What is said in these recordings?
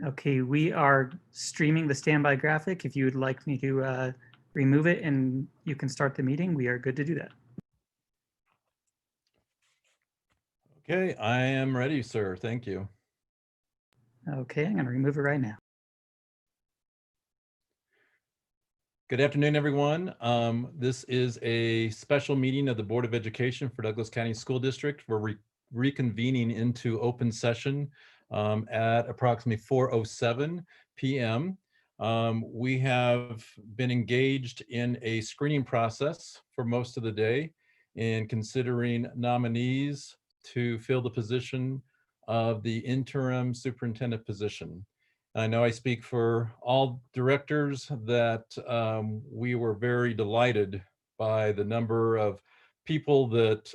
Okay, we are streaming the standby graphic. If you would like me to remove it and you can start the meeting, we are good to do that. Okay, I am ready, sir. Thank you. Okay, I'm going to remove it right now. Good afternoon, everyone. This is a special meeting of the Board of Education for Douglas County School District. We're reconvening into open session at approximately 4:07 p.m. We have been engaged in a screening process for most of the day in considering nominees to fill the position of the interim superintendent position. I know I speak for all directors that we were very delighted by the number of people that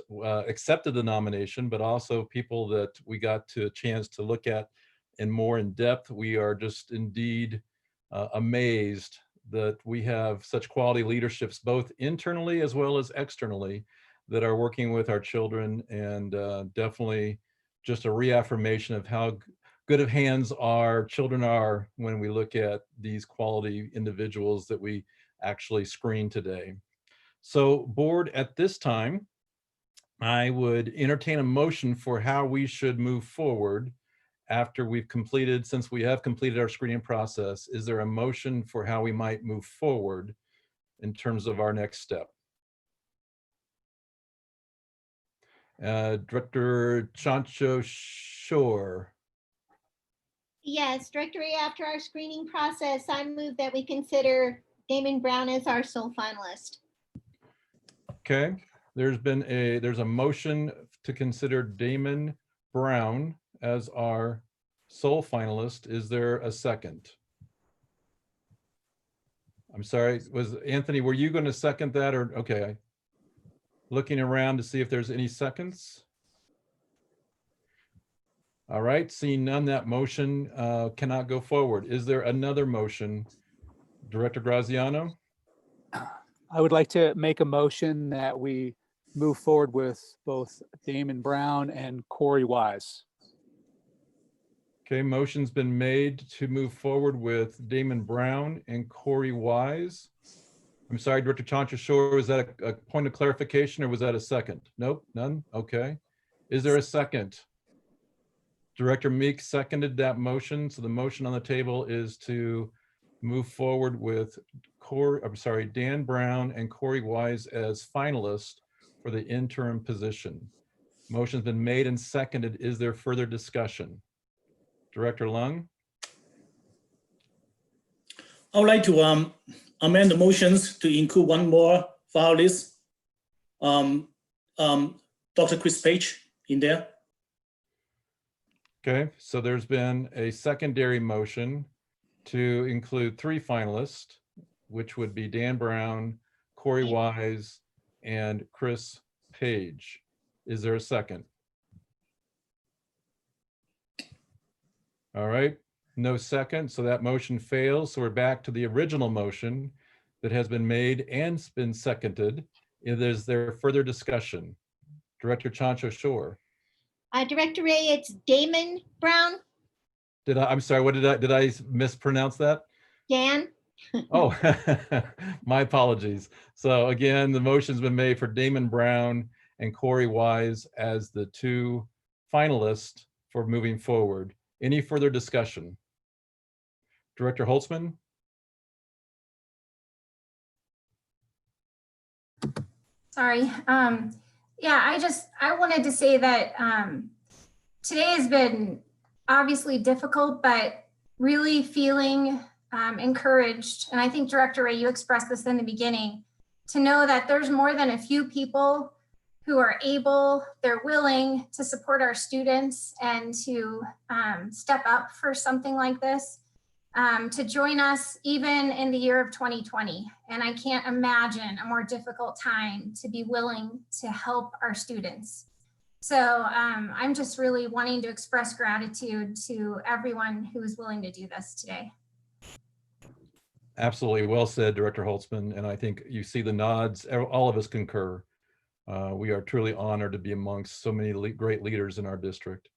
accepted the nomination, but also people that we got to a chance to look at in more in depth. We are just indeed amazed that we have such quality leaderships, both internally as well as externally, that are working with our children, and definitely just a reaffirmation of how good of hands our children are when we look at these quality individuals that we actually screen today. So board, at this time, I would entertain a motion for how we should move forward after we've completed, since we have completed our screening process. Is there a motion for how we might move forward in terms of our next step? Director Chancho Shore. Yes, Director Ray, after our screening process, I move that we consider Damon Brown as our sole finalist. Okay, there's a motion to consider Damon Brown as our sole finalist. Is there a second? I'm sorry, was Anthony, were you going to second that, or okay? Looking around to see if there's any seconds. All right, seeing none, that motion cannot go forward. Is there another motion? Director Graziano? I would like to make a motion that we move forward with both Damon Brown and Corey Wise. Okay, motion's been made to move forward with Damon Brown and Corey Wise. I'm sorry, Director Chancho Shore, is that a point of clarification, or was that a second? Nope, none, okay. Is there a second? Director Meek seconded that motion. So the motion on the table is to move forward with Dan Brown and Corey Wise as finalists for the interim position. Motion's been made and seconded. Is there further discussion? Director Lung? I would like to amend the motions to include one more finalist, Dr. Chris Page in there. Okay, so there's been a secondary motion to include 3 finalists, which would be Dan Brown, Corey Wise, and Chris Page. Is there a second? All right, no second, so that motion fails. So we're back to the original motion that has been made and been seconded. Is there further discussion? Director Chancho Shore. Director Ray, it's Damon Brown. I'm sorry, did I mispronounce that? Dan. Oh, my apologies. So again, the motion's been made for Damon Brown and Corey Wise as the 2 finalists for moving forward. Any further discussion? Director Holtzman? Sorry. Yeah, I wanted to say that today has been obviously difficult, but really feeling encouraged. And I think Director Ray, you expressed this in the beginning, to know that there's more than a few people who are able, they're willing to support our students and to step up for something like this, to join us even in the year of 2020. And I can't imagine a more difficult time to be willing to help our students. So I'm just really wanting to express gratitude to everyone who is willing to do this today. Absolutely, well said, Director Holtzman. And I think you see the nods, all of us concur. We are truly honored to be amongst so many great leaders in our district.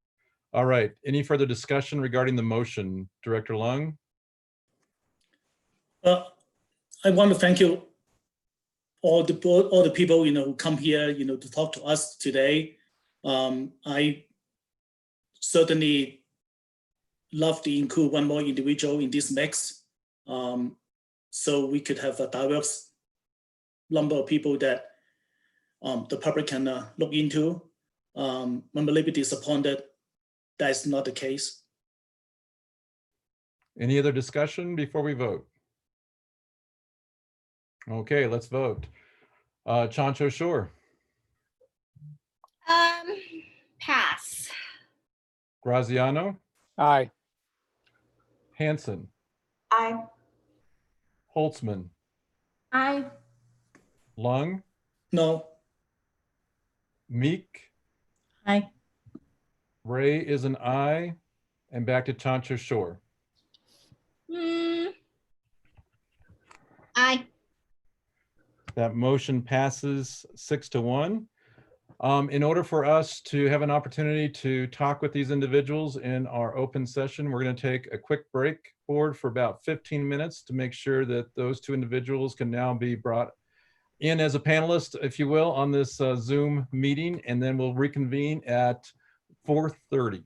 All right. Any further discussion regarding the motion? Director Lung? I want to thank you, all the people, who come here, to talk to us today. I certainly love to include one more individual in this mix, so we could have a diverse number of people that the public can look into. I'm a little bit disappointed that's not the case. Any other discussion before we vote? Okay, let's vote. Chancho Shore, Pass. Graziano, Aye. Hanson, Aye. Holtzman, I, Lung, No, Meek, Aye. Ray is an aye, and back to Chancho Shore. Aye. That motion passes 6-1. In order for us to have an opportunity to talk with these individuals in our open session, we're going to take a quick break board for about 15 minutes to make sure that those two individuals can now be brought in as a panelist, if you will, on this Zoom meeting, and then we'll reconvene at 4:30.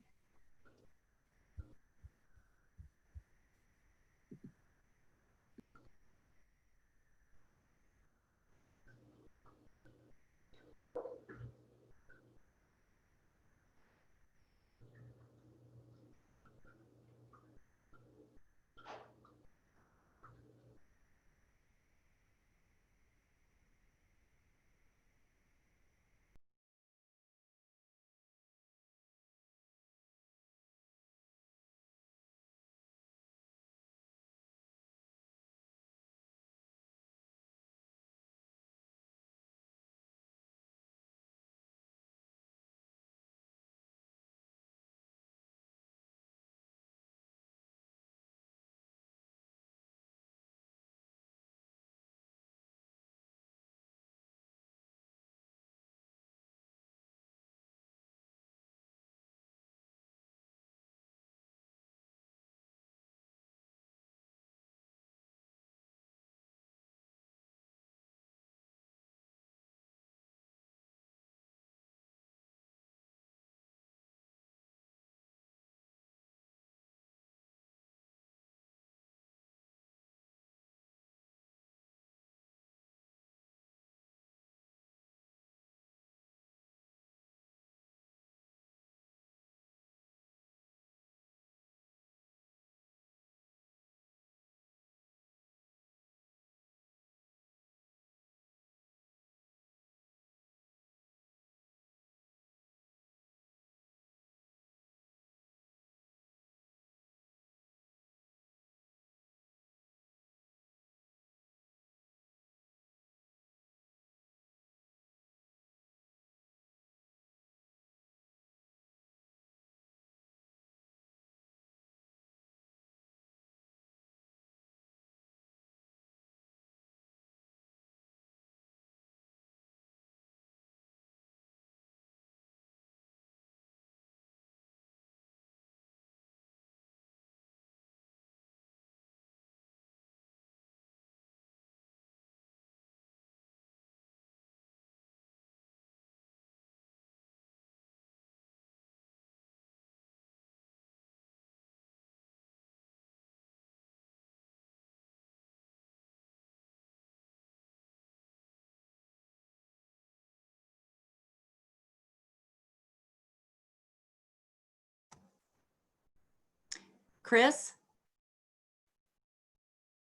Chris?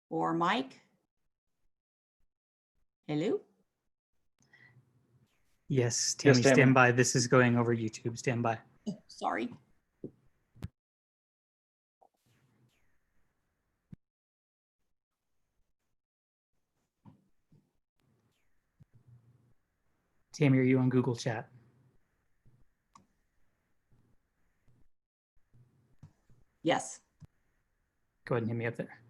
Or Mike? Hello? Yes, Tammy, Tammy. stand by. This is going over YouTube. Stand by. Oh, sorry. Tammy, are you on Google Chat? Yes. Go ahead and hit me up there.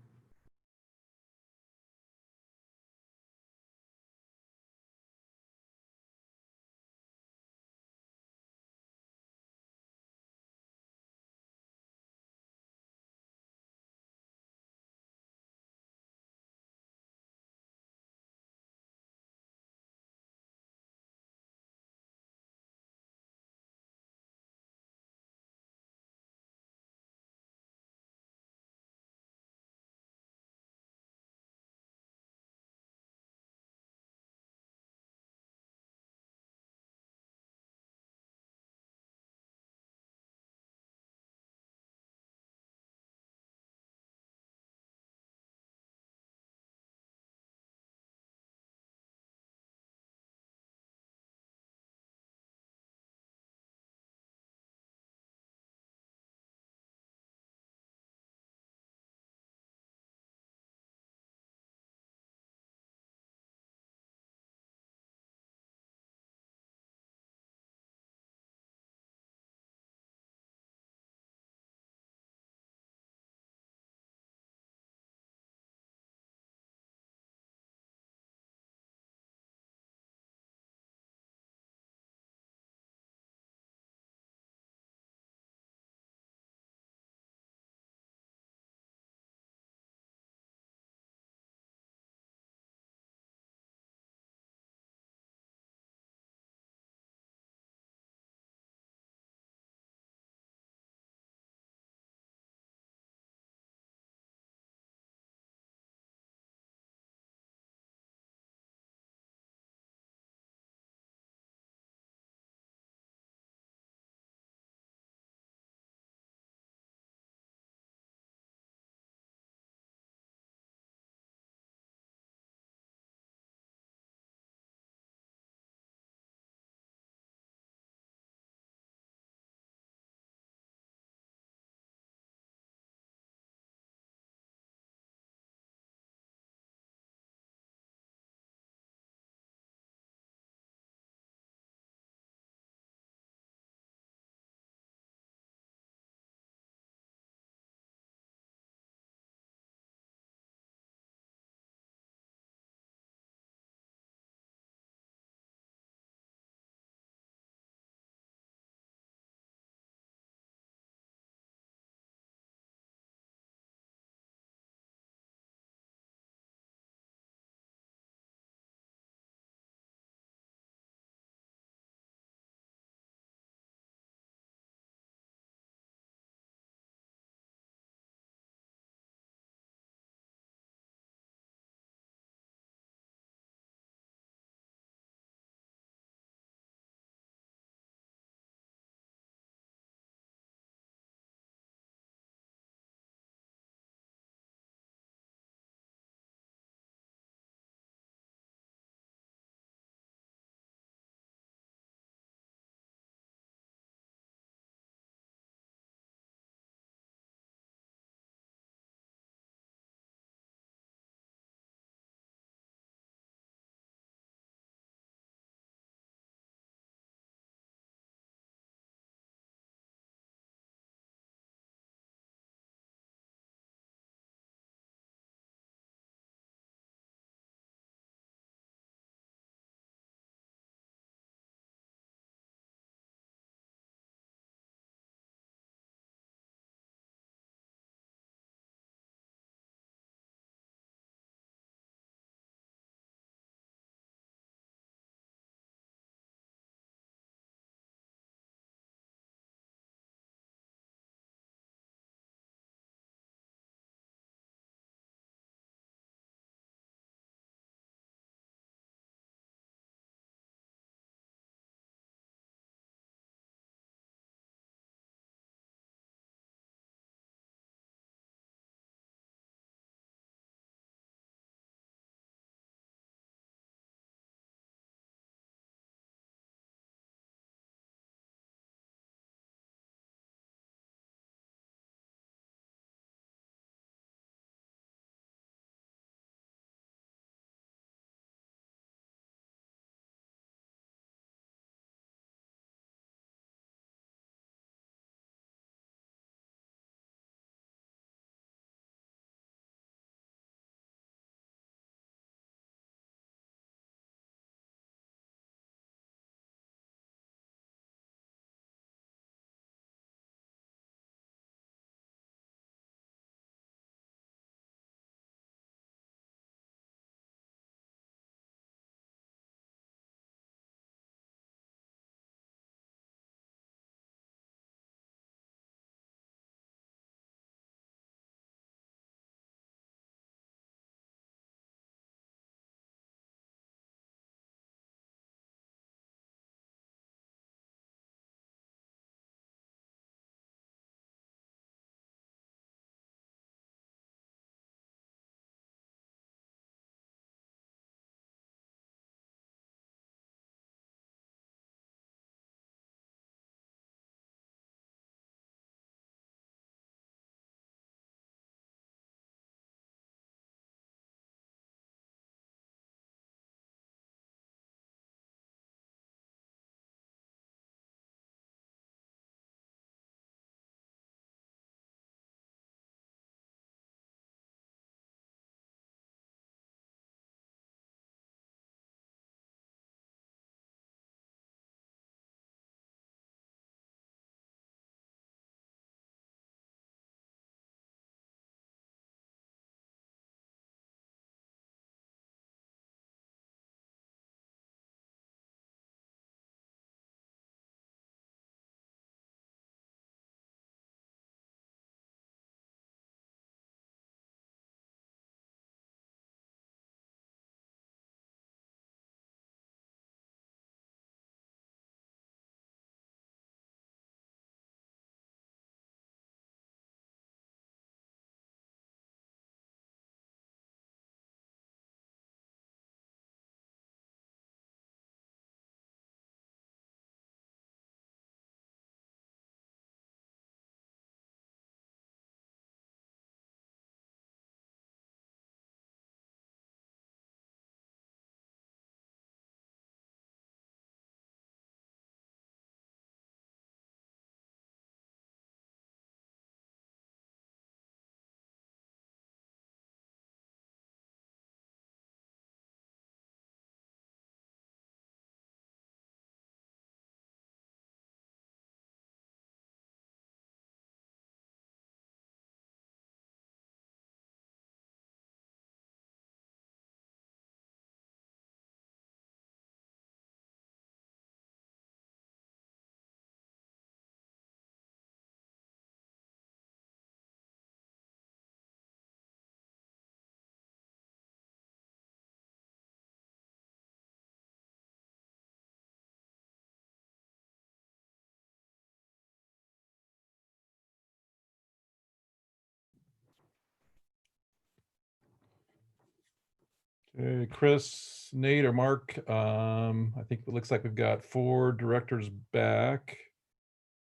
Okay, Chris, Nate, or Mark, I think it looks like we've got 4 directors back.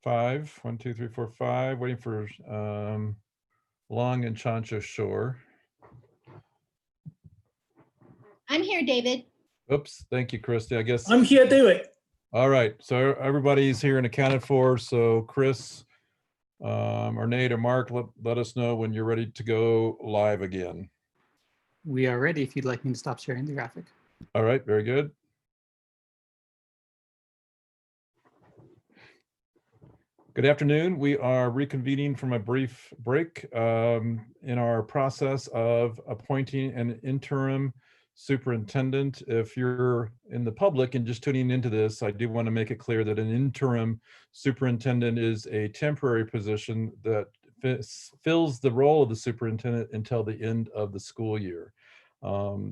5, 1, 2, 3, 4, 5, waiting for Long and Chancho Shore. I'm here, David. Oops, thank you, Christy. I guess. I'm here, David. All right, so everybody's here and accounted for. So Chris, or Nate or Mark, let us know when you're ready to go live again. We are ready if you'd like me to stop sharing the graphic. All right, very good. Good afternoon. We are reconvening from a brief break in our process of appointing an interim superintendent. If you're in the public and just tuning into this, I do want to make it clear that an interim superintendent is a temporary position that fills the role of the superintendent until the end of the school year.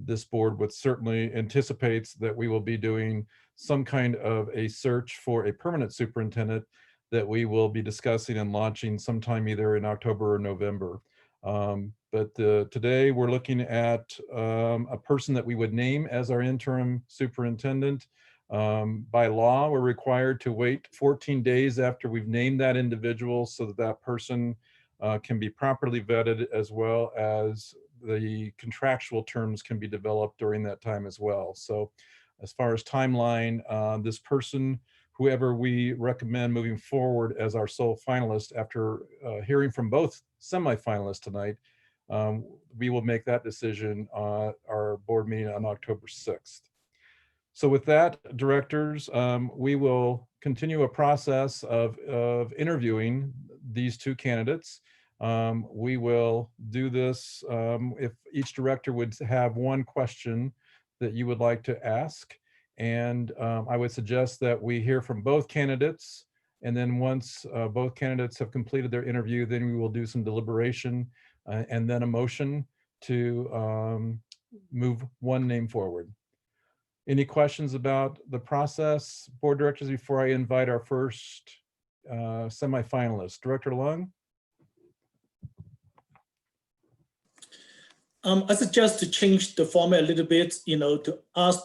This board would certainly anticipates that we will be doing some kind of a search for a permanent superintendent that we will be discussing and launching sometime either in October or November. But today we're looking at a person that we would name as our interim superintendent. By law, we're required to wait 14 days after we've named that individual so that that person can be properly vetted, as well as the contractual terms can be developed during that time as well. So as far as timeline, this person, whoever we recommend moving forward as our sole finalist, after hearing from both semifinalists tonight, we will make that decision on our board meeting on October 6th. So with that, directors, we will continue a process of interviewing these 2 candidates. We will do this if each director would have 1 question that you would like to ask. And I would suggest that we hear from both candidates. And then once both candidates have completed their interview, then we will do some deliberation and then a motion to move 1 name forward. Any questions about the process, board directors, before I invite our first semifinalist? Director Lung? I suggest to change the format a little bit, to ask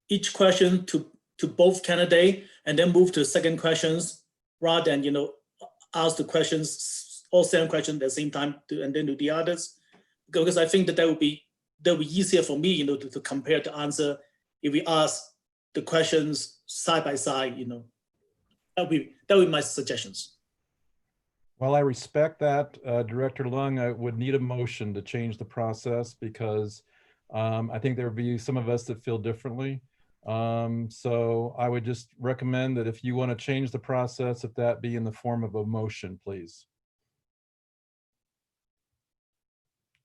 each question to both candidate and then move to the second questions, rather than, ask the questions, all 7 questions at the same time and then do the others. Because I think that would be easier for me, to compare the answer if we ask the questions side by side, that would be my suggestions. While I respect that, Director Lung, I would need a motion to change the process because I think there would be some of us that feel differently. So I would just recommend that if you want to change the process, if that be in the form of a motion, please.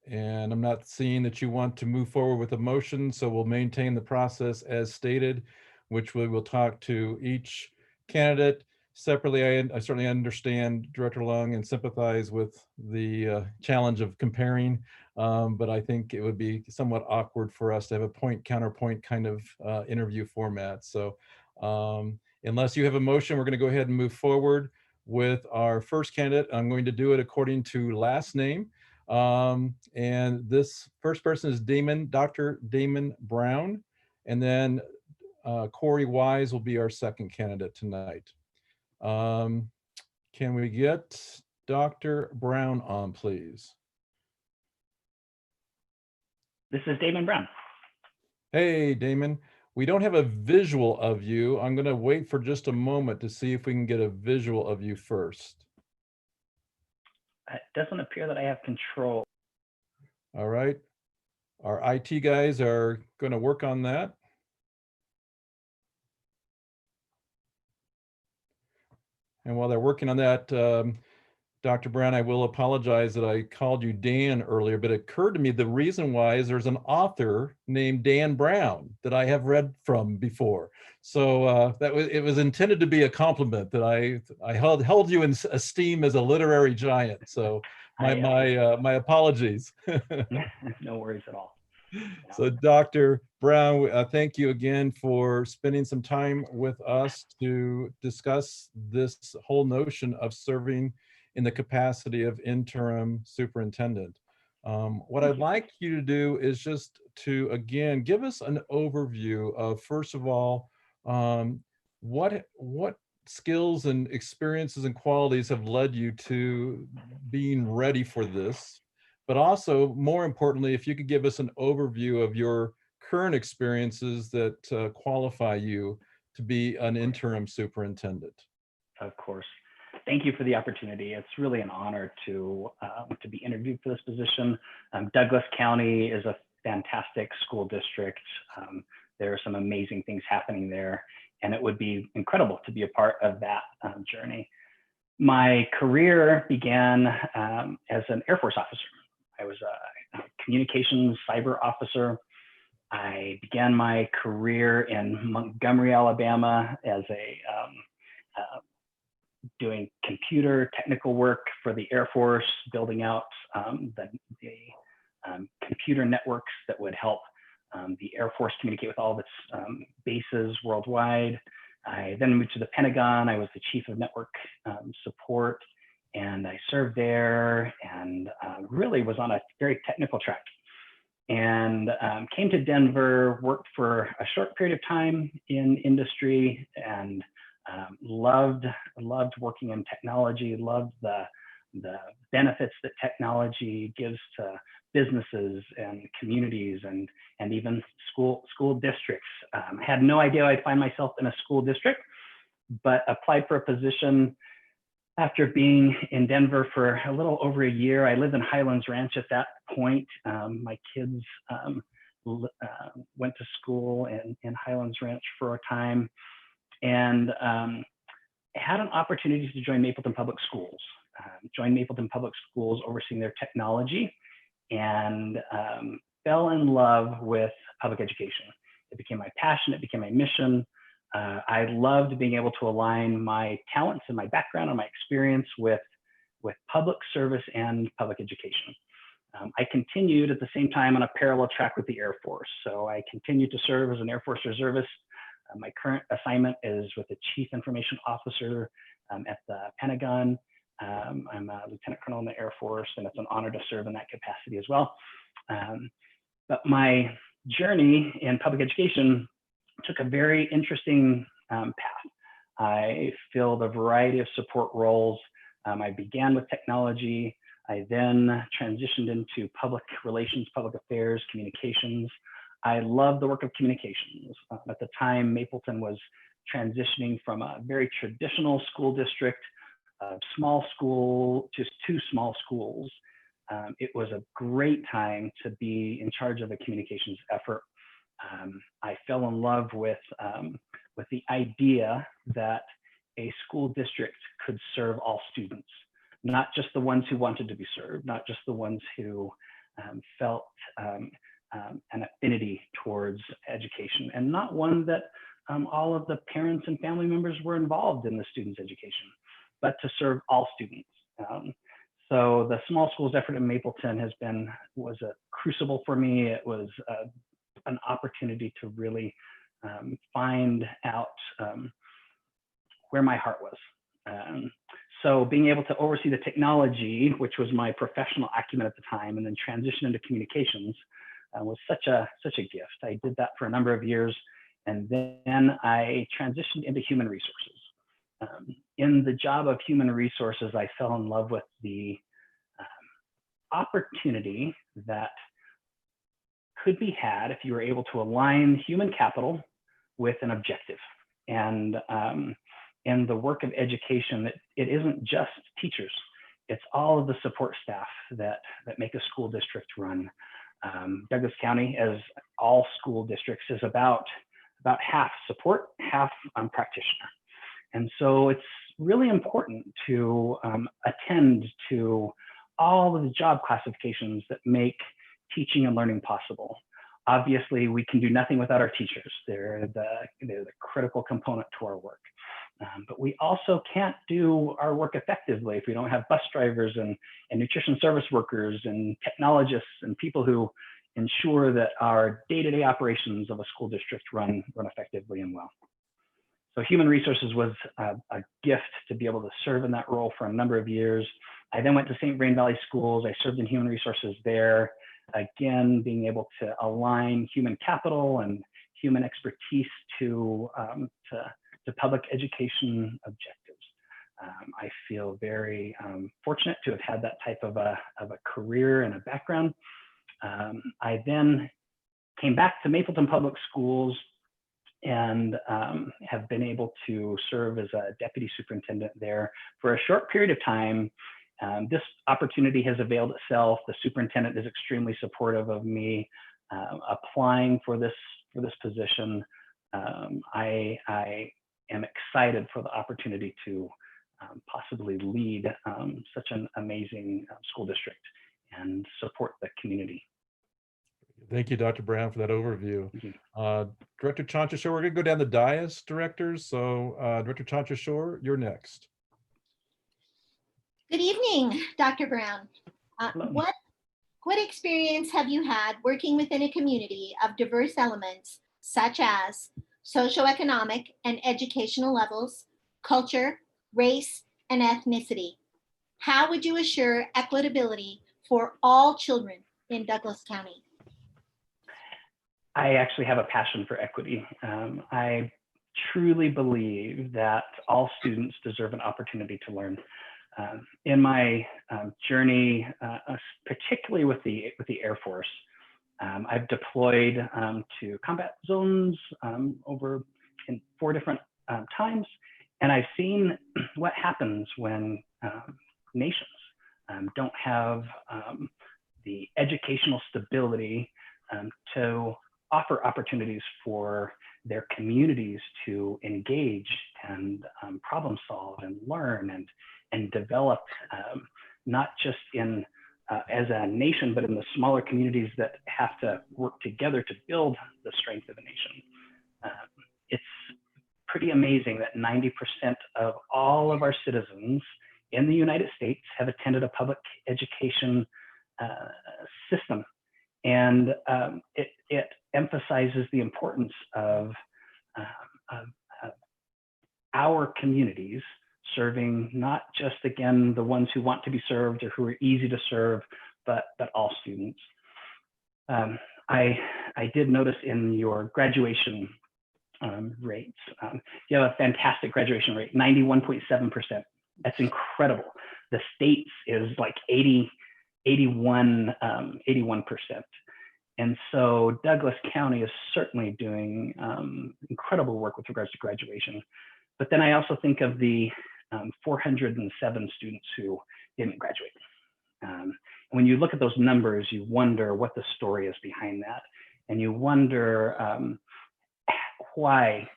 And I'm not seeing that you want to move forward with a motion, so we'll maintain the process as stated, which we will talk to each candidate separately. I certainly understand Director Lung and sympathize with the challenge of comparing, but I think it would be somewhat awkward for us to have a point counterpoint kind of interview format. So unless you have a motion, we're going to go ahead and move forward with our first candidate. I'm going to do it according to last name. And this first person is Dr. Damon Brown, and then Corey Wise will be our second candidate tonight. Can we get Dr. Brown on, please? This is Damon Brown. Hey, Damon. We don't have a visual of you. I'm going to wait for just a moment to see if we can get a visual of you first. It doesn't appear that I have control. All right. Our IT guys are going to work on that. And while they're working on that, Dr. Brown, I will apologize that I called you Dan earlier, but it occurred to me the reason why is there's an author named Dan Brown that I have read from before. So it was intended to be a compliment that I held you in esteem as a literary giant. So my apologies. No worries at all. So Dr. Brown, thank you again for spending some time with us to discuss this whole notion of serving in the capacity of interim superintendent. What I'd like you to do is just to, again, give us an overview of, first of all, what skills and experiences and qualities have led you to being ready for this, but also, more importantly, if you could give us an overview of your current experiences that qualify you to be an interim superintendent. Of course. Thank you for the opportunity. It's really an honor to be interviewed for this position. Douglas County is a fantastic school district. There are some amazing things happening there, and it would be incredible to be a part of that journey. My career began as an Air Force officer. I was a communications cyber officer. I began my career in Montgomery, Alabama as doing computer technical work for the Air Force, building out the computer networks that would help the Air Force communicate with all of its bases worldwide. I then moved to the Pentagon. I was the chief of network support, and I served there and really was on a very technical track. And came to Denver, worked for a short period of time in industry, and loved working in technology, loved the benefits that technology gives to businesses and communities and even school districts. Had no idea I'd find myself in a school district, but applied for a position after being in Denver for a little over a year. I lived in Highlands Ranch at that point. My kids went to school in Highlands Ranch for a time, and had an opportunity to join Mapleton Public Schools. Joined Mapleton Public Schools overseeing their technology, and fell in love with public education. It became my passion, it became my mission. I loved being able to align my talents and my background and my experience with public service and public education. I continued at the same time on a parallel track with the Air Force. So I continued to serve as an Air Force reservist. My current assignment is with the Chief Information Officer at the Pentagon. I'm a Lieutenant Colonel in the Air Force, and it's an honor to serve in that capacity as well. But my journey in public education took a very interesting path. I filled a variety of support roles. I began with technology. I then transitioned into public relations, public affairs, communications. I love the work of communications. At the time, Mapleton was transitioning from a very traditional school district, small school, just 2 small schools. It was a great time to be in charge of a communications effort. I fell in love with the idea that a school district could serve all students, not just the ones who wanted to be served, not just the ones who felt an affinity towards education, and not one that all of the parents and family members were involved in the students' education, but to serve all students. So the small schools effort in Mapleton was a crucible for me. It was an opportunity to really find out where my heart was. So being able to oversee the technology, which was my professional acumen at the time, and then transition into communications was such a gift. I did that for a number of years, and then I transitioned into human resources. In the job of human resources, I fell in love with the opportunity that could be had if you were able to align human capital with an objective. And in the work of education, it isn't just teachers, it's all of the support staff that make a school district run. Douglas County, as all school districts, is about half support, half practitioner. And so it's really important to attend to all of the job classifications that make teaching and learning possible. Obviously, we can do nothing without our teachers. They're the critical component to our work. But we also can't do our work effectively if we don't have bus drivers and nutrition service workers and technologists and people who ensure that our day-to-day operations of a school district run effectively and well. So human resources was a gift to be able to serve in that role for a number of years. I then went to St. Vrain Valley Schools. I served in human resources there. Again, being able to align human capital and human expertise to public education objectives. I feel very fortunate to have had that type of a career and a background. I then came back to Mapleton Public Schools and have been able to serve as a deputy superintendent there for a short period of time. This opportunity has availed itself. The superintendent is extremely supportive of me applying for this position. I am excited for the opportunity to possibly lead such an amazing school district and support the community. Thank you, Dr. Brown, for that overview. Thank you. Director Chantrashore, we're going to go down the dais, directors. So Director Chantrashore, you're next. Good evening, Dr. Brown. Hello. What experience have you had working within a community of diverse elements such as socioeconomic and educational levels, culture, race, and ethnicity? How would you assure equitability for all children in Douglas County? I actually have a passion for equity. I truly believe that all students deserve an opportunity to learn. In my journey, particularly with the Air Force, I've deployed to combat zones over in 4 different times, and I've seen what happens when nations don't have the educational stability to offer opportunities for their communities to engage and problem solve and learn and develop, not just in as a nation, but in the smaller communities that have to work together to build the strength of a nation. It's pretty amazing that 90% of all of our citizens in the United States have attended a public education system. And it emphasizes the importance of our communities serving not just, again, the ones who want to be served or who are easy to serve, but all students. I did notice in your graduation rates, you have a fantastic graduation rate, 91.7%. That's incredible. The state's is like 81%. And so Douglas County is certainly doing incredible work with regards to graduation. But then I also think of the 407 students who didn't graduate. When you look at those numbers, you wonder what the story is behind that. And you wonder why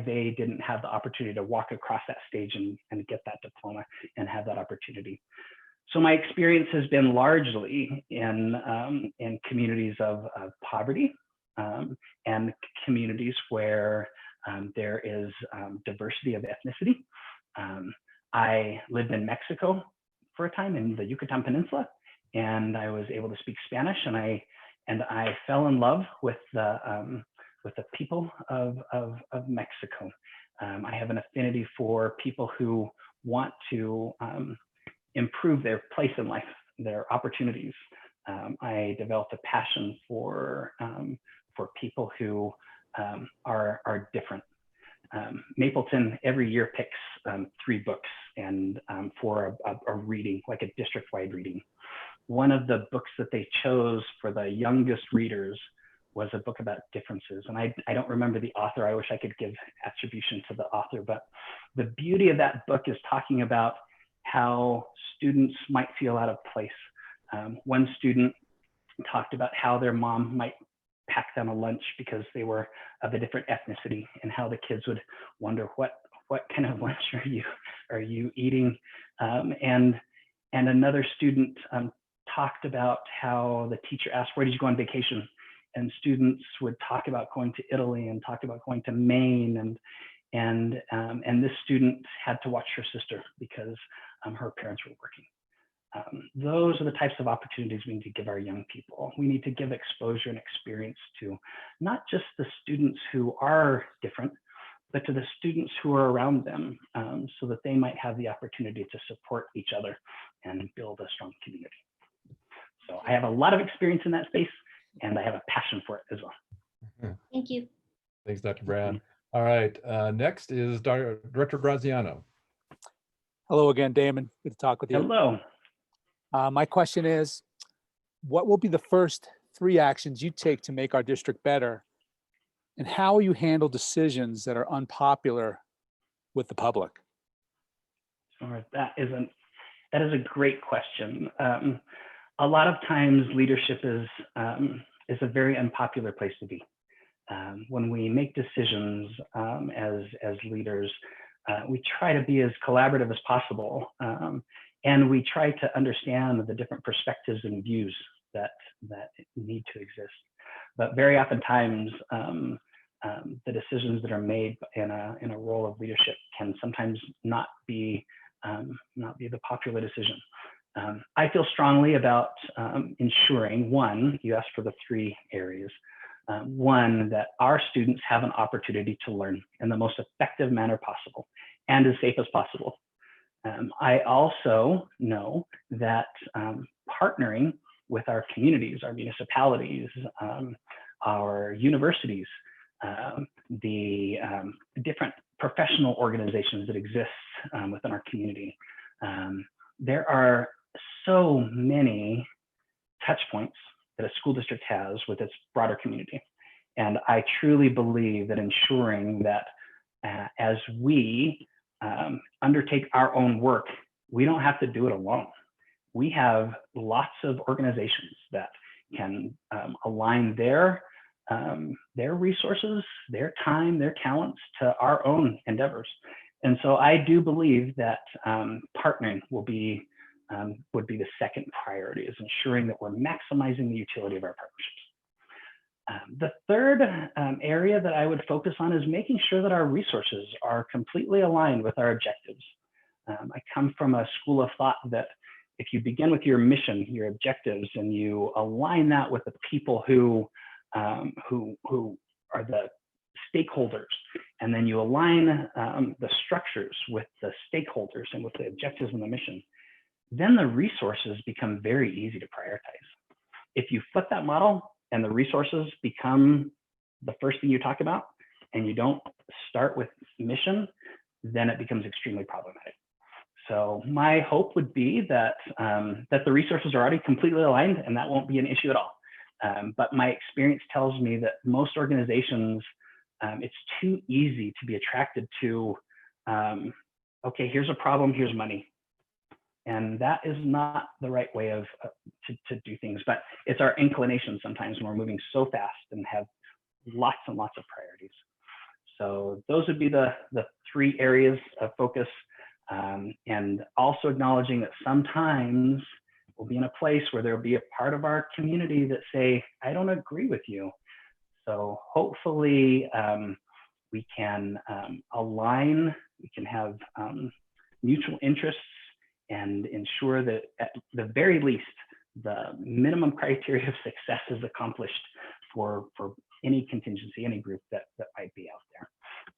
they didn't have the opportunity to walk across that stage and get that diploma and have that opportunity. So my experience has been largely in communities of poverty and communities where there is diversity of ethnicity. I lived in Mexico for a time in the Yucatan Peninsula, and I was able to speak Spanish, and I fell in love with the people of Mexico. I have an affinity for people who want to improve their place in life, their opportunities. I developed a passion for people who are different. Mapleton every year picks 3 books and for a reading, like a district-wide reading. One of the books that they chose for the youngest readers was a book about differences. And I don't remember the author. I wish I could give attribution to the author, but the beauty of that book is talking about how students might feel out of place. One student talked about how their mom might pack them a lunch because they were of a different ethnicity, and how the kids would wonder what kind of lunch are you eating. And another student talked about how the teacher asked, "Where did you go on vacation?" And students would talk about going to Italy and talk about going to Maine, and this student had to watch her sister because her parents were working. Those are the types of opportunities we need to give our young people. We need to give exposure and experience to not just the students who are different, but to the students who are around them, so that they might have the opportunity to support each other and build a strong community. So I have a lot of experience in that space, and I have a passion for it as well. Thank you. Thanks, Dr. Brown. All right, next is Director Graziano. Hello again, Damon. Good to talk with you. Hello. My question is, what will be the first 3 actions you take to make our district better? And how will you handle decisions that are unpopular with the public? Sure, that is a great question. A lot of times leadership is a very unpopular place to be. When we make decisions as leaders, we try to be as collaborative as possible, and we try to understand the different perspectives and views that need to exist. But very oftentimes, the decisions that are made in a role of leadership can sometimes not be the popular decision. I feel strongly about ensuring, one, you asked for the 3 areas. One, that our students have an opportunity to learn in the most effective manner possible and as safe as possible. I also know that partnering with our communities, our municipalities, our universities, the different professional organizations that exist within our community. There are so many touch points that a school district has with its broader community. And I truly believe that ensuring that as we undertake our own work, we don't have to do it alone. We have lots of organizations that can align their resources, their time, their talents to our own endeavors. And so I do believe that partnering would be the second priority, is ensuring that we're maximizing the utility of our partnerships. The third area that I would focus on is making sure that our resources are completely aligned with our objectives. I come from a school of thought that if you begin with your mission, your objectives, and you align that with the people who are the stakeholders, and then you align the structures with the stakeholders and with the objectives and the mission, then the resources become very easy to prioritize. If you flip that model and the resources become the first thing you talk about, and you don't start with mission, then it becomes extremely problematic. So my hope would be that that the resources are already completely aligned, and that won't be an issue at all. But my experience tells me that most organizations, it's too easy to be attracted to, okay, here's a problem, here's money. And that is not the right way of to do things. But it's our inclination sometimes when we're moving so fast and have lots and lots of priorities. So those would be the 3 areas of focus. And also acknowledging that sometimes we'll be in a place where there'll be a part of our community that say, I don't agree with you. So hopefully we can align, we can have mutual interests, and ensure that at the very least, the minimum criteria of success is accomplished for any contingency, any group that might be out there.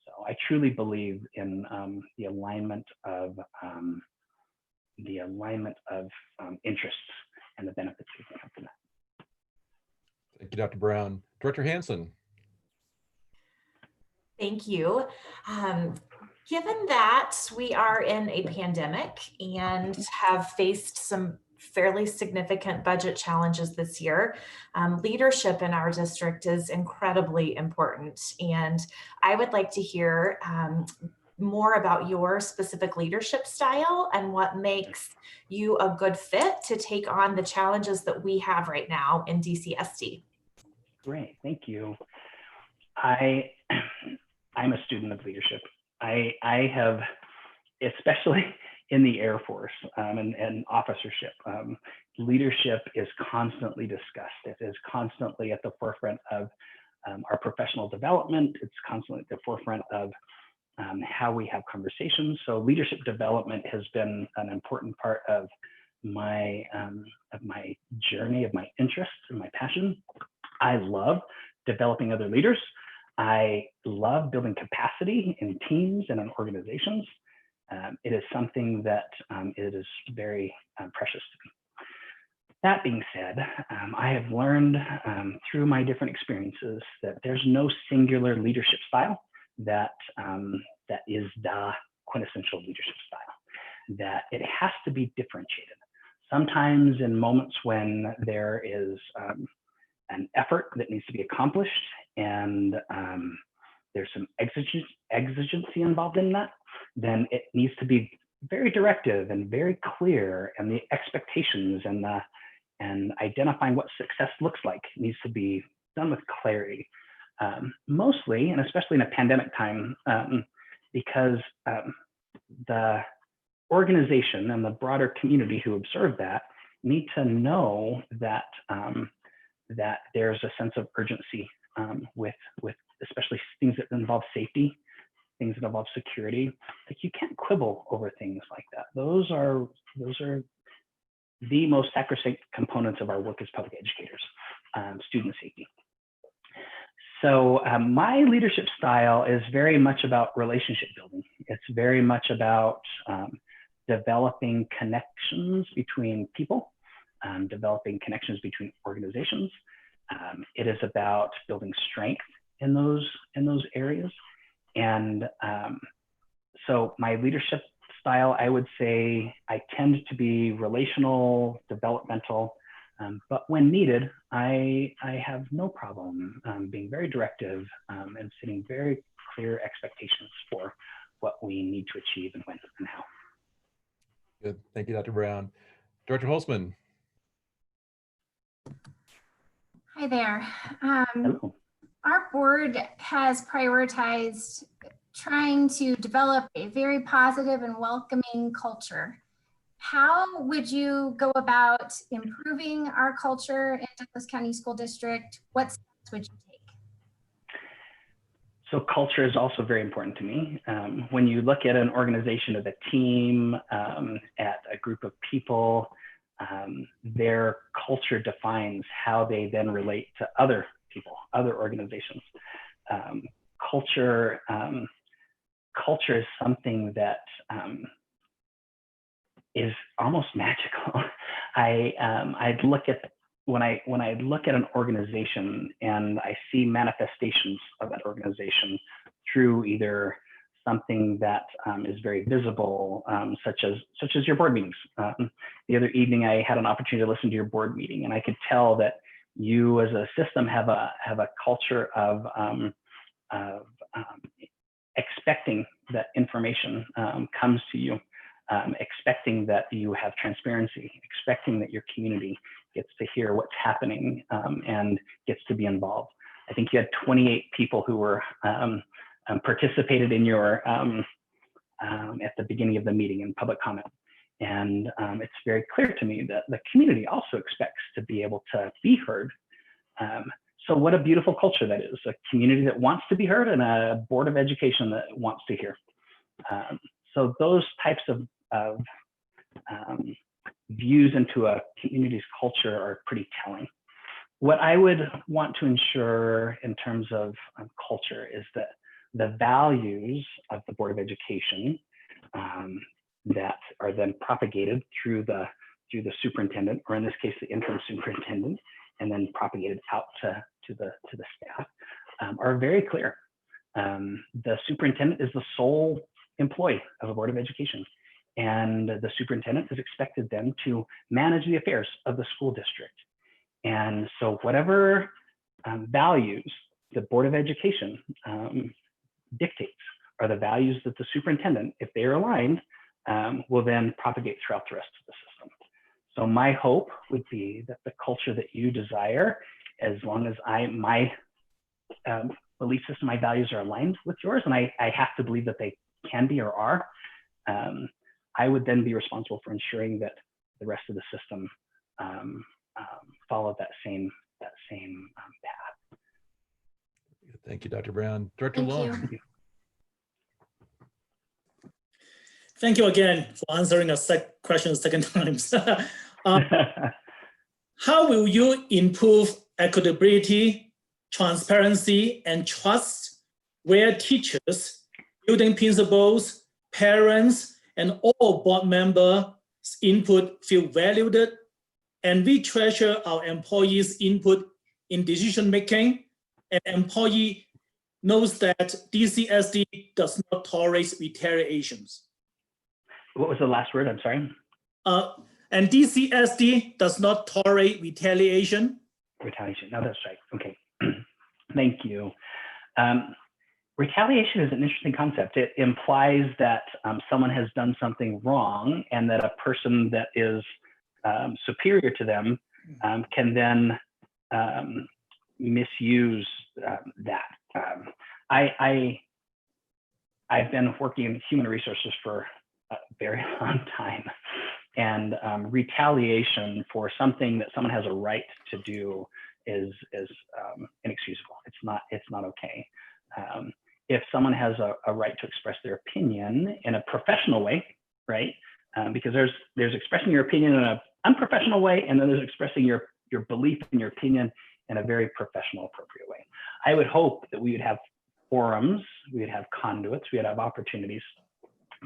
So I truly believe in the alignment of interests and the benefits we can have from that. Thank you, Dr. Brown. Director Hansen. Thank you. Given that we are in a pandemic and have faced some fairly significant budget challenges this year, leadership in our district is incredibly important. And I would like to hear more about your specific leadership style and what makes you a good fit to take on the challenges that we have right now in DCSD. Great, thank you. I'm a student of leadership. I have, especially in the Air Force and officership, leadership is constantly discussed. It is constantly at the forefront of our professional development. It's constantly at the forefront of how we have conversations. So leadership development has been an important part of my journey, of my interests and my passion. I love developing other leaders. I love building capacity in teams and in organizations. It is something that it is very precious to me. That being said, I have learned through my different experiences that there's no singular leadership style that is the quintessential leadership style, that it has to be differentiated. Sometimes in moments when there is an effort that needs to be accomplished and there's some exigency involved in that, then it needs to be very directive and very clear, and the expectations and identifying what success looks like needs to be done with clarity. Mostly, and especially in a pandemic time, because the organization and the broader community who observe that need to know that that there's a sense of urgency with especially things that involve safety, things that involve security. Like, you can't quibble over things like that. Those are the most sacrosanct components of our work as public educators, student safety. So my leadership style is very much about relationship building. It's very much about developing connections between people, developing connections between organizations. It is about building strength in those areas. And so my leadership style, I would say I tend to be relational, developmental, but when needed, I have no problem being very directive and setting very clear expectations for what we need to achieve and when and how. Good. Thank you, Dr. Brown. Director Holzman. Hi there. Hello. Our board has prioritized trying to develop a very positive and welcoming culture. How would you go about improving our culture in Douglas County School District? What steps would you take? So culture is also very important to me. When you look at an organization of a team, at a group of people, their culture defines how they then relate to other people, other organizations. Culture is something that is almost magical. I'd look at when I look at an organization and I see manifestations of that organization through either something that is very visible, such as your board meetings. The other evening, I had an opportunity to listen to your board meeting, and I could tell that you, as a system, have a culture of expecting that information comes to you, expecting that you have transparency, expecting that your community gets to hear what's happening and gets to be involved. I think you had 28 people who were participated in your at the beginning of the meeting in public comment. And it's very clear to me that the community also expects to be able to be heard. So what a beautiful culture that is, a community that wants to be heard and a board of education that wants to hear. So those types of views into a community's culture are pretty telling. What I would want to ensure in terms of culture is that the values of the Board of Education that are then propagated through the superintendent, or in this case, the interim superintendent, and then propagated out to the staff, are very clear. The superintendent is the sole employee of a Board of Education, and the superintendent is expected then to manage the affairs of the school district. And so whatever values the Board of Education dictates are the values that the superintendent, if they are aligned, will then propagate throughout the rest of the system. So my hope would be that the culture that you desire, as long as my belief system, my values are aligned with yours, and I have to believe that they can be or are, I would then be responsible for ensuring that the rest of the system follow that same path. Thank you, Dr. Brown. Director Thank Long. you. Thank you again for answering a question a second time. How will you improve equitability, transparency, and trust, where teachers, building principals, parents, and all board members' input feel valued, and we treasure our employees' input in decision making, and employee knows that DCSD does not tolerate retaliations. What was the last word? I'm sorry. And DCSD does not tolerate retaliation. Retaliation. No, that's right. Okay. Thank you. Retaliation is an interesting concept. It implies that someone has done something wrong and that a person that is superior to them can then misuse that. I've been working in human resources for a very long time, and retaliation for something that someone has a right to do is inexcusable. It's not okay. If someone has a right to express their opinion in a professional way, right? Because there's expressing your opinion in an unprofessional way, and then there's expressing your belief and your opinion in a very professional, appropriate way. I would hope that we would have forums, we would have conduits, we would have opportunities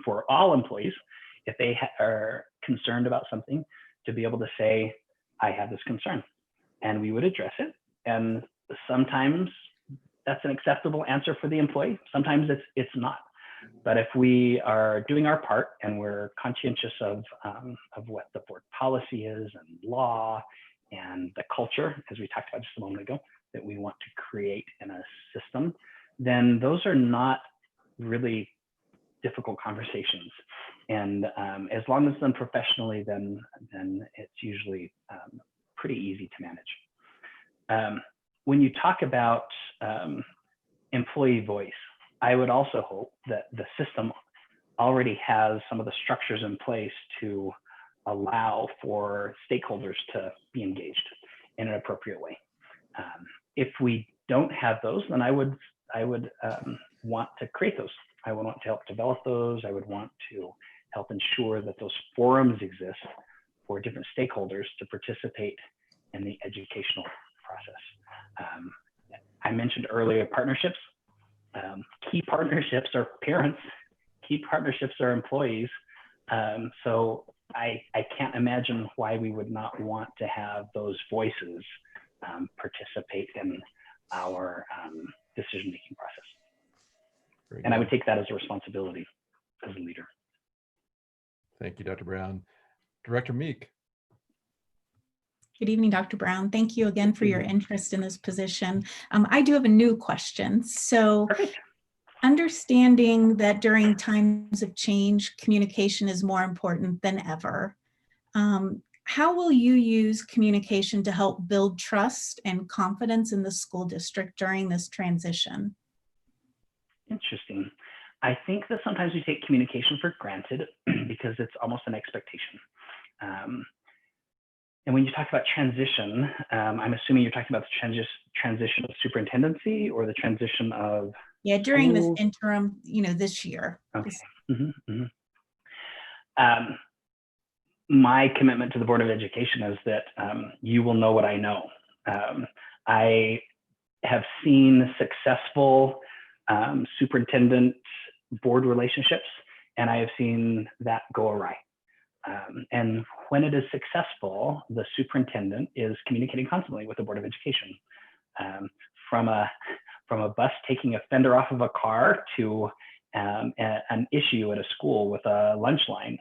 for all employees, if they are concerned about something, to be able to say, I have this concern, and we would address it. And sometimes that's an acceptable answer for the employee. Sometimes it's not. But if we are doing our part and we're conscientious of what the board policy is and law and the culture, as we talked about just a moment ago, that we want to create in a system, then those are not really difficult conversations. And as long as done professionally, then it's usually pretty easy to manage. When you talk about employee voice, I would also hope that the system already has some of the structures in place to allow for stakeholders to be engaged in an appropriate way. If we don't have those, then I would want to create those. I would want to help develop those. I would want to help ensure that those forums exist for different stakeholders to participate in the educational process. I mentioned earlier partnerships. Key partnerships are parents. Key partnerships are employees. So I can't imagine why we would not want to have those voices participate in our decision-making process. And I would take that as a responsibility as a leader. Thank you, Dr. Brown. Director Meek. Good evening, Dr. Brown. Thank you again for your interest in this position. I do have a new question. So, understanding that during times of change, communication is more important than ever, how will you use communication to help build trust and confidence in the school district during this transition? Interesting. I think that sometimes we take communication for granted because it's almost an expectation. And when you talk about transition, I'm assuming you're talking about the transition of superintendency or the transition of— Yeah, during this interim, this year. Okay. My commitment to the Board of Education is that you will know what I know. I have seen successful superintendent board relationships, and I have seen that go awry. And when it is successful, the superintendent is communicating constantly with the Board of Education. From a bus taking a fender off of a car to an issue at a school with a lunch line.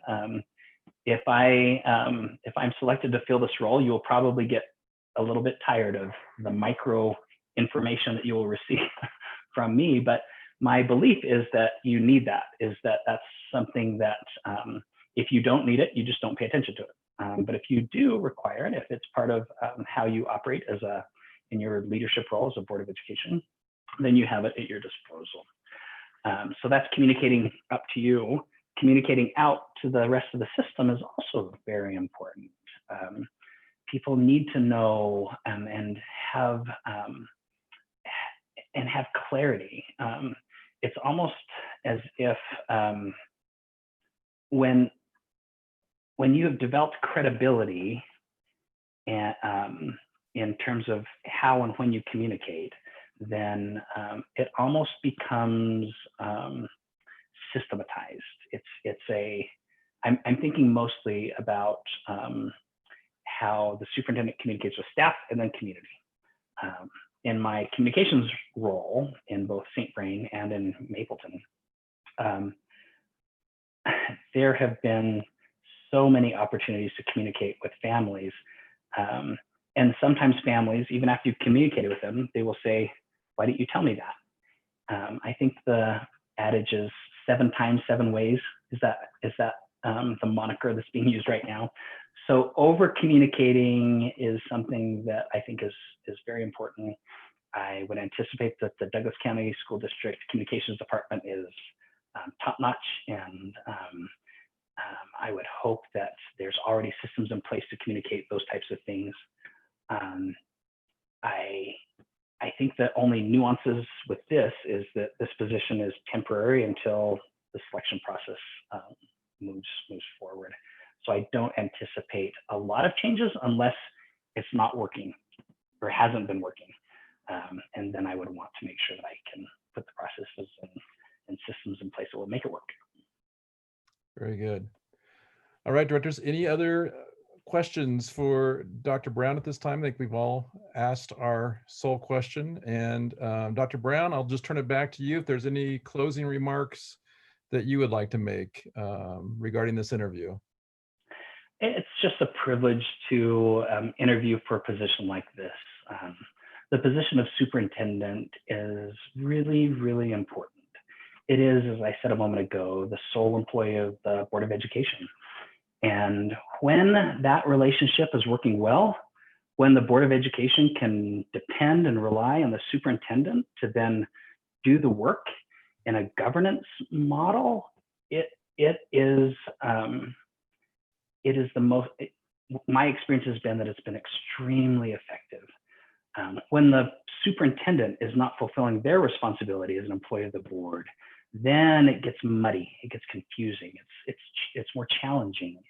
If I'm selected to fill this role, you will probably get a little bit tired of the micro information that you will receive from me. But my belief is that you need that, that's something that if you don't need it, you just don't pay attention to it. But if you do require it, if it's part of how you operate in your leadership role as a Board of Education, then you have it at your disposal. So that's communicating up to you. Communicating out to the rest of the system is also very important. People need to know and have clarity. It's almost as if when you have developed credibility and in terms of how and when you communicate, then it almost becomes systematized. I'm thinking mostly about how the superintendent communicates with staff and then community. In my communications role in both St. Vrain and in Mapleton, there have been so many opportunities to communicate with families. And sometimes families, even after you've communicated with them, they will say, "Why didn't you tell me that?" I think the adage is 7 times 7 ways. Is that the moniker that's being used right now? So over communicating is something that I think is very important. I would anticipate that the Douglas County School District Communications Department is top-notch, and I would hope that there's already systems in place to communicate those types of things. I think the only nuances with this is that this position is temporary until the selection process moves forward. So I don't anticipate a lot of changes unless it's not working or hasn't been working. And then I would want to make sure that I can put the processes and systems in place that will make it work. Very good. All right, directors, any other questions for Dr. Brown at this time? I think we've all asked our sole question. And Dr. Brown, I'll just turn it back to you if there's any closing remarks that you would like to make regarding this interview. It's just a privilege to interview for a position like this. The position of superintendent is really, really important. It is, as I said a moment ago, the sole employee of the Board of Education. And when that relationship is working well, when the Board of Education can depend and rely on the superintendent to then do the work in a governance model, it is the most, my experience has been that it's been extremely effective. When the superintendent is not fulfilling their responsibility as an employee of the board, then it gets muddy, it gets confusing, it's more challenging.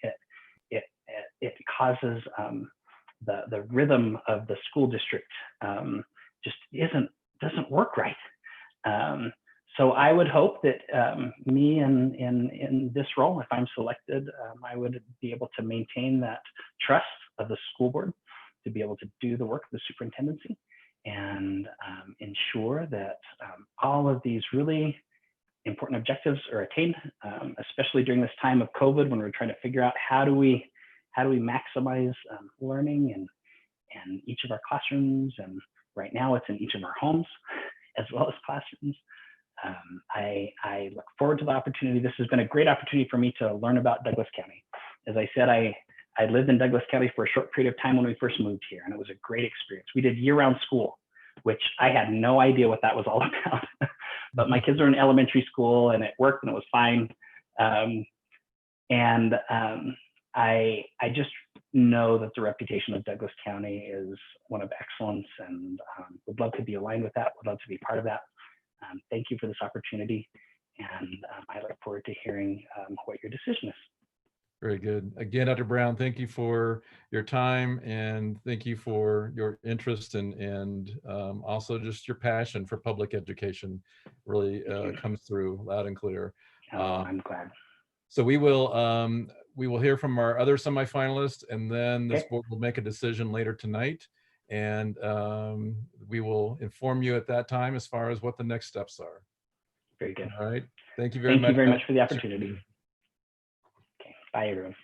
It causes the rhythm of the school district just doesn't work right. So I would hope that me in this role, if I'm selected, I would be able to maintain that trust of the school board to be able to do the work of the superintendency and ensure that all of these really important objectives are attained, especially during this time of COVID when we're trying to figure out how do we maximize learning in each of our classrooms, and right now it's in each of our homes as well as classrooms. I look forward to the opportunity. This has been a great opportunity for me to learn about Douglas County. As I said, I lived in Douglas County for a short period of time when we first moved here, and it was a great experience. We did year-round school, which I had no idea what that was all about. But my kids are in elementary school, and it worked, and it was fine. I just know that the reputation of Douglas County is one of excellence, and would love to be aligned with that, would love to be part of that. Thank you for this opportunity, and I look forward to hearing what your decision is. Very good. Again, Dr. Brown, thank you for your time, and thank you for your interest and also just your passion for public education really comes through loud and clear. I'm glad. So we will hear from our other semifinalists, and then this board will make a decision later tonight, and we will inform you at that time as far as what the next steps are. Very good. All right. Thank you very much. Thank you very much for the opportunity. Okay. Bye, everyone.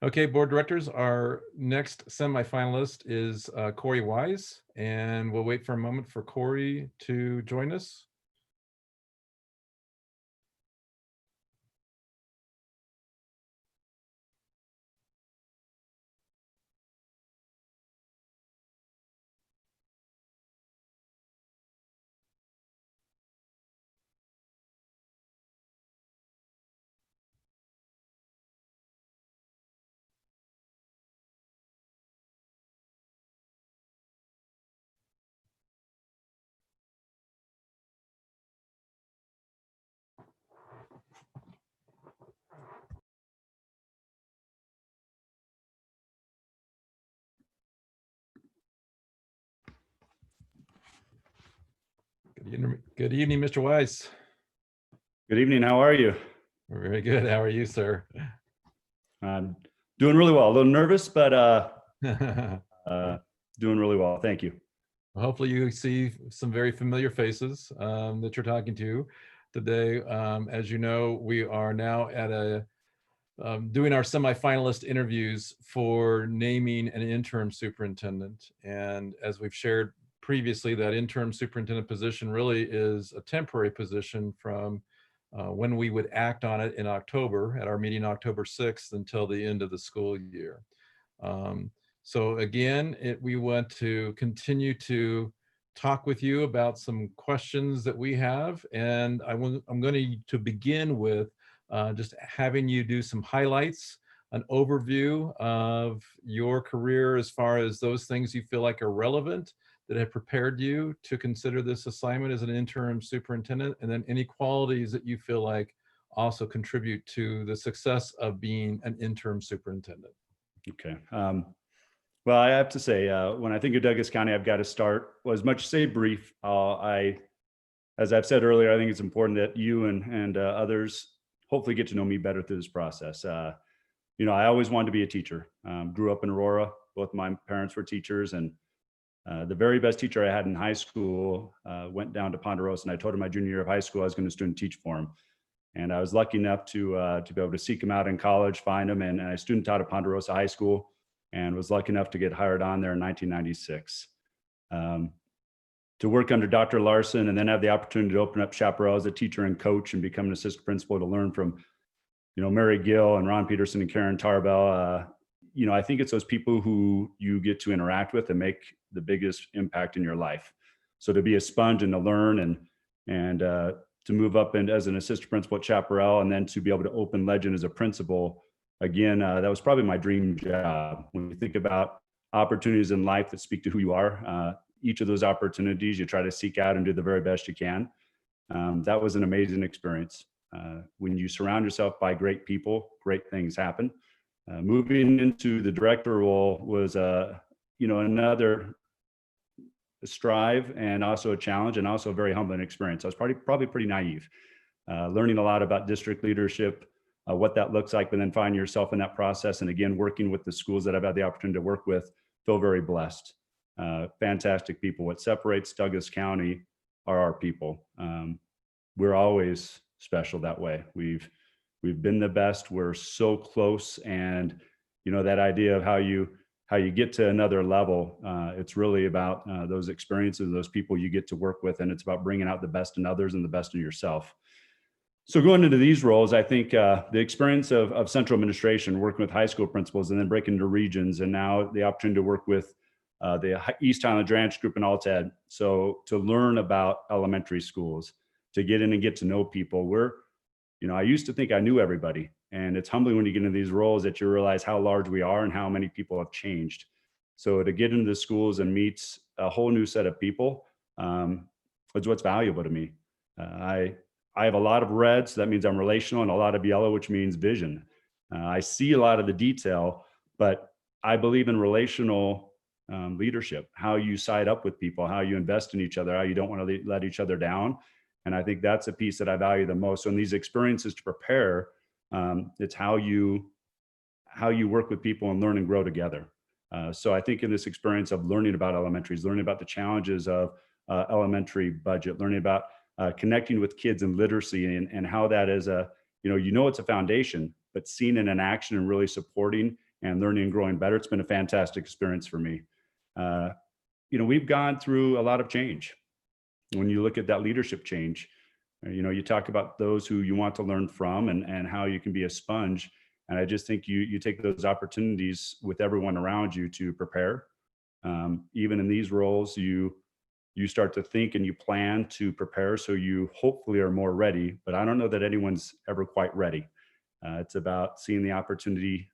Okay, board directors, our next semifinalist is Corey Wise, and we'll wait for a moment for Corey to join us. Good evening, Mr. Weiss. Good evening. How are you? We're very good. How are you, sir? I'm doing really well. A little nervous, but doing really well. Thank you. Hopefully you see some very familiar faces that you're talking to today. As you know, we are now at doing our semifinalist interviews for naming an interim superintendent. And as we've shared previously, that interim superintendent position really is a temporary position from when we would act on it in October at our meeting October 6th until the end of the school year. So again, we want to continue to talk with you about some questions that we have. And I'm going to begin with just having you do some highlights, an overview of your career as far as those things you feel like are relevant that have prepared you to consider this assignment as an interim superintendent, and then any qualities that you feel like also contribute to the success of being an interim superintendent. Okay. Well, I have to say, when I think of Douglas County, I've got to start, well, as much say brief. As I've said earlier, I think it's important that you and others hopefully get to know me better through this process. You know, I always wanted to be a teacher. Grew up in Aurora. Both my parents were teachers, and the very best teacher I had in high school went down to Ponderosa, and I told him my junior year of high school I was going to student teach for him. And I was lucky enough to be able to seek him out in college, find him, and I student taught at Ponderosa High School, and was lucky enough to get hired on there in 1996. To work under Dr. Larson and then have the opportunity to open up Chaparral as a teacher and coach and become an assistant principal to learn from, you know, Mary Gill and Ron Peterson and Karen Tarbell. You know, I think it's those people who you get to interact with and make the biggest impact in your life. So to be a sponge and to learn and to move up and as an assistant principal at Chaparral, and then to be able to open Legend as a principal, again, that was probably my dream job. When you think about opportunities in life that speak to who you are, each of those opportunities, you try to seek out and do the very best you can. That was an amazing experience. When you surround yourself by great people, great things happen. Moving into the director role was, you know, another strive and also a challenge and also a very humbling experience. I was probably pretty naive, learning a lot about district leadership, what that looks like, but then finding yourself in that process. And again, working with the schools that I've had the opportunity to work with, feel very blessed. Fantastic people. What separates Douglas County are our people. We're always special that way. We've been the best. We're so close. And, you know, that idea of how you get to another level, it's really about those experiences, those people you get to work with. And it's about bringing out the best in others and the best in yourself. So going into these roles, I think the experience of central administration, working with high school principals and then breaking into regions, and now the opportunity to work with the East Highland Ranch Group and Alt-Ed. So to learn about elementary schools, to get in and get to know people. You know, I used to think I knew everybody, and it's humbling when you get into these roles that you realize how large we are and how many people have changed. So to get into the schools and meet a whole new set of people is what's valuable to me. I have a lot of red, so that means I'm relational, and a lot of yellow, which means vision. I see a lot of the detail, but I believe in relational leadership, how you side up with people, how you invest in each other, how you don't want to let each other down. And I think that's a piece that I value the most. So in these experiences to prepare, it's how you work with people and learn and grow together. So I think in this experience of learning about elementaries, learning about the challenges of elementary budget, learning about connecting with kids and literacy and how that is it's a foundation, but seeing it in action and really supporting and learning and growing better, it's been a fantastic experience for me. We've gone through a lot of change. When you look at that leadership change, you talk about those who you want to learn from and how you can be a sponge. And I just think you take those opportunities with everyone around you to prepare. Even in these roles, you start to think and you plan to prepare, so you hopefully are more ready. But I don't know that anyone's ever quite ready. It's about seeing the opportunity,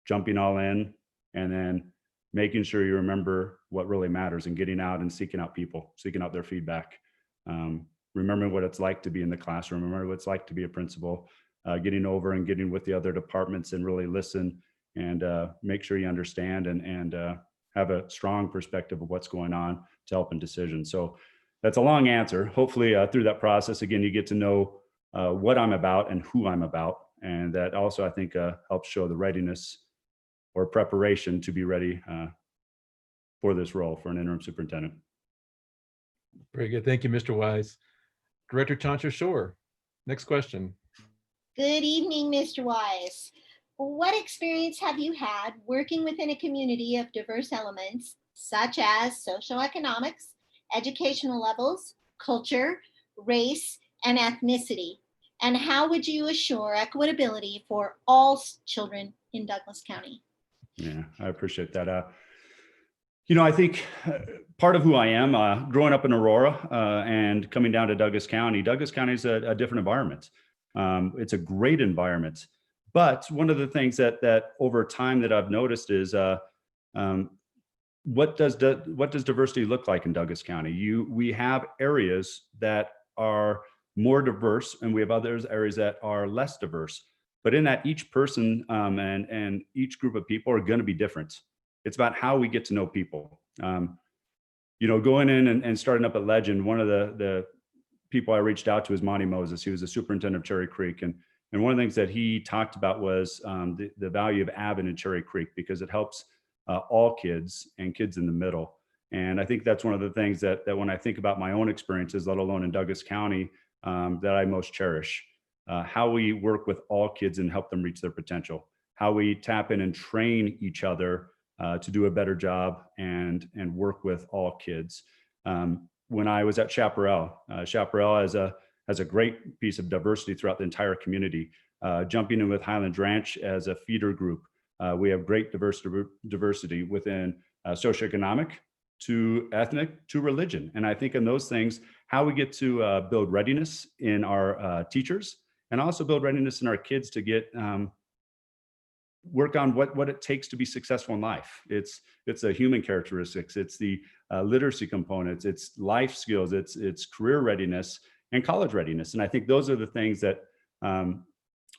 jumping all in, and then making sure you remember what really matters and getting out and seeking out people, seeking out their feedback. Remembering what it's like to be in the classroom, remember what it's like to be a principal, getting over and getting with the other departments and really listen and make sure you understand and have a strong perspective of what's going on to help in decisions. So that's a long answer. Hopefully through that process, again, you get to know what I'm about and who I'm about. And that also, I think, helps show the readiness or preparation to be ready for this role for an interim superintendent. Very good. Thank you, Mr. Wise. Director Chancha Shore, next question. Good evening, Mr. Wise. What experience have you had working within a community of diverse elements, such as socioeconomics, educational levels, culture, race, and ethnicity? And how would you assure equitability for all children in Douglas County? Yeah, I appreciate that. I think part of who I am, growing up in Aurora and coming down to Douglas County is a different environment. It's a great environment. But one of the things that over time that I've noticed is what does diversity look like in Douglas County? We have areas that are more diverse, and we have other areas that are less diverse. But in that, each person and each group of people are going to be different. It's about how we get to know people. Going in and starting up at Legend, one of the people I reached out to is Monty Moses. He was the superintendent of Cherry Creek, and one of the things that he talked about was the value of Avon and Cherry Creek, because it helps all kids and kids in the middle. And I think that's one of the things that when I think about my own experiences, let alone in Douglas County, that I most cherish. How we work with all kids and help them reach their potential. How we tap in and train each other to do a better job and work with all kids. When I was at Chaparral has a great piece of diversity throughout the entire community. Jumping in with Highlands Ranch as a feeder group, we have great diversity within socioeconomic to ethnic to religion. And I think in those things, how we get to build readiness in our teachers and also build readiness in our kids to get work on what it takes to be successful in life. It's the human characteristics, it's the literacy components, it's life skills, it's career readiness and college readiness. And I think those are the things that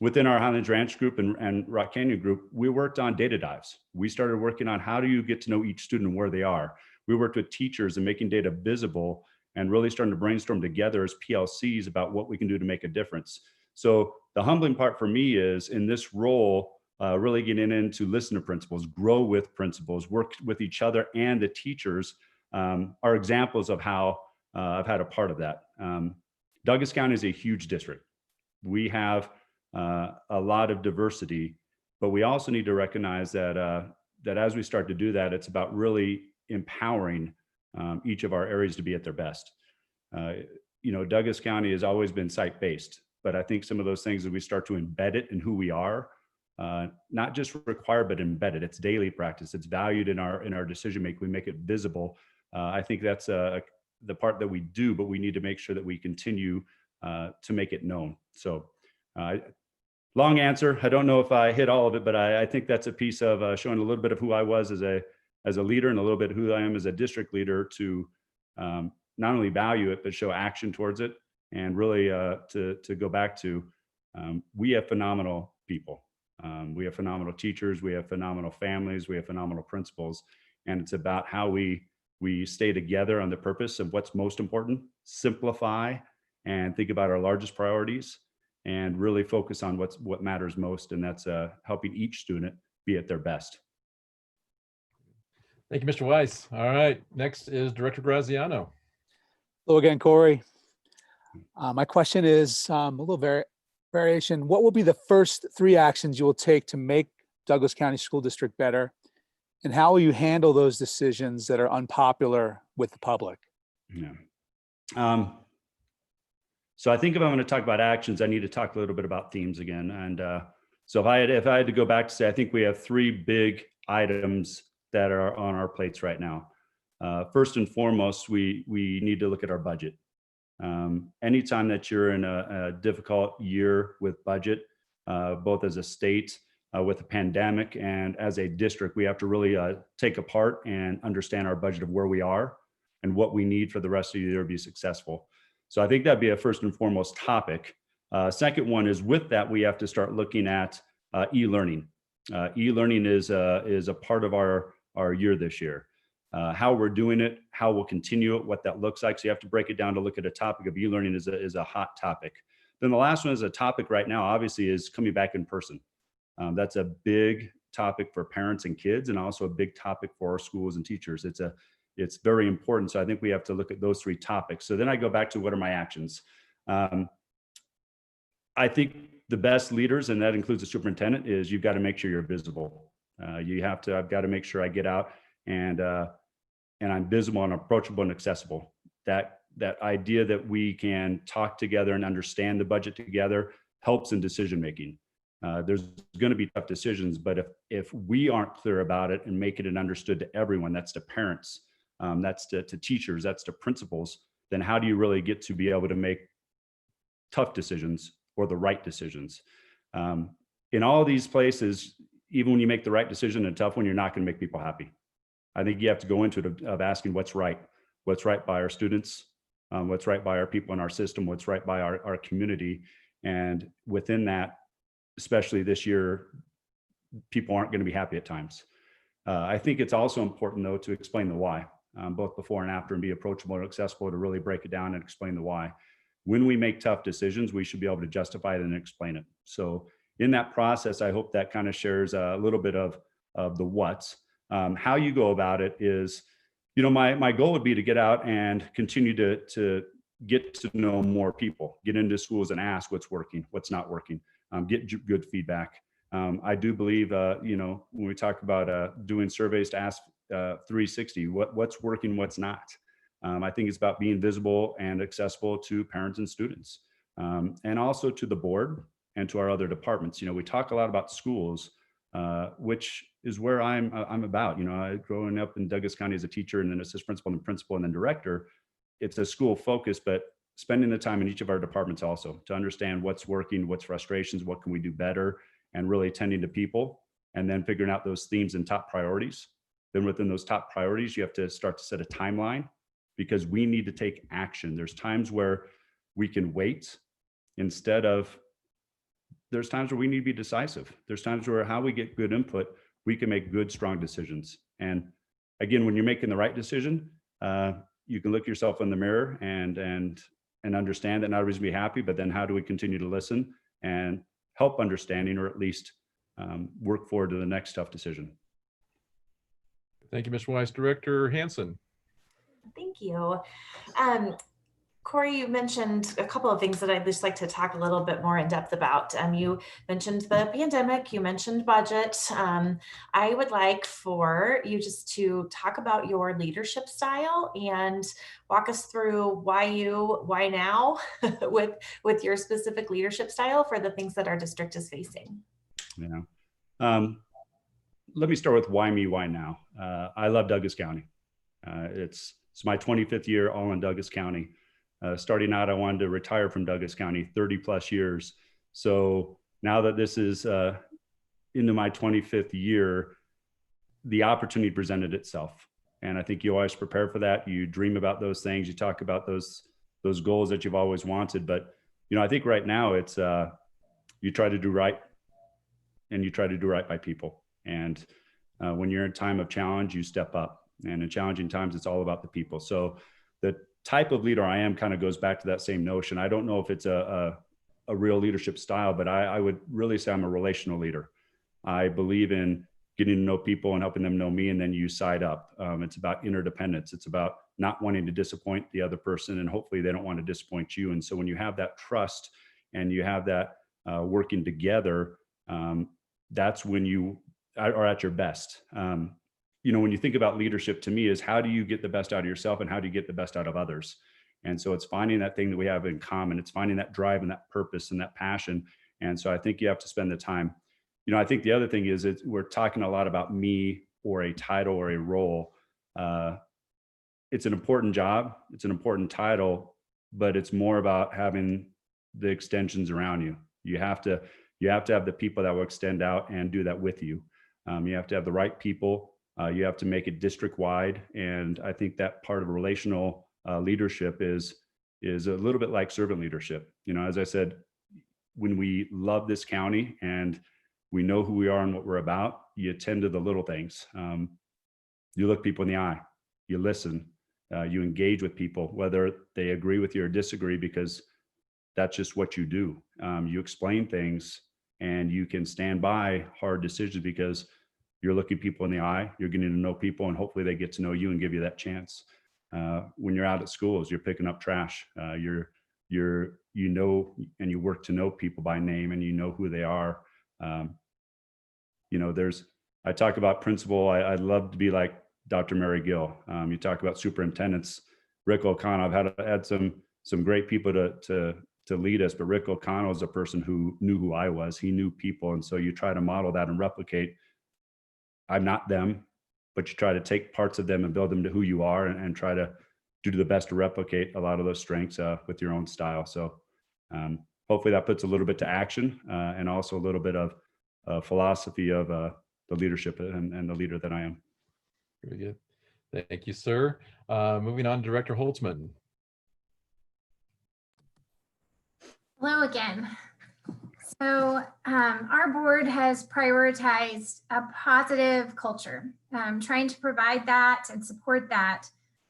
within our Highlands Ranch group and Rock Canyon group, we worked on data dives. We started working on how do you get to know each student and where they are. We worked with teachers and making data visible and really starting to brainstorm together as PLCs about what we can do to make a difference. So the humbling part for me is in this role, really getting into listen to principals, grow with principals, work with each other and the teachers are examples of how I've had a part of that. Douglas County is a huge district. We have a lot of diversity, but we also need to recognize that that as we start to do that, it's about really empowering each of our areas to be at their best. Douglas County has always been site-based, but I think some of those things, as we start to embed it in who we are, not just required, but embedded. It's daily practice. It's valued in our decision making. We make it visible. I think that's the part that we do, but we need to make sure that we continue to make it known. So long answer. I don't know if I hit all of it, but I think that's a piece of showing a little bit of who I was as a leader and a little bit who I am as a district leader to not only value it, but show action towards it. And really to go back to, we have phenomenal people. We have phenomenal teachers, we have phenomenal families, we have phenomenal principals. And it's about how we stay together on the purpose of what's most important, simplify and think about our largest priorities and really focus on what matters most. And that's helping each student be at their best. Thank you, Mr. Weiss. All right, next is Director Graziano. Hello again, Corey. My question is a little variation. What will be the first 3 actions you will take to make Douglas County School District better? And how will you handle those decisions that are unpopular with the public? Yeah. So I think if I'm going to talk about actions, I need to talk a little bit about themes again. And so if I had to go back to say, I think we have 3 big items that are on our plates right now. First and foremost, we need to look at our budget. Anytime that you're in a difficult year with budget, both as a state with a pandemic and as a district, we have to really take apart and understand our budget of where we are and what we need for the rest of the year to be successful. So I think that'd be a first and foremost topic. Second one is with that, we have to start looking at e-learning. E-learning is a part of our year this year. how we're doing it, how we'll continue it, what that looks like. So you have to break it down to look at a topic of e-learning is a hot topic. Then the last one is a topic right now, obviously, is coming back in person. That's a big topic for parents and kids, and also a big topic for our schools and teachers. It's very important. So I think we have to look at those three topics. So then I go back to what are my actions? I think the best leaders, and that includes the superintendent, is you've got to make sure you're visible. I've got to make sure I get out and I'm visible and approachable and accessible. That idea that we can talk together and understand the budget together helps in decision making. There's going to be tough decisions, but if we aren't clear about it and make it understood to everyone, that's to parents, that's to teachers, that's to principals, then how do you really get to be able to make tough decisions or the right decisions? In all these places, even when you make the right decision, a tough one, you're not going to make people happy. I think you have to go into it of asking what's right by our students, what's right by our people in our system, what's right by our community. And within that, especially this year, people aren't going to be happy at times. I think it's also important, though, to explain the why, both before and after, and be approachable and accessible to really break it down and explain the why. When we make tough decisions, we should be able to justify it and explain it. So in that process, I hope that kind of shares a little bit of the what's. How you go about it is, my goal would be to get out and continue to get to know more people, get into schools and ask what's working, what's not working, get good feedback. I do believe, when we talk about doing surveys, to ask 360, what's working, what's not. I think it's about being visible and accessible to parents and students, and also to the board and to our other departments. We talk a lot about schools, which is where I'm about. Growing up in Douglas County as a teacher and then assistant principal and then director, it's a school focus, but spending the time in each of our departments also to understand what's working, what's frustrations, what can we do better, and really attending to people, and then figuring out those themes and top priorities. Then within those top priorities, you have to start to set a timeline, because we need to take action. There's times where we can wait there's times where we need to be decisive. There's times where how we get good input, we can make good, strong decisions. And again, when you're making the right decision, you can look yourself in the mirror and understand that not everybody's gonna be happy, but then how do we continue to listen and help understanding, or at least work forward to the next tough decision. Thank you, Mr. Weiss. Director Hansen. Thank you. Corey, you mentioned a couple of things that I'd just like to talk a little bit more in depth about. You mentioned the pandemic, you mentioned budget. I would like for you just to talk about your leadership style and walk us through why now with your specific leadership style for the things that our district is facing. Yeah. Let me start with why me, why now? I love Douglas County. It's my 25th year all in Douglas County. Starting out, I wanted to retire from Douglas County, 30 plus years. So now that this is into my 25th year, the opportunity presented itself. And I think you always prepare for that. You dream about those things. You talk about those goals that you've always wanted. But, I think right now it's you try to do right, and you try to do right by people. And when you're in a time of challenge, you step up. And in challenging times, it's all about the people. So the type of leader I am kind of goes back to that same notion. I don't know if it's a real leadership style, but I would really say I'm a relational leader. I believe in getting to know people and helping them know me, and then you side up. It's about interdependence. It's about not wanting to disappoint the other person, and hopefully they don't want to disappoint you. And so when you have that trust and you have that working together, that's when you are at your best. When you think about leadership, to me, is how do you get the best out of yourself and how do you get the best out of others? And so it's finding that thing that we have in common. It's finding that drive and that purpose and that passion. And so I think you have to spend the time. I think the other thing is we're talking a lot about me or a title or a role. It's an important job. It's an important title, but it's more about having the extensions around you. You have to have the people that will extend out and do that with you. You have to have the right people. You have to make it district wide. And I think that part of relational leadership is a little bit like servant leadership. As I said, when we love this county and we know who we are and what we're about, you attend to the little things. You look people in the eye. you listen, you engage with people, whether they agree with you or disagree, because that's just what you do. You explain things and you can stand by hard decisions because you're looking people in the eye, you're getting to know people, and hopefully they get to know you and give you that chance. When you're out at schools, you're picking up trash. You know, and you work to know people by name, and you know who they are. You know, I talk about principal. I'd love to be like Dr. Mary Gill. You talk about superintendents, Rick O'Connell. I've had some great people to lead us, but Rick O'Connell is a person who knew who I was. He knew people, and so you try to model that and replicate. I'm not them, but you try to take parts of them and build them to who you are, and try to do the best to replicate a lot of those strengths with your own style. So hopefully that puts a little bit to action, and also a little bit of philosophy of the leadership and the leader that I am. Very good. Thank you, sir. Moving on to Director Holtzman. Hello again. So our board has prioritized a positive culture, trying to provide that and support that.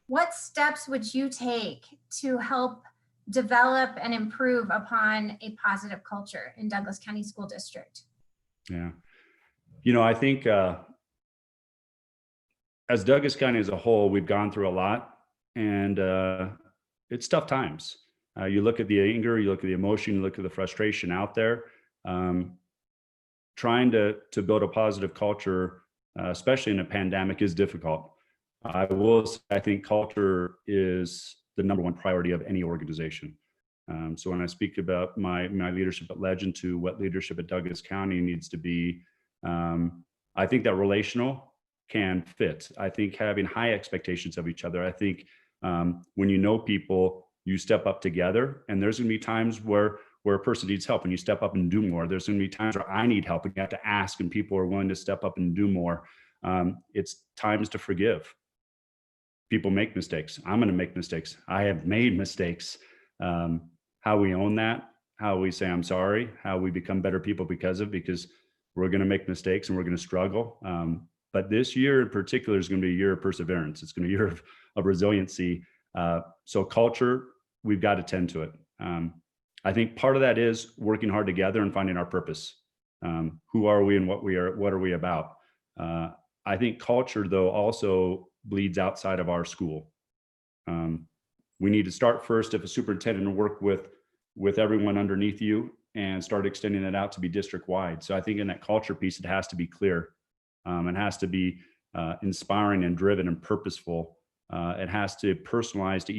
What steps would you take to help develop and improve upon a positive culture in Douglas County School District? Yeah. You know, I think as Douglas County as a whole, we've gone through a lot, and it's tough times. You look at the anger, you look at the emotion, you look at the frustration out there. Trying to build a positive culture, especially in a pandemic, is difficult. I will say, I think culture is the number one priority of any organization. So when I speak about my leadership at Legend to what leadership at Douglas County needs to be, I think that relational can fit. I think having high expectations of each other. I think when you know people, you step up together, and there's going to be times where a person needs help and you step up and do more. There's going to be times where I need help and you have to ask, and people are willing to step up and do more. It's times to forgive. People make mistakes. I'm going to make mistakes. I have made mistakes. How we own that, how we say I'm sorry, how we become better people because we're going to make mistakes and we're going to struggle. But this year in particular is going to be a year of perseverance. It's going to be a year of resiliency. So culture, we've got to tend to it. I think part of that is working hard together and finding our purpose. Who are we and what are we about? I think culture, though, also bleeds outside of our school. We need to start first, if a superintendent, and work with everyone underneath you and start extending that out to be district wide. So I think in that culture piece, it has to be clear. It has to be inspiring and driven and purposeful. It has to personalize to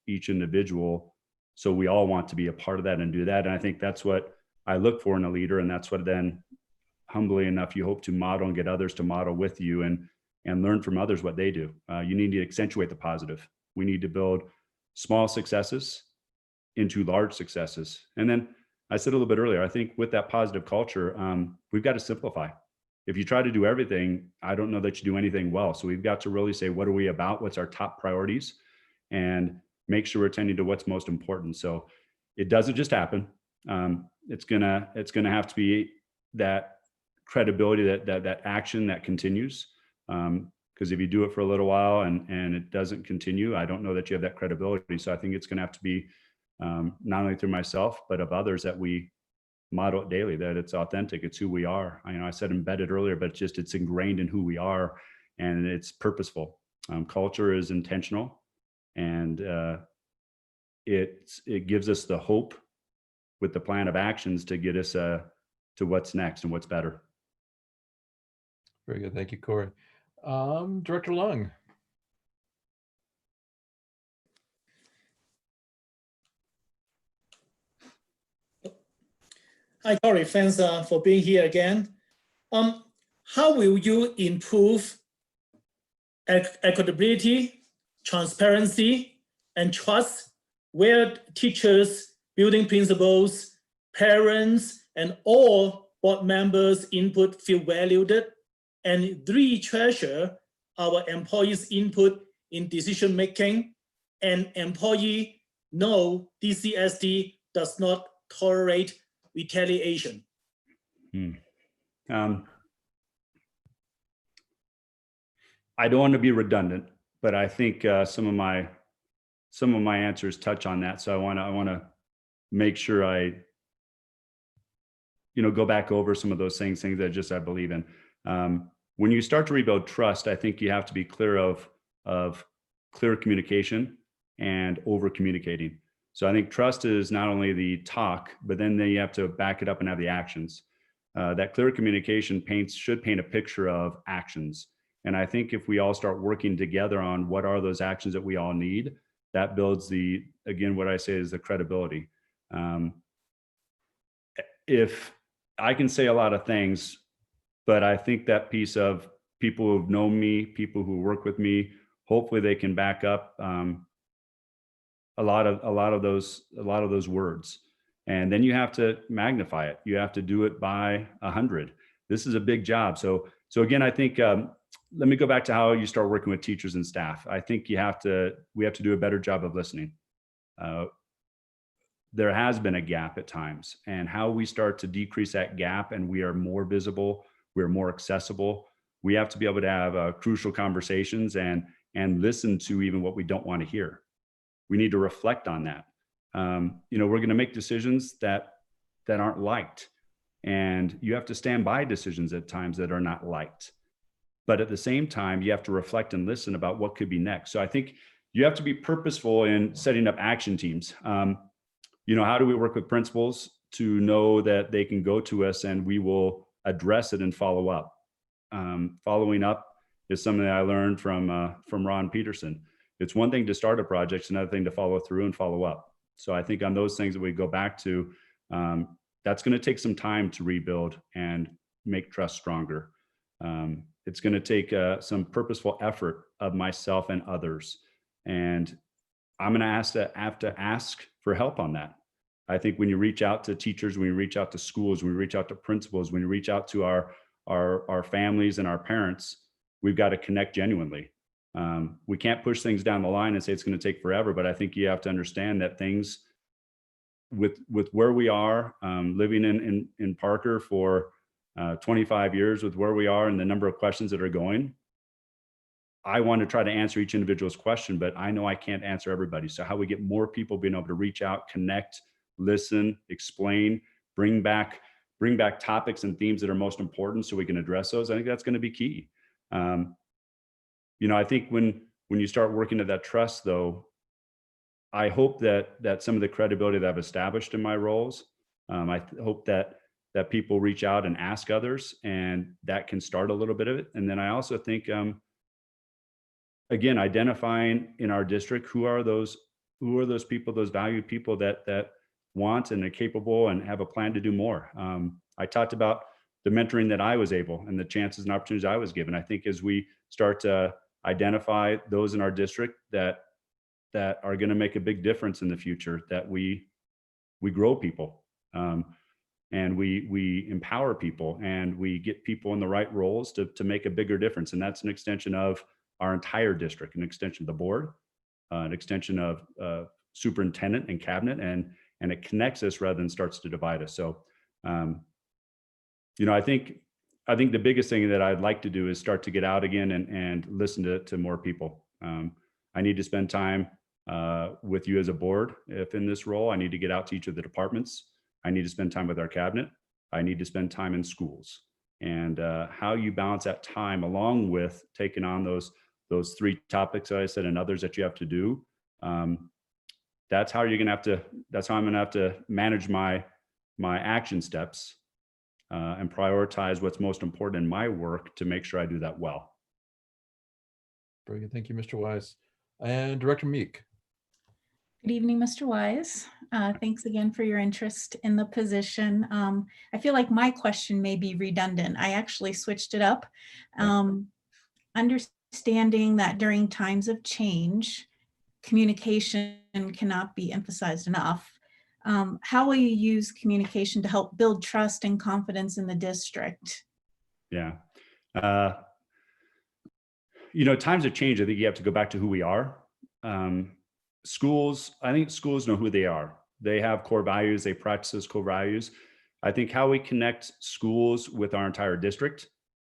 each individual. So we all want to be a part of that and do that. And I think that's what I look for in a leader. And that's what then, humbly enough, you hope to model and get others to model with you and learn from others what they do. You need to accentuate the positive. We need to build small successes into large successes. And then I said a little bit earlier, I think with that positive culture, we've got to simplify. If you try to do everything, I don't know that you do anything well. So we've got to really say, what are we about? What's our top priorities? And make sure we're attending to what's most important. So it doesn't just happen. It's gonna have to be that credibility, that action that continues. Because if you do it for a little while and it doesn't continue, I don't know that you have that credibility. So I think it's going to have to be not only through myself, but of others, that we model it daily, that it's authentic, it's who we are. I said embedded earlier, but it's ingrained in who we are, and it's purposeful. Culture is intentional, and it gives us the hope with the plan of actions to get us to what's next and what's better. Very good. Thank you, Corey. Director Lung. Hi, Corey. Thanks for being here again. How will you improve equitability, transparency, and trust where teachers, building principals, parents, and all board members' input feel valued, and 3, treasure our employees' input in decision making, and employee know DCSD does not tolerate retaliation? I don't want to be redundant, but I think some of my answers touch on that. So I want to make sure I, go back over some of those things that I believe in. When you start to rebuild trust, I think you have to be clear of clear communication and over communicating. So I think trust is not only the talk, but then you have to back it up and have the actions. That clear communication should paint a picture of actions. And I think if we all start working together on what are those actions that we all need, that builds again, what I say is the credibility. If I can say a lot of things, but I think that piece of people who've known me, people who work with me, hopefully they can back up a lot of those words. And then you have to magnify it. You have to do it by 100. This is a big job. So again, I think let me go back to how you start working with teachers and staff. I think we have to do a better job of listening. There has been a gap at times, and how we start to decrease that gap and we are more visible, we're more accessible. We have to be able to have crucial conversations and listen to even what we don't want to hear. We need to reflect on that. We're going to make decisions that aren't liked, and you have to stand by decisions at times that are not liked. But at the same time, you have to reflect and listen about what could be next. So I think you have to be purposeful in setting up action teams. How do we work with principals to know that they can go to us and we will address it and follow up? Following up is something that I learned from Ron Peterson. It's one thing to start a project, it's another thing to follow through and follow up. So I think on those things that we go back to, that's going to take some time to rebuild and make trust stronger. It's going to take some purposeful effort of myself and others. And I'm going to have to ask for help on that. I think when you reach out to teachers, when you reach out to schools, when you reach out to principals, when you reach out to our families and our parents, we've got to connect genuinely. We can't push things down the line and say it's going to take forever, but I think you have to understand that things with where we are, living in Parker for 25 years, with where we are and the number of questions that are going, I want to try to answer each individual's question, but I know I can't answer everybody. So how we get more people being able to reach out, connect, listen, explain, bring back topics and themes that are most important so we can address those. I think that's going to be key. I think when you start working at that trust, though, I hope that some of the credibility that I've established in my roles, I hope that people reach out and ask others, and that can start a little bit of it. And then I also think, again, identifying in our district who are those people, those valued people that want and are capable and have a plan to do more. I talked about the mentoring that I was able and the chances and opportunities I was given. I think as we start to identify those in our district that are going to make a big difference in the future, that we grow people, and we empower people, and we get people in the right roles to make a bigger difference. And that's an extension of our entire district, an extension of the board, an extension of superintendent and cabinet, and it connects us rather than starts to divide us. So, I think the biggest thing that I'd like to do is start to get out again and listen to more people. I need to spend time with you as a board. If in this role, I need to get out to each of the departments. I need to spend time with our cabinet. I need to spend time in schools. And how you balance that time along with taking on those three topics that I said and others that you have to do. That's how I'm gonna have to manage my action steps and prioritize what's most important in my work to make sure I do that well. Very good. Thank you, Mr. Wise. And Director Meek. Good evening, Mr. Wise. Thanks again for your interest in the position. I feel like my question may be redundant. I actually switched it up. Understanding that during times of change, communication cannot be emphasized enough. How will you use communication to help build trust and confidence in the district? Yeah. Times have changed. I think you have to go back to who we are. I think schools know who they are. They have core values. They practice those core values. I think how we connect schools with our entire district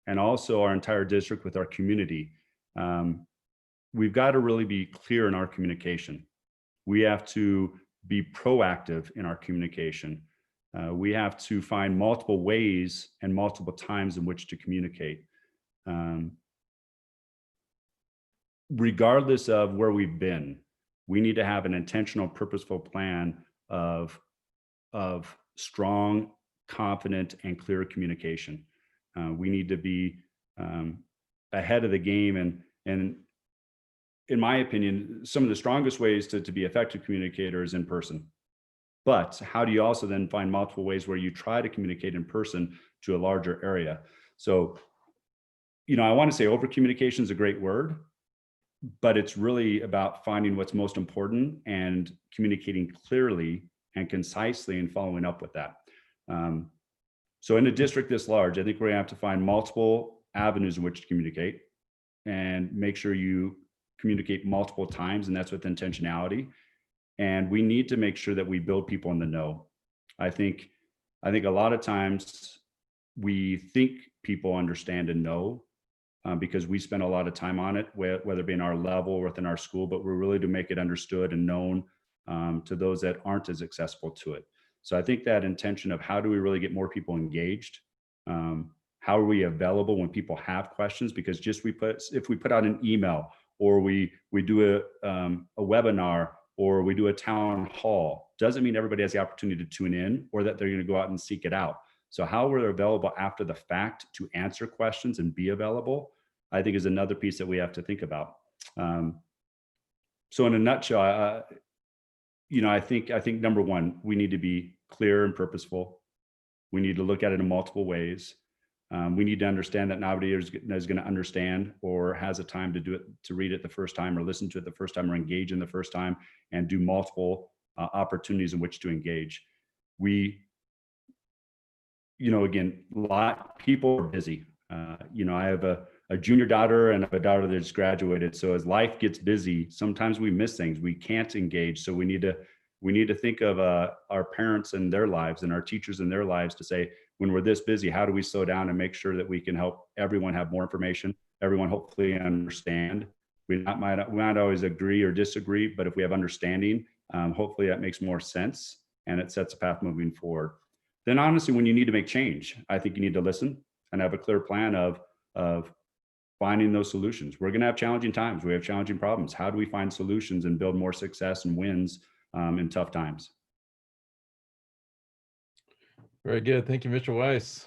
and also our entire district with our community. we've got to really be clear in our communication. We have to be proactive in our communication. We have to find multiple ways and multiple times in which to communicate. Regardless of where we've been, we need to have an intentional, purposeful plan of strong, confident, and clear communication. We need to be ahead of the game, and in my opinion, some of the strongest ways to be effective communicators in person. But how do you also then find multiple ways where you try to communicate in person to a larger area? So, I want to say over communication is a great word, but it's really about finding what's most important and communicating clearly and concisely and following up with that. So in a district this large, I think we're gonna have to find multiple avenues in which to communicate and make sure you communicate multiple times, and that's with intentionality. And we need to make sure that we build people in the know. I think a lot of times we think people understand and know because we spend a lot of time on it, whether it be in our level or within our school, but we're really to make it understood and known to those that aren't as accessible to it. So I think that intention of how do we really get more people engaged? How are we available when people have questions? Because if we put out an email, or we do a webinar, or we do a town hall, doesn't mean everybody has the opportunity to tune in or that they're going to go out and seek it out. So how we're available after the fact to answer questions and be available, I think is another piece that we have to think about. So in a nutshell, I think number one, we need to be clear and purposeful. We need to look at it in multiple ways. We need to understand that nobody is going to understand or has a time to do it, to read it the first time or listen to it the first time or engage in the first time, and do multiple opportunities in which to engage. Again, people are busy. I have a junior daughter and a daughter that just graduated. So as life gets busy, sometimes we miss things. We can't engage. So we need to think of our parents and their lives and our teachers and their lives to say, when we're this busy, how do we slow down and make sure that we can help everyone have more information, everyone hopefully understand. We might always agree or disagree, but if we have understanding, hopefully that makes more sense and it sets a path moving forward. Then honestly, when you need to make change, I think you need to listen and have a clear plan of finding those solutions. We're going to have challenging times. We have challenging problems. How do we find solutions and build more success and wins in tough times? Very good. Thank you, Mr. Weiss.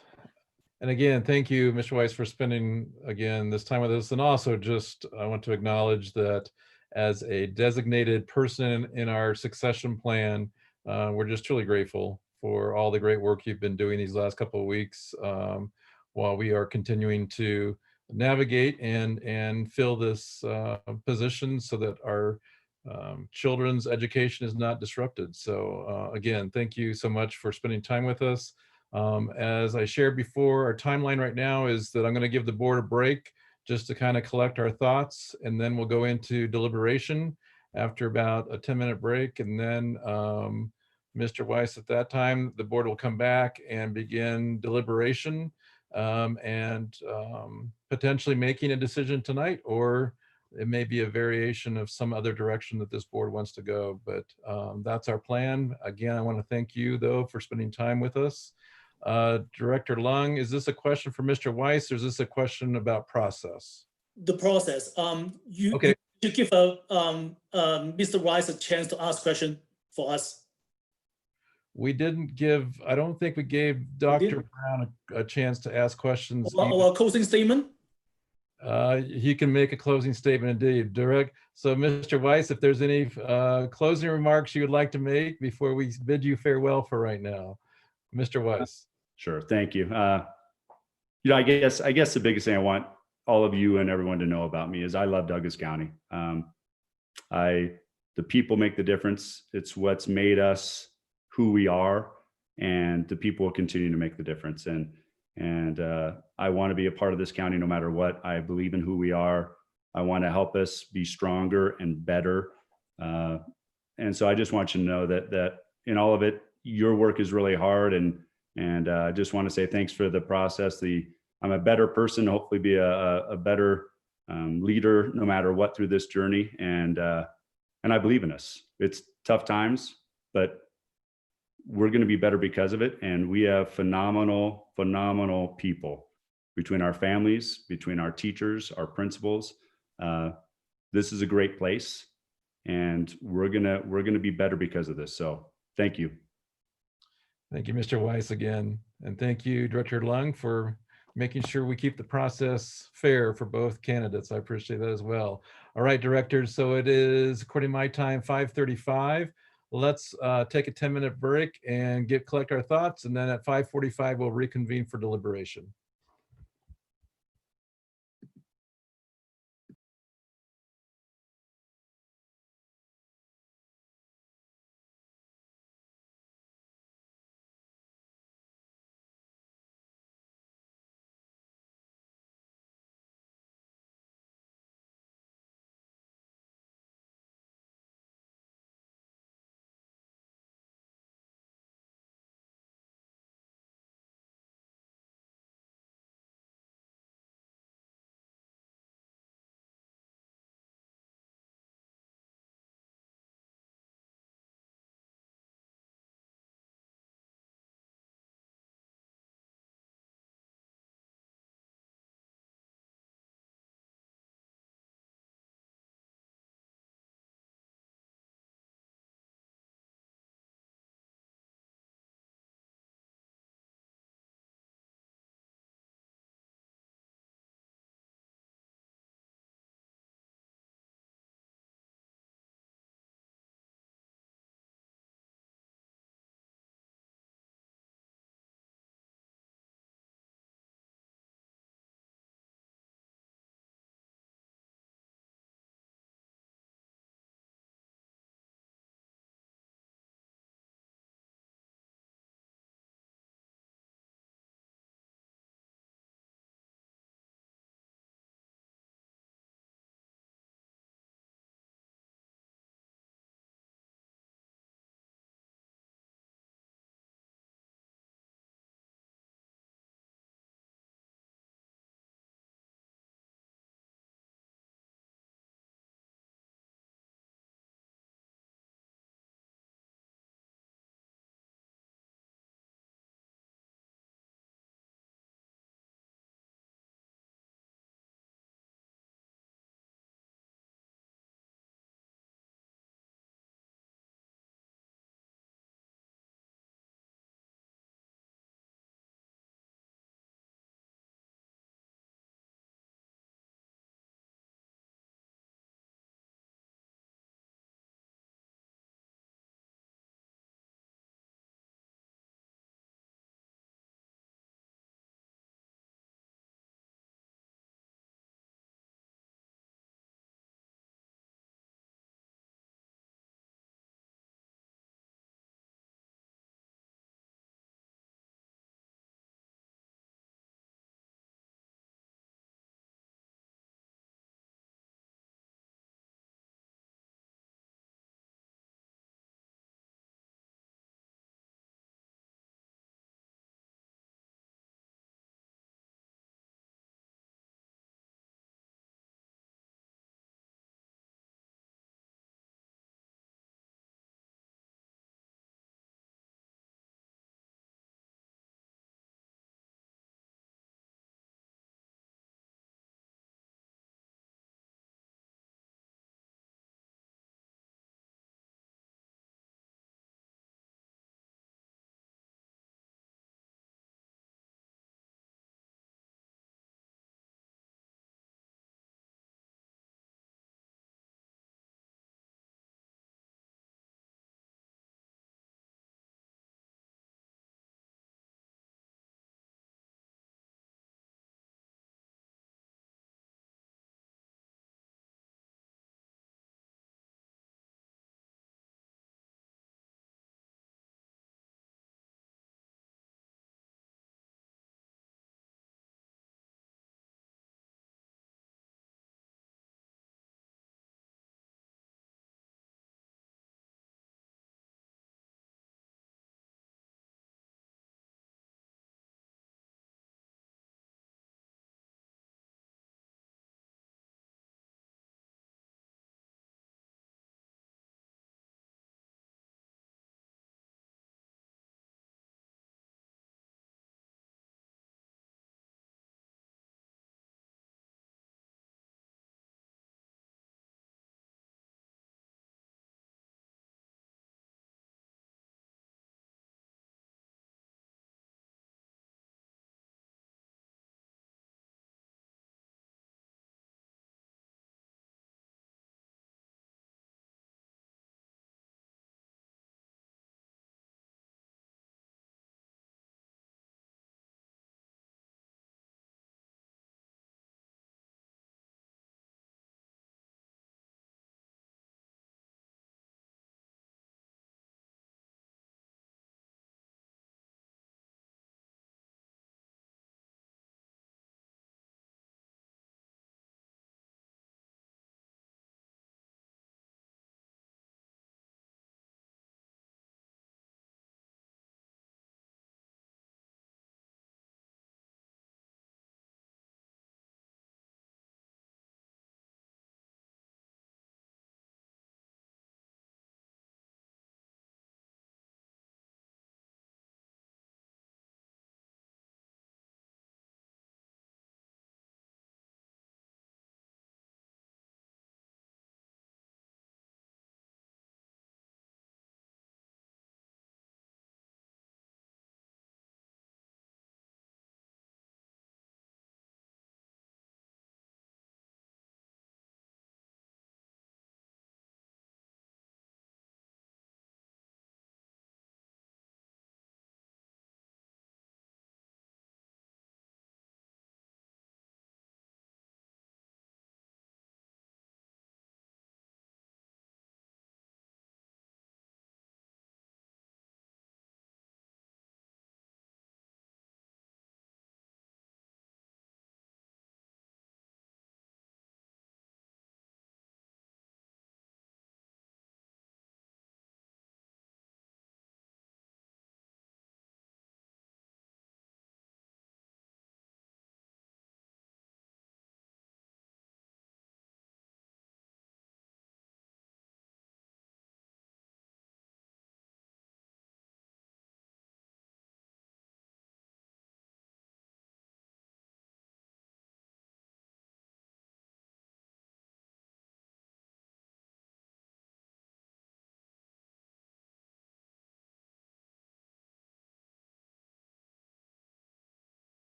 And again, thank you, Mr. Weiss, for spending, again, this time with us. And also I want to acknowledge that as a designated person in our succession plan, we're just truly grateful for all the great work you've been doing these last couple of weeks while we are continuing to navigate and fill this position so that our children's education is not disrupted. So again, thank you so much for spending time with us. As I shared before, our timeline right now is that I'm going to give the board a break just to kind of collect our thoughts, and then we'll go into deliberation after about a 10-minute break. And then Mr. Weiss, at that time, the board will come back and begin deliberation and potentially making a decision tonight, or it may be a variation of some other direction that this board wants to go, but that's our plan. Again, I want to thank you, though, for spending time with us. Director Lung, is this a question for Mr. Weiss, or is this a question about process? The process. Okay. You give Mr. Weiss a chance to ask question for us. We didn't give, I don't think we gave Dr. Brown a chance to ask questions. Or a closing statement? He can make a closing statement indeed. Direct. So Mr. Weiss, if there's any closing remarks you would like to make before we bid you farewell for right now, Mr. Weiss. Sure, thank you. I guess the biggest thing I want all of you and everyone to know about me is I love Douglas County. The people make the difference. It's what's made us who we are, and the people will continue to make the difference. And I want to be a part of this county no matter what. I believe in who we are. I want to help us be stronger and better. And so I just want you to know that in all of it, your work is really hard. And I just want to say thanks for the process. I'm a better person, hopefully be a better leader, no matter what, through this journey. And I believe in us. It's tough times, but we're going to be better because of it. And we have phenomenal, phenomenal people between our families, between our teachers, our principals. This is a great place, and we're gonna be better because of this. So thank you. Thank you, Mr. Weiss, again. And thank you, Director Lung, for making sure we keep the process fair for both candidates. I appreciate that as well. All right, directors, so it is, according to my time, 5:35. Let's take a 10-minute break and collect our thoughts. And then at 5:45, we'll reconvene for deliberation.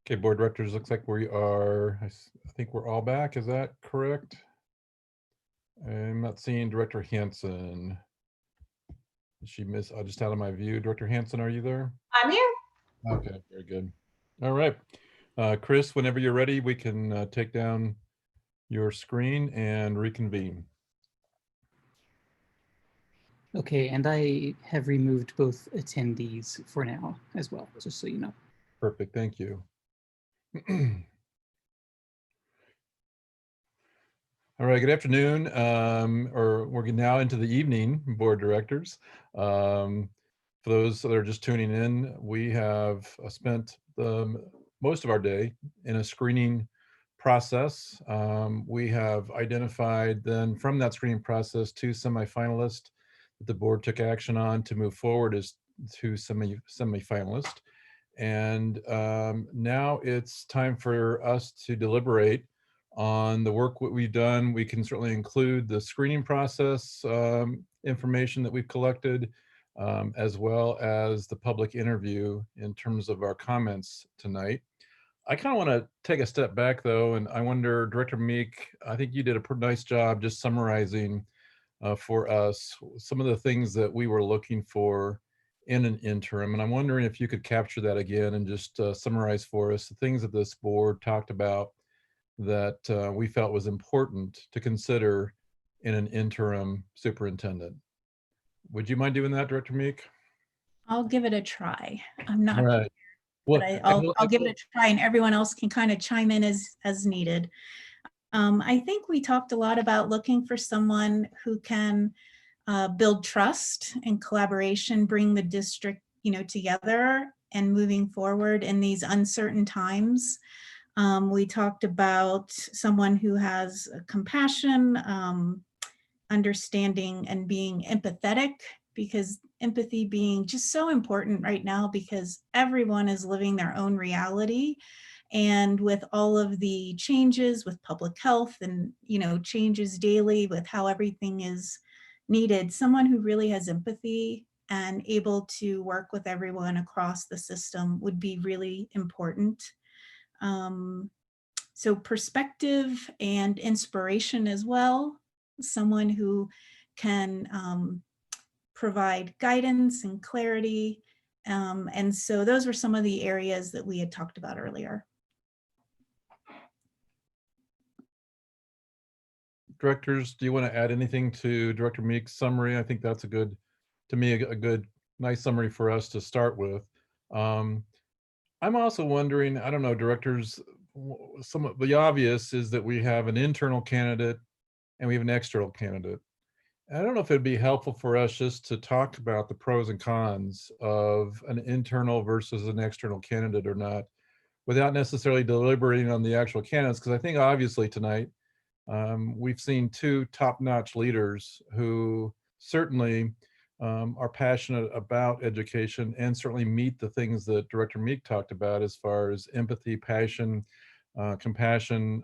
Okay, board directors, looks like we are, I think we're all back. Is that correct? I'm not seeing Director Hanson. Did she miss? I just out of my view. Director Hanson, are you there? I'm here. Okay, very good. All right. Chris, whenever you're ready, we can take down your screen and reconvene. Okay, and I have removed both attendees for now as well, just so you know. Perfect, thank you. All right, good afternoon, or we're now into the evening, board directors. For those that are just tuning in, we have spent most of our day in a screening process. We have identified then from that screening process 2 semifinalists that the board took action on to move forward as 2 semifinalists. And now it's time for us to deliberate on the work what we've done. We can certainly include the screening process information that we've collected, as well as the public interview in terms of our comments tonight. I kind of want to take a step back though, and I wonder, Director Meek, I think you did a pretty nice job just summarizing for us some of the things that we were looking for in an interim. And I'm wondering if you could capture that again and just summarize for us the things that this board talked about that we felt was important to consider in an interim superintendent. Would you mind doing that, Director Meek? I'll give it a try. I'm not, All right. Well, but I'll give it a try, and everyone else can kind of chime in as needed. I think we talked a lot about looking for someone who can build trust and collaboration, bring the district, together and moving forward in these uncertain times. We talked about someone who has compassion, understanding, and being empathetic, because empathy being just so important right now because everyone is living their own reality. And with all of the changes with public health and, changes daily with how everything is needed, someone who really has empathy and able to work with everyone across the system would be really important. So perspective and inspiration as well, someone who can provide guidance and clarity. And so those were some of the areas that we had talked about earlier. Directors, do you want to add anything to Director Meek's summary? I think that's a good, to me, a good, nice summary for us to start with. I'm also wondering, I don't know, directors, some of the obvious is that we have an internal candidate and we have an external candidate. I don't know if it'd be helpful for us just to talk about the pros and cons of an internal versus an external candidate or not, without necessarily deliberating on the actual candidates, because I think obviously tonight, we've seen 2 top-notch leaders who certainly are passionate about education and certainly meet the things that Director Meek talked about as far as empathy, passion, compassion.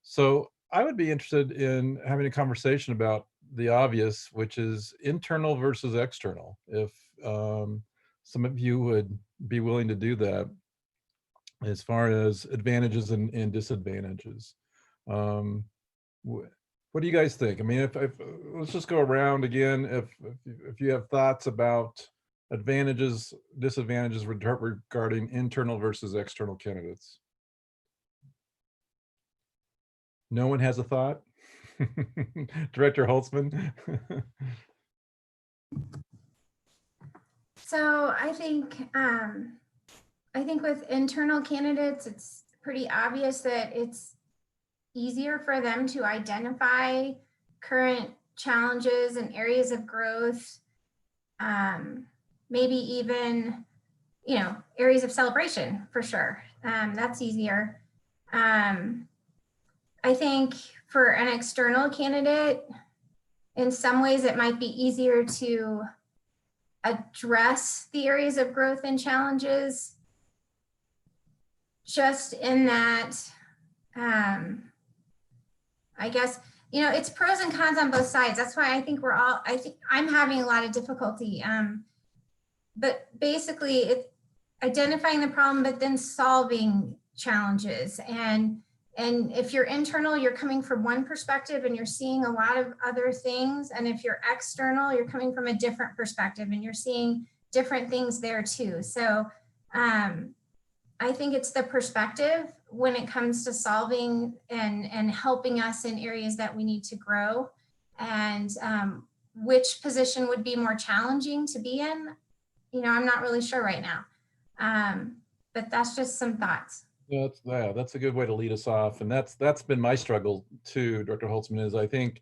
So I would be interested in having a conversation about the obvious, which is internal versus external. If some of you would be willing to do that as far as advantages and disadvantages. What do you guys think? I mean, if let's just go around again. If you have thoughts about advantages, disadvantages regarding internal versus external candidates. No one has a thought? Director Holtzman? So I think with internal candidates, it's pretty obvious that it's easier for them to identify current challenges and areas of growth, maybe even, areas of celebration for sure. That's easier. I think for an external candidate, in some ways it might be easier to address the areas of growth and challenges, just in that, I guess, it's pros and cons on both sides. That's why I think I'm having a lot of difficulty. But basically identifying the problem, but then solving challenges. And if you're internal, you're coming from one perspective and you're seeing a lot of other things. And if you're external, you're coming from a different perspective and you're seeing different things there too. So I think it's the perspective when it comes to solving and helping us in areas that we need to grow. And which position would be more challenging to be in? You know, I'm not really sure right now. But that's just some thoughts. Yeah, that's a good way to lead us off. And that's been my struggle too, Dr. Holtzman, is I think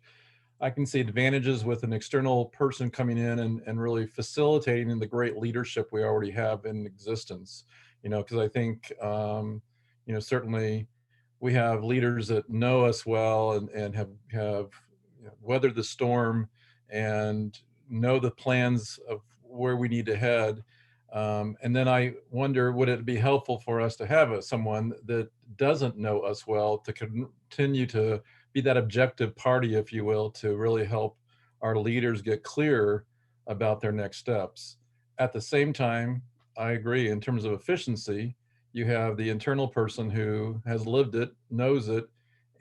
I can see advantages with an external person coming in and really facilitating the great leadership we already have in existence. You know, because I think, you know, certainly we have leaders that know us well and have you know, weathered the storm and know the plans of where we need to head. And then I wonder, would it be helpful for us to have someone that doesn't know us well to continue to be that objective party, if you will, to really help our leaders get clear about their next steps. At the same time, I agree, in terms of efficiency, you have the internal person who has lived it, knows it,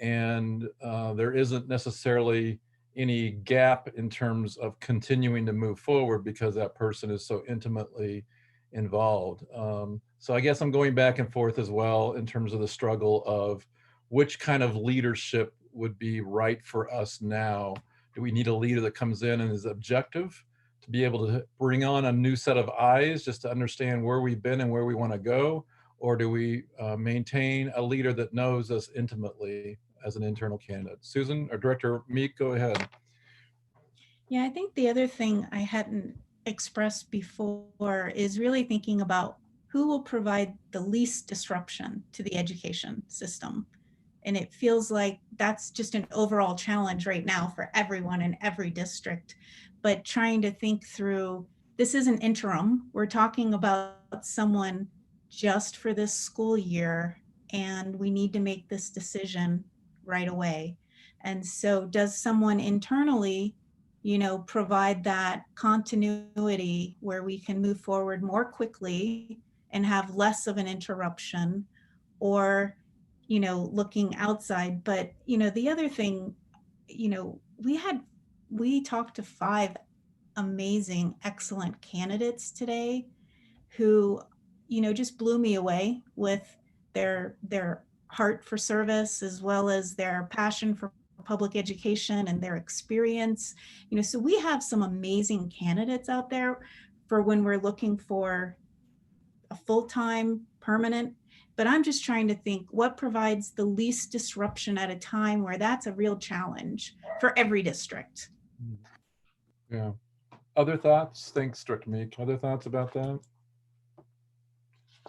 and there isn't necessarily any gap in terms of continuing to move forward because that person is so intimately involved. So I guess I'm going back and forth as well in terms of the struggle of which kind of leadership would be right for us now. Do we need a leader that comes in and is objective to be able to bring on a new set of eyes just to understand where we've been and where we want to go? Or do we maintain a leader that knows us intimately as an internal candidate? Susan or Director Meek, go ahead. Yeah, I think the other thing I hadn't expressed before is really thinking about who will provide the least disruption to the education system. And it feels like that's just an overall challenge right now for everyone in every district. But trying to think through, this is an interim. We're talking about someone just for this school year, and we need to make this decision right away. And so does someone internally, you know, provide that continuity where we can move forward more quickly and have less of an interruption, or, you know, looking outside. But, you know, the other thing, you know, we talked to 5 amazing, excellent candidates today who, you know, just blew me away with their heart for service, as well as their passion for public education and their experience. You know, so we have some amazing candidates out there for when we're looking for a full-time permanent. But I'm just trying to think what provides the least disruption at a time where that's a real challenge for every district. Yeah. Other thoughts? Thanks, Director Meek. Other thoughts about that?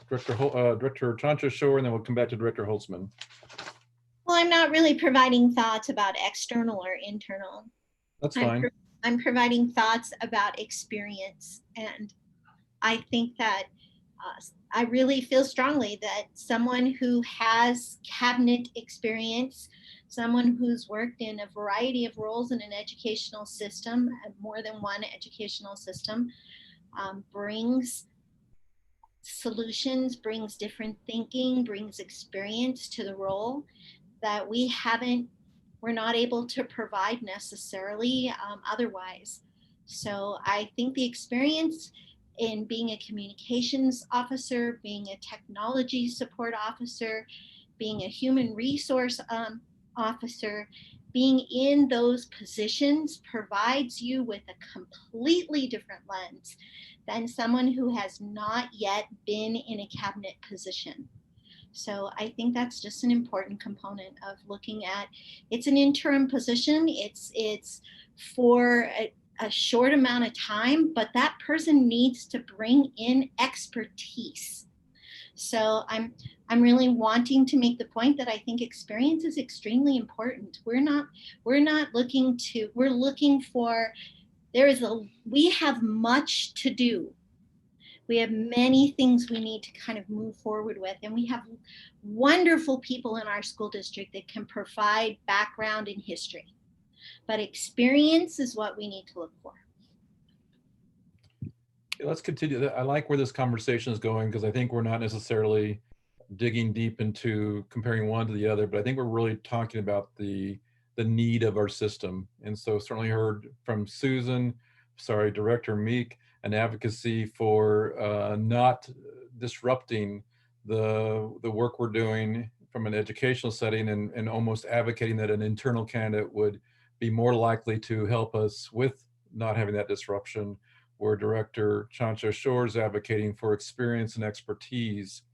Director Chancha-Shore, and then we'll come back to Director Holtzman. Well, I'm not really providing thoughts about external or internal. That's fine. I'm providing thoughts about experience. And I think that I really feel strongly that someone who has cabinet experience, someone who's worked in a variety of roles in an educational system, more than one educational system, brings solutions, brings different thinking, brings experience to the role that we're not able to provide necessarily otherwise. So I think the experience in being a communications officer, being a technology support officer, being a human resource officer, being in those positions provides you with a completely different lens than someone who has not yet been in a cabinet position. So I think that's just an important component of looking at, it's an interim position. It's for a short amount of time, but that person needs to bring in expertise. So I'm really wanting to make the point that I think experience is extremely important. We're looking for, we have much to do. We have many things we need to kind of move forward with, and we have wonderful people in our school district that can provide background in history. But experience is what we need to look for. Let's continue. I like where this conversation is going because I think we're not necessarily digging deep into comparing one to the other, but I think we're really talking about the need of our system. And so certainly heard from Susan, sorry, Director Meek, an advocacy for not disrupting the work we're doing from an educational setting, and almost advocating that an internal candidate would be more likely to help us with not having that disruption, where Director Chancho Shore is advocating for experience and expertise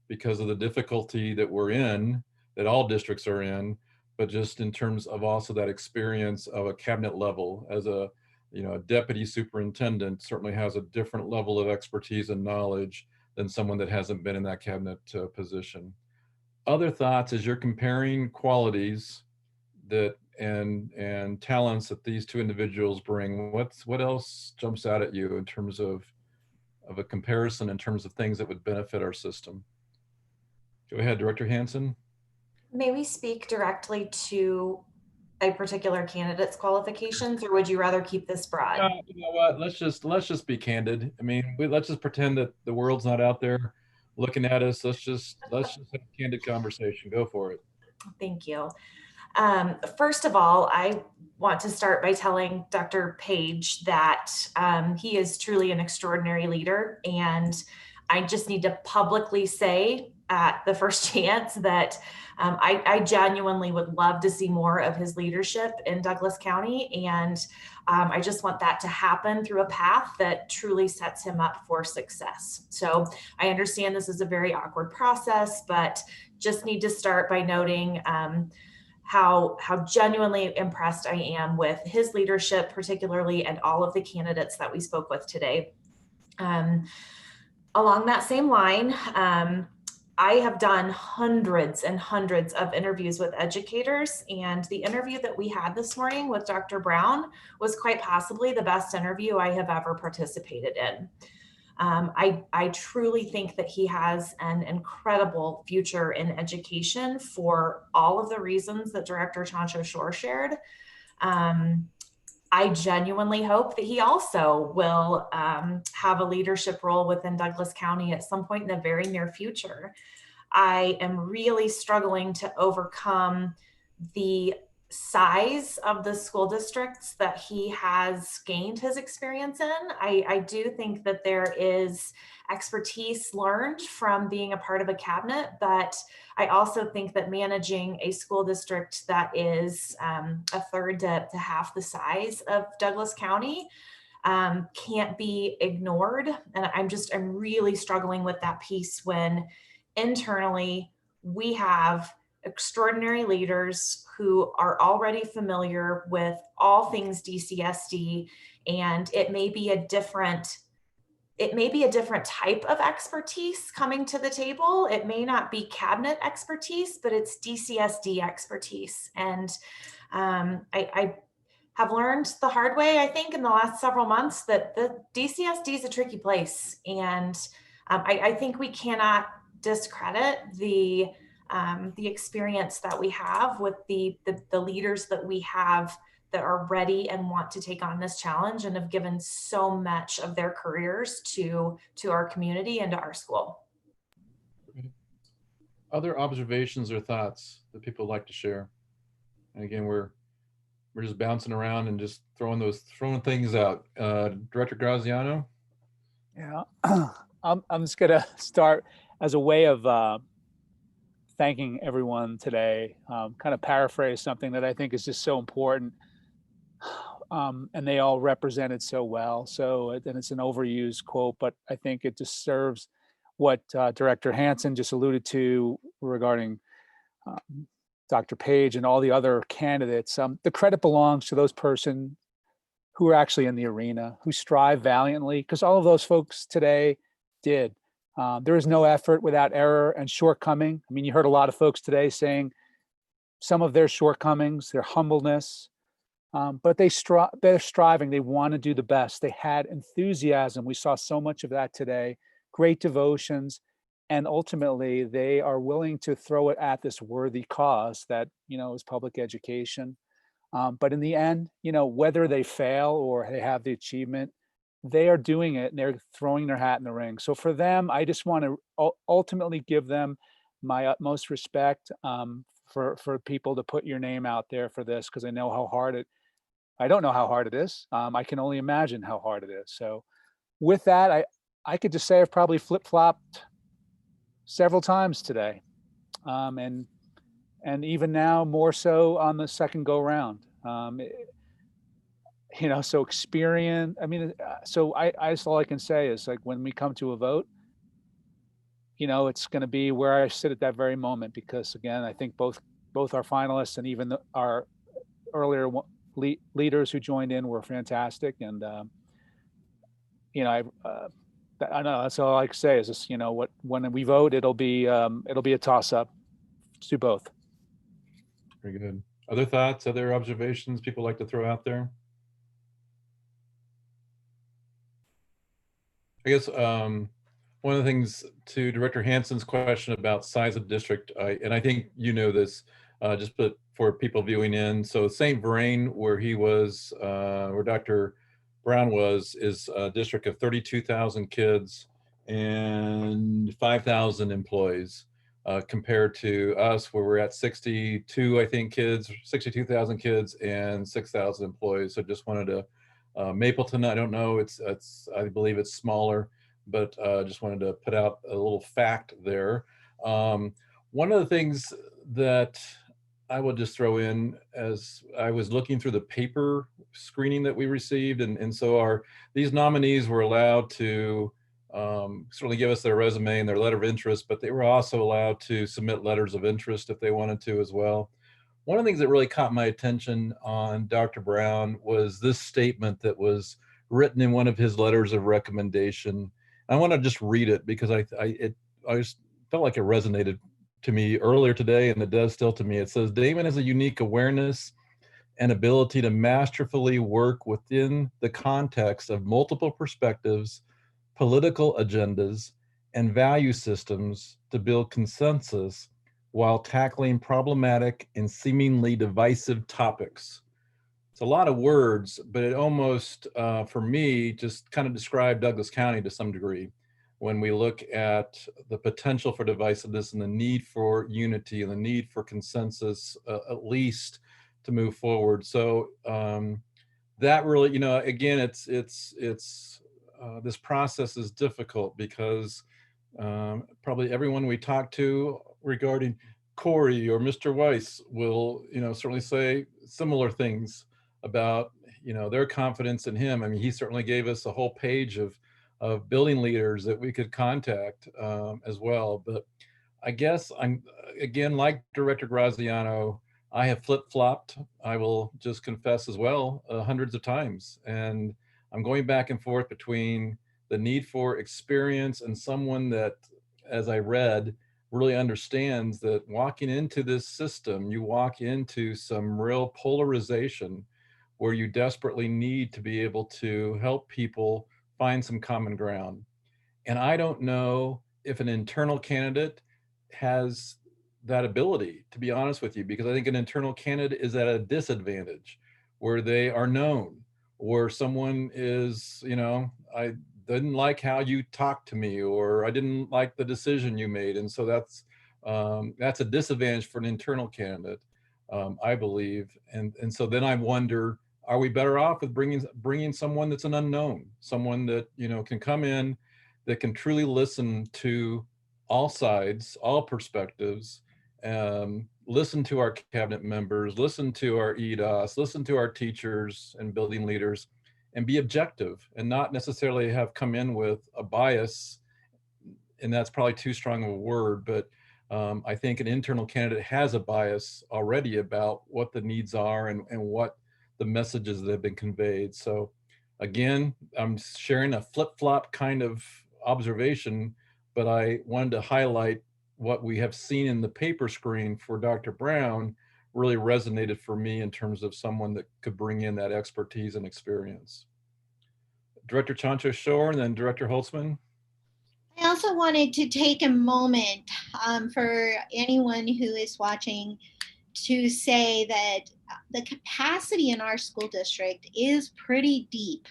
because of the difficulty that we're in, that all districts are in, but just in terms of also that experience of a cabinet level. As a a deputy superintendent certainly has a different level of expertise and knowledge than someone that hasn't been in that cabinet position. Other thoughts as you're comparing qualities that and talents that these two individuals bring? What else jumps out at you in terms of a comparison, in terms of things that would benefit our system? Go ahead, Director Hansen. May we speak directly to a particular candidate's qualifications, or would you rather keep this broad? You know what? Let's just be candid. I mean, let's just pretend that the world's not out there looking at us. Let's just have a candid conversation. Go for it. Thank you. First of all, I want to start by telling Dr. Page that he is truly an extraordinary leader, and I just need to publicly say at the first chance that I genuinely would love to see more of his leadership in Douglas County, and I just want that to happen through a path that truly sets him up for success. So I understand this is a very awkward process, but just need to start by noting how genuinely impressed I am with his leadership, particularly, and all of the candidates that we spoke with today. Along that same line, I have done hundreds and hundreds of interviews with educators, and the interview that we had this morning with Dr. Brown was quite possibly the best interview I have ever participated in. I truly think that he has an incredible future in education for all of the reasons that Director Chancho Shore shared. I genuinely hope that he also will have a leadership role within Douglas County at some point in the very near future. I am really struggling to overcome the size of the school districts that he has gained his experience in. I do think that there is expertise learned from being a part of a cabinet, but I also think that managing a school district that is a third to half the size of Douglas County can't be ignored. And I'm really struggling with that piece when internally we have extraordinary leaders who are already familiar with all things DCSD, and it may be a different type of expertise coming to the table. It may not be cabinet expertise, but it's DCSD expertise. And I have learned the hard way, I think, in the last several months that the DCSD is a tricky place. And I think we cannot discredit the experience that we have with the leaders that we have that are ready and want to take on this challenge and have given so much of their careers to our community and to our school. Other observations or thoughts that people like to share? And again, we're just bouncing around and just throwing things out. Director Graziano? Yeah, I'm just gonna start as a way of thanking everyone today, kind of paraphrase something that I think is just so important. And they all represented so well. So, and it's an overused quote, but I think it just serves what Director Hansen just alluded to regarding Dr. Page and all the other candidates. The credit belongs to those persons who are actually in the arena, who strive valiantly, because all of those folks today did. There is no effort without error and shortcoming. I mean, you heard a lot of folks today saying some of their shortcomings, their humbleness, but they're striving. They want to do the best. They had enthusiasm. We saw so much of that today. Great devotions, and ultimately they are willing to throw it at this worthy cause that is public education. But in the end, whether they fail or they have the achievement, they are doing it and they're throwing their hat in the ring. So for them, I just want to ultimately give them my utmost respect for people to put your name out there for this, because I know how hard I don't know how hard it is. I can only imagine how hard it is. So with that, I could just say I've probably flip-flopped several times today. And even now more so on the second go round. So experience, so that's all I can say is, like, when we come to a vote, it's going to be where I sit at that very moment, because again, I think both our finalists and even our earlier leaders who joined in were fantastic. And, I know that's all I can say is just, when we vote, it'll be a toss up to both. Very good. Other thoughts, other observations people like to throw out there? I guess one of the things to Director Hansen's question about size of district, and I think you know this, just for people viewing in. So St. Vrain, where he was, where Dr. Brown was, is a district of 32,000 kids and 5,000 employees, compared to us, where we're at 62, I think, 62,000 kids and 6,000 employees. So just wanted to, Mapleton, I don't know, I believe it's smaller, but just wanted to put out a little fact there. One of the things that I will just throw in, as I was looking through the paper screening that we received, and so these nominees were allowed to certainly give us their resume and their letter of interest, but they were also allowed to submit letters of interest if they wanted to as well. One of the things that really caught my attention on Dr. Brown was this statement that was written in one of his letters of recommendation. I want to just read it because I just felt like it resonated to me earlier today, and it does still to me. It says, Damon has a unique awareness and ability to masterfully work within the context of multiple perspectives, political agendas, and value systems to build consensus while tackling problematic and seemingly divisive topics. It's a lot of words, but it almost, for me, just kind of described Douglas County to some degree when we look at the potential for divisiveness and the need for unity and the need for consensus, at least to move forward. So that really, again, it's this process is difficult because probably everyone we talk to regarding Corey or Mr. Weiss will, certainly say similar things about, their confidence in him. I mean, he certainly gave us a whole page of building leaders that we could contact as well. But I guess I'm, again, like Director Graziano, I have flip-flopped, I will just confess as well, hundreds of times. And I'm going back and forth between the need for experience and someone that, as I read, really understands that walking into this system, you walk into some real polarization where you desperately need to be able to help people find some common ground. And I don't know if an internal candidate has that ability, to be honest with you, because I think an internal candidate is at a disadvantage where they are known, or someone is, I didn't like how you talked to me, or I didn't like the decision you made. And so that's a disadvantage for an internal candidate, I believe. And so then I wonder, are we better off with bringing someone that's an unknown, someone that, can come in, that can truly listen to all sides, all perspectives, listen to our cabinet members, listen to our EDOS, listen to our teachers and building leaders, and be objective and not necessarily have come in with a bias. And that's probably too strong of a word, but I think an internal candidate has a bias already about what the needs are and what the messages that have been conveyed. So again, I'm sharing a flip-flop kind of observation, but I wanted to highlight what we have seen in the paper screen for Dr. Brown really resonated for me in terms of someone that could bring in that expertise and experience. Director Chancho Shore and then Director Holtzman. I also wanted to take a moment for anyone who is watching to say that the capacity in our school district is pretty deep.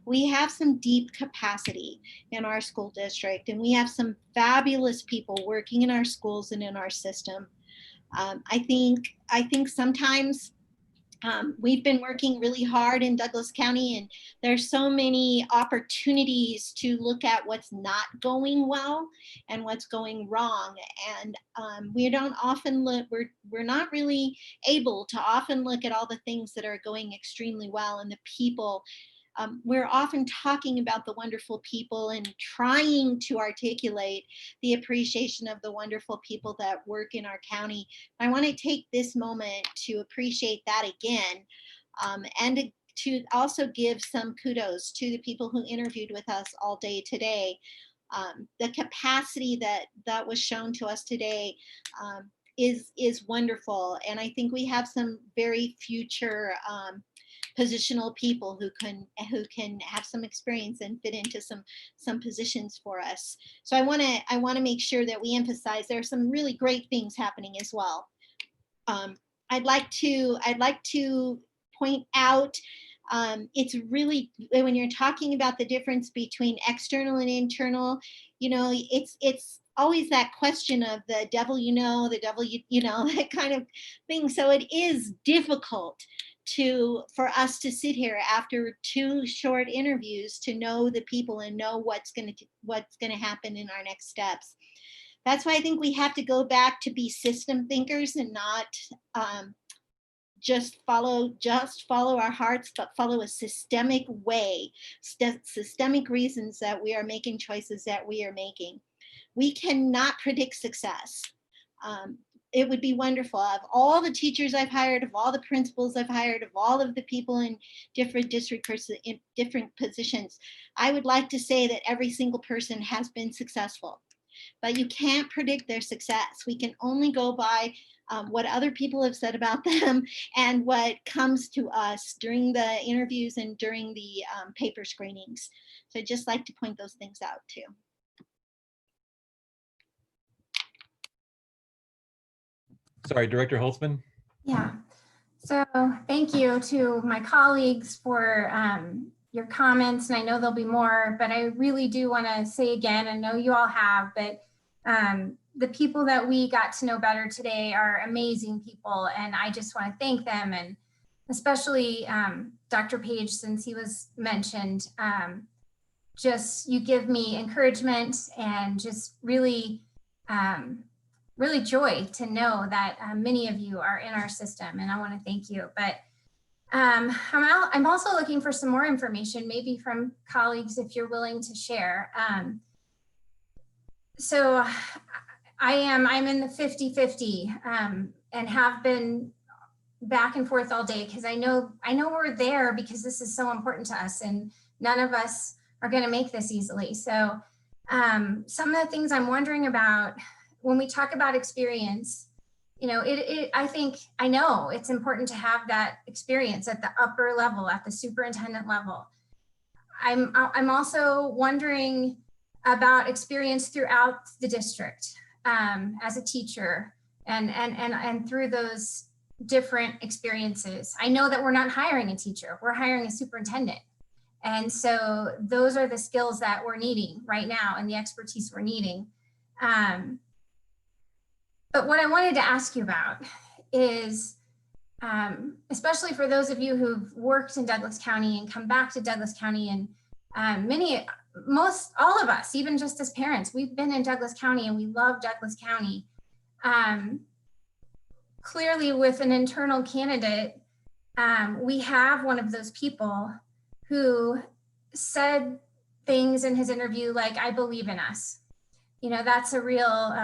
We have some deep capacity in our school district, and we have some fabulous people working in our schools and in our system. I think sometimes we've been working really hard in Douglas County, and there's so many opportunities to look at what's not going well and what's going wrong. And we don't often look, we're not really able to often look at all the things that are going extremely well and the people. We're often talking about the wonderful people and trying to articulate the appreciation of the wonderful people that work in our county. I want to take this moment to appreciate that again, and to also give some kudos to the people who interviewed with us all day today. The capacity that was shown to us today is wonderful, and I think we have some very future positional people who can have some experience and fit into some positions for us. So I want to make sure that we emphasize there are some really great things happening as well. I'd like to point out it's really, when you're talking about the difference between external and internal, you know, it's always that question of the devil, the devil, that kind of thing. So it is difficult for us to sit here after 2 short interviews to know the people and know what's going to happen in our next steps. That's why I think we have to go back to be system thinkers and not just follow our hearts, but follow a systemic way, systemic reasons that we are making choices that we are making. We cannot predict success. It would be wonderful. Of all the teachers I've hired, of all the principals I've hired, of all of the people in different in different positions, I would like to say that every single person has been successful. But you can't predict their success. We can only go by what other people have said about them and what comes to us during the interviews and during the paper screenings. So I'd just like to point those things out too. Sorry, Director Holtzman. Yeah, so thank you to my colleagues for your comments, and I know there'll be more, but I really do want to say again, I know you all have, but the people that we got to know better today are amazing people, and I just want to thank them, and especially Dr. Page, since he was mentioned. Just, you give me encouragement and just really really joy to know that many of you are in our system, and I want to thank you. But I'm also looking for some more information, maybe from colleagues, if you're willing to share. So I'm in the 50-50 and have been back and forth all day, because I know we're there because this is so important to us, and none of us are going to make this easily. So some of the things I'm wondering about when we talk about experience, I know it's important to have that experience at the upper level, at the superintendent level. I'm also wondering about experience throughout the district as a teacher and through those different experiences. I know that we're not hiring a teacher, we're hiring a superintendent. And so those are the skills that we're needing right now and the expertise we're needing. But what I wanted to ask you about is, especially for those of you who've worked in Douglas County and come back to Douglas County, and all of us, even just as parents, we've been in Douglas County and we love Douglas County. Clearly with an internal candidate, we have one of those people who said things in his interview like, I believe in us. That's a real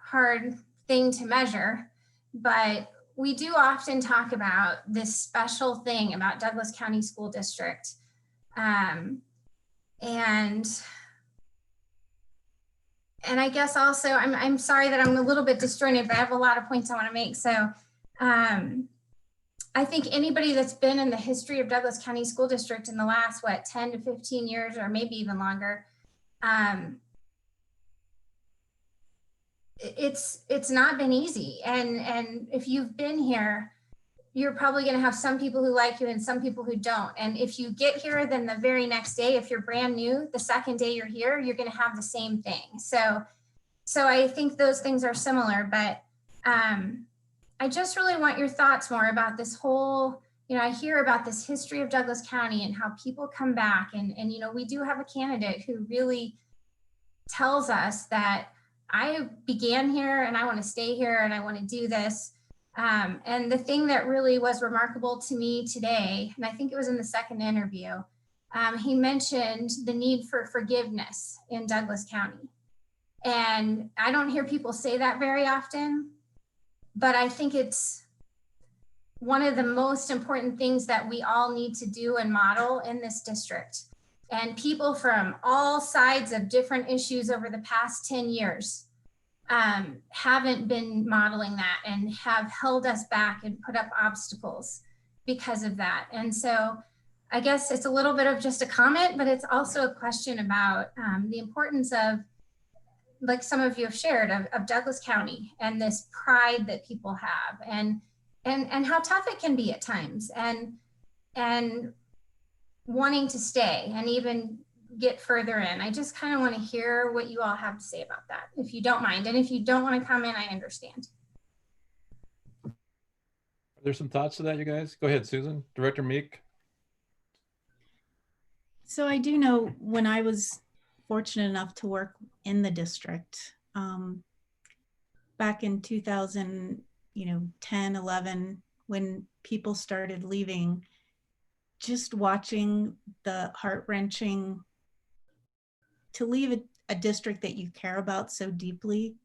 hard thing to measure, but we do often talk about this special thing about Douglas County School District. And I guess also, I'm sorry that I'm a little bit disjointed, but I have a lot of points I want to make. So I think anybody that's been in the history of Douglas County School District in the last, 10 to 15 years, or maybe even longer, it's not been easy. And if you've been here, you're probably going to have some people who like you and some people who don't. And if you get here, then the very next day, if you're brand new, the second day you're here, you're going to have the same thing. So I think those things are similar, but I just really want your thoughts more about this whole, I hear about this history of Douglas County and how people come back, and we do have a candidate who really tells us that I began here and I want to stay here and I want to do this. And the thing that really was remarkable to me today, and I think it was in the second interview, he mentioned the need for forgiveness in Douglas County. And I don't hear people say that very often, but I think it's one of the most important things that we all need to do and model in this district. And people from all sides of different issues over the past 10 years haven't been modeling that and have held us back and put up obstacles because of that. And so I guess it's a little bit of just a comment, but it's also a question about the importance of, like some of you have shared, of Douglas County and this pride that people have, and how tough it can be at times, and wanting to stay and even get further in. I just kind of want to hear what you all have to say about that, if you don't mind. And if you don't want to comment, I understand. Are there some thoughts to that, you guys? Go ahead, Susan. Director Meek. So I do know when I was fortunate enough to work in the district back in 2010, 11, when people started leaving, just watching the heart-wrenching to leave a district that you care about so deeply.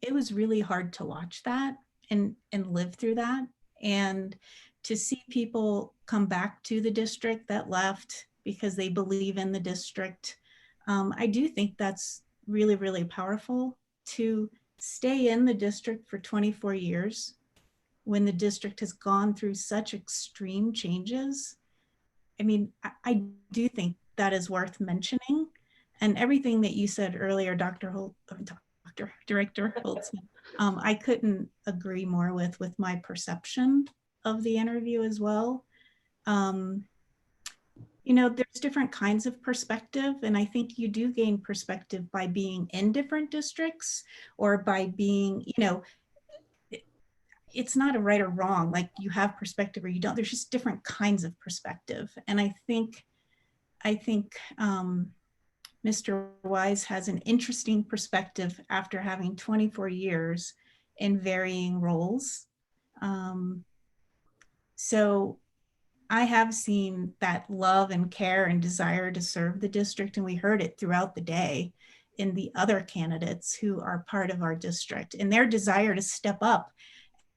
It was really hard to watch that and live through that. And to see people come back to the district that left because they believe in the district, I do think that's really, really powerful. To stay in the district for 24 years when the district has gone through such extreme changes. I mean, I do think that is worth mentioning. And everything that you said earlier, Director Holtzman, I couldn't agree more with my perception of the interview as well. There's different kinds of perspective, and I think you do gain perspective by being in different districts, or by being, it's not a right or wrong, like you have perspective or you don't. There's just different kinds of perspective. And I think Mr. Wise has an interesting perspective after having 24 years in varying roles. So I have seen that love and care and desire to serve the district, and we heard it throughout the day in the other candidates who are part of our district, and their desire to step up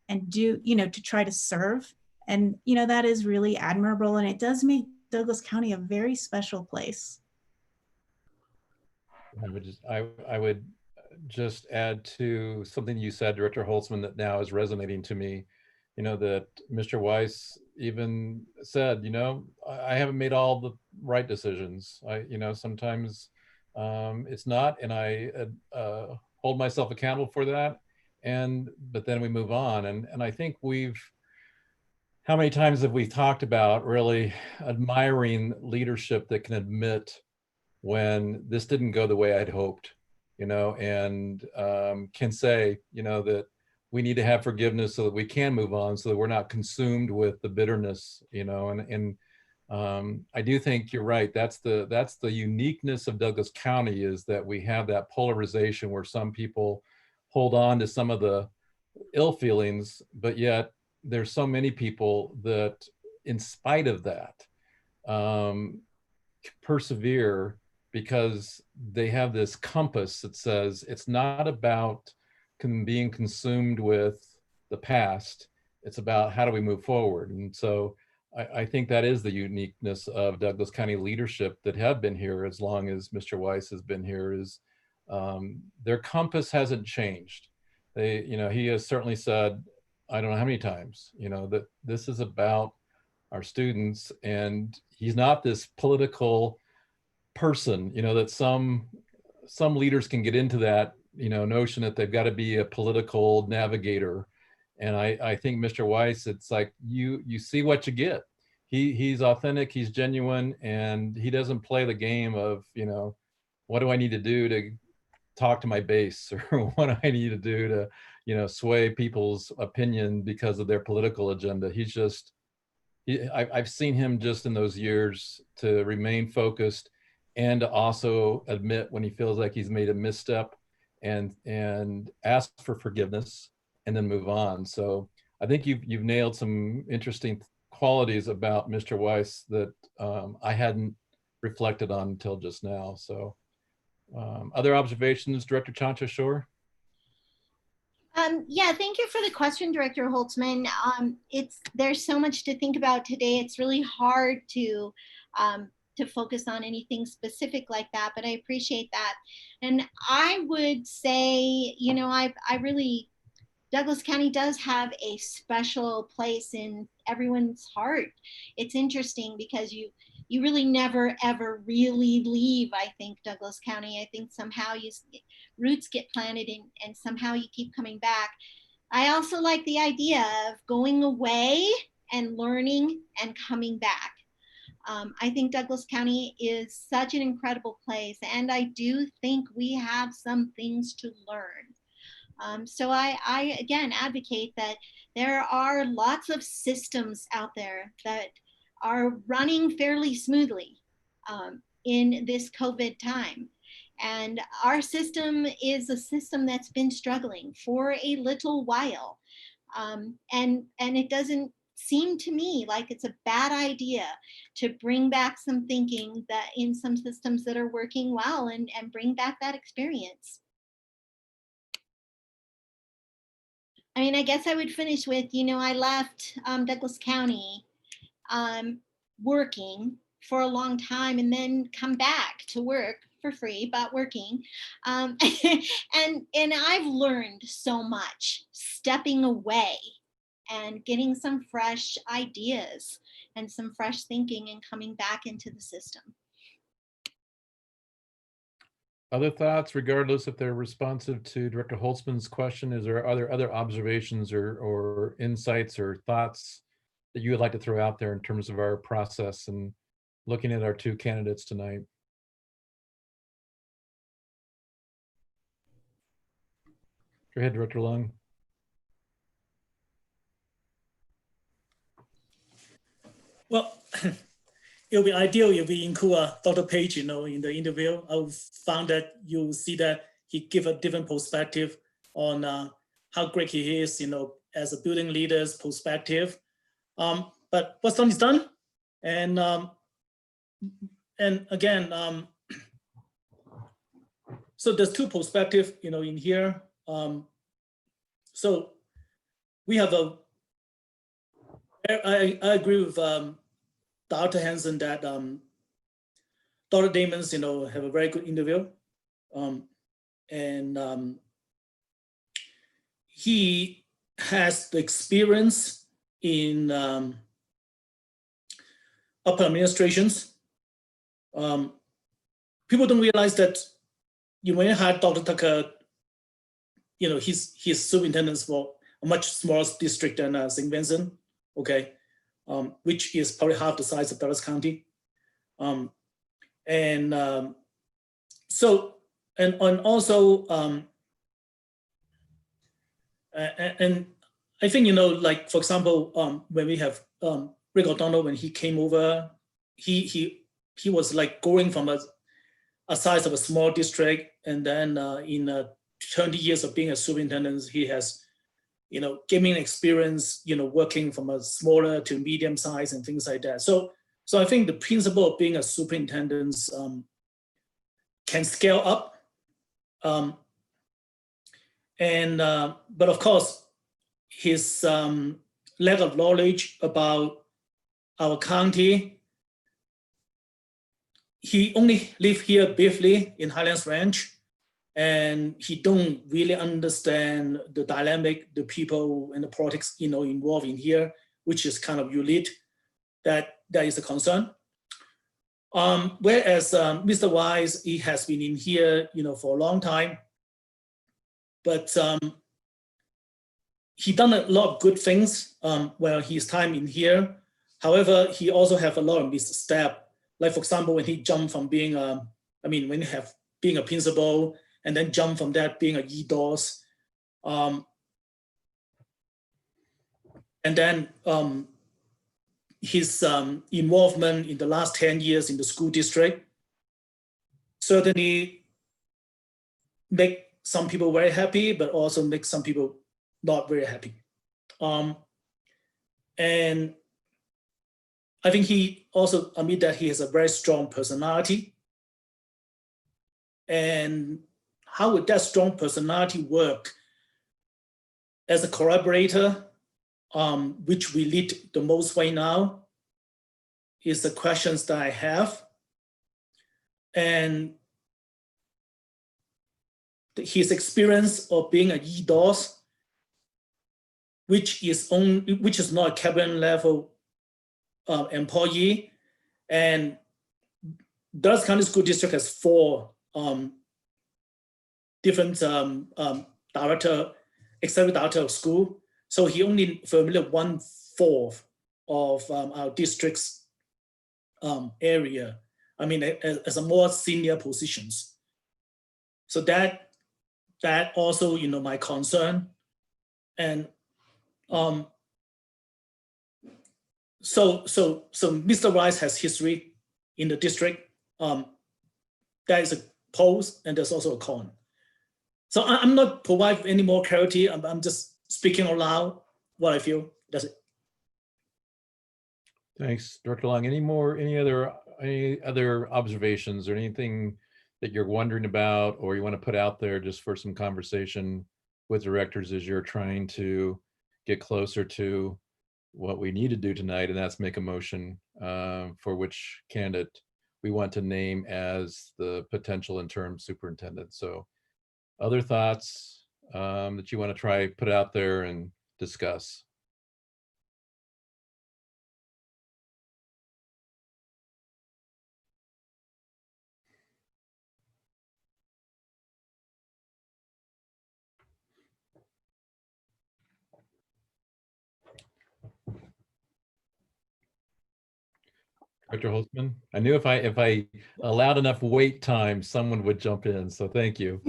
and do, to try to serve. And, that is really admirable, and it does make Douglas County a very special place. I would just add to something you said, Director Holtzman, that now is resonating to me. That Mr. Weiss even said, I haven't made all the right decisions. Sometimes it's not, and I hold myself accountable for that. But then we move on. And I think how many times have we talked about really admiring leadership that can admit when this didn't go the way I'd hoped, and can say, that we need to have forgiveness so that we can move on, so that we're not consumed with the bitterness, and I do think you're right. That's the uniqueness of Douglas County, is that we have that polarization where some people hold on to some of the ill feelings, but yet there's so many people that, in spite of that, persevere, because they have this compass that says it's not about being consumed with the past. It's about how do we move forward. And so I think that is the uniqueness of Douglas County leadership that have been here as long as Mr. Weiss has been here, is their compass hasn't changed. He has certainly said, I don't know how many times, that this is about our students, and he's not this political person, that some leaders can get into that, notion that they've got to be a political navigator. And I think Mr. Weiss, it's like you see what you get. He's authentic, he's genuine, and he doesn't play the game of, you know, what do I need to do to talk to my base, or what do I need to do to, you know, sway people's opinion because of their political agenda. He's just, I've seen him just in those years to remain focused and to also admit when he feels like he's made a misstep and ask for forgiveness and then move on. So I think you've nailed some interesting qualities about Mr. Weiss that I hadn't reflected on until just now. So other observations, Director Chancha Shore? Yeah, thank you for the question, Director Holtzman. There's so much to think about today. It's really hard to focus on anything specific like that, but I appreciate that. And I would say, you know, Douglas County does have a special place in everyone's heart. It's interesting because you really never ever really leave, I think, Douglas County. I think somehow roots get planted and somehow you keep coming back. I also like the idea of going away and learning and coming back. I think Douglas County is such an incredible place, and I do think we have some things to learn. So I again advocate that there are lots of systems out there that are running fairly smoothly in this COVID time. And our system is a system that's been struggling for a little while. And it doesn't seem to me like it's a bad idea to bring back some thinking that in some systems that are working well and bring back that experience. I mean, I guess I would finish with, you know, I left Douglas County working for a long time and then come back to work for free, but working. And I've learned so much stepping away and getting some fresh ideas and some fresh thinking and coming back into the system. Other thoughts, regardless if they're responsive to Director Holtzman's question? Is there other observations or insights or thoughts that you would like to throw out there in terms of our process and looking at our two candidates tonight? Go ahead, Director Lung. Well, it'll be ideal if we include Dr. Page, you know, in the interview. I found that you see that he give a different perspective on how great he is, you know, as a building leader's perspective. But what's done is done, and again, so there's two perspectives, you know, in here. So we have I agree with Dr. Hansen that Dr. Damon's, you know, have a very good interview, and he has the experience in upper administrations. People don't realize that you may have Dr. Tucker, you know, he's superintendent for a much smaller district than St. Vincent, okay, which is probably half the size of Dallas County. And also, and I think, you know, like, for example, when we have Rick O'Donnell, when he came over, he was like going from a size of a small district, and then in 20 years of being a superintendent, he has, you know, gaming experience, you know, working from a smaller to medium size and things like that. So I think the principle of being a superintendent can scale up, but of course, his lack of knowledge about our county. He only lived here briefly in Highlands Ranch, and he don't really understand the dynamic, the people and the politics, you know, involved in here, which is kind of unique. That is a concern. Whereas Mr. Wise, he has been in here, you know, for a long time, but he done a lot of good things while his time in here. However, he also have a lot of misstep. Like for example, when he jumped from being being a principal and then jump from that being a EDOS. And then his involvement in the last 10 years in the school district certainly make some people very happy, but also make some people not very happy. And I think he also admit that he has a very strong personality. And how would that strong personality work as a collaborator, which we lead the most right now, is the questions that I have. And his experience of being an EDOS, which is not a cabinet level employee, and Douglas County School District has 4 different executive director of school. So he only familiar 1/4 of our district's area. I mean, as a more senior positions. So that also, my concern. And so Mr. Rice has history in the district. That is a pros and there's also a con. So I'm not providing any more clarity. I'm just speaking aloud what I feel. That's it. Thanks, Director Long. Any other observations or anything that you're wondering about or you want to put out there just for some conversation with directors as you're trying to get closer to what we need to do tonight, and that's make a motion for which candidate we want to name as the potential interim superintendent. So other thoughts that you want to try put out there and discuss? Dr. Holtzman, I knew if I allowed enough wait time, someone would jump in. So thank you.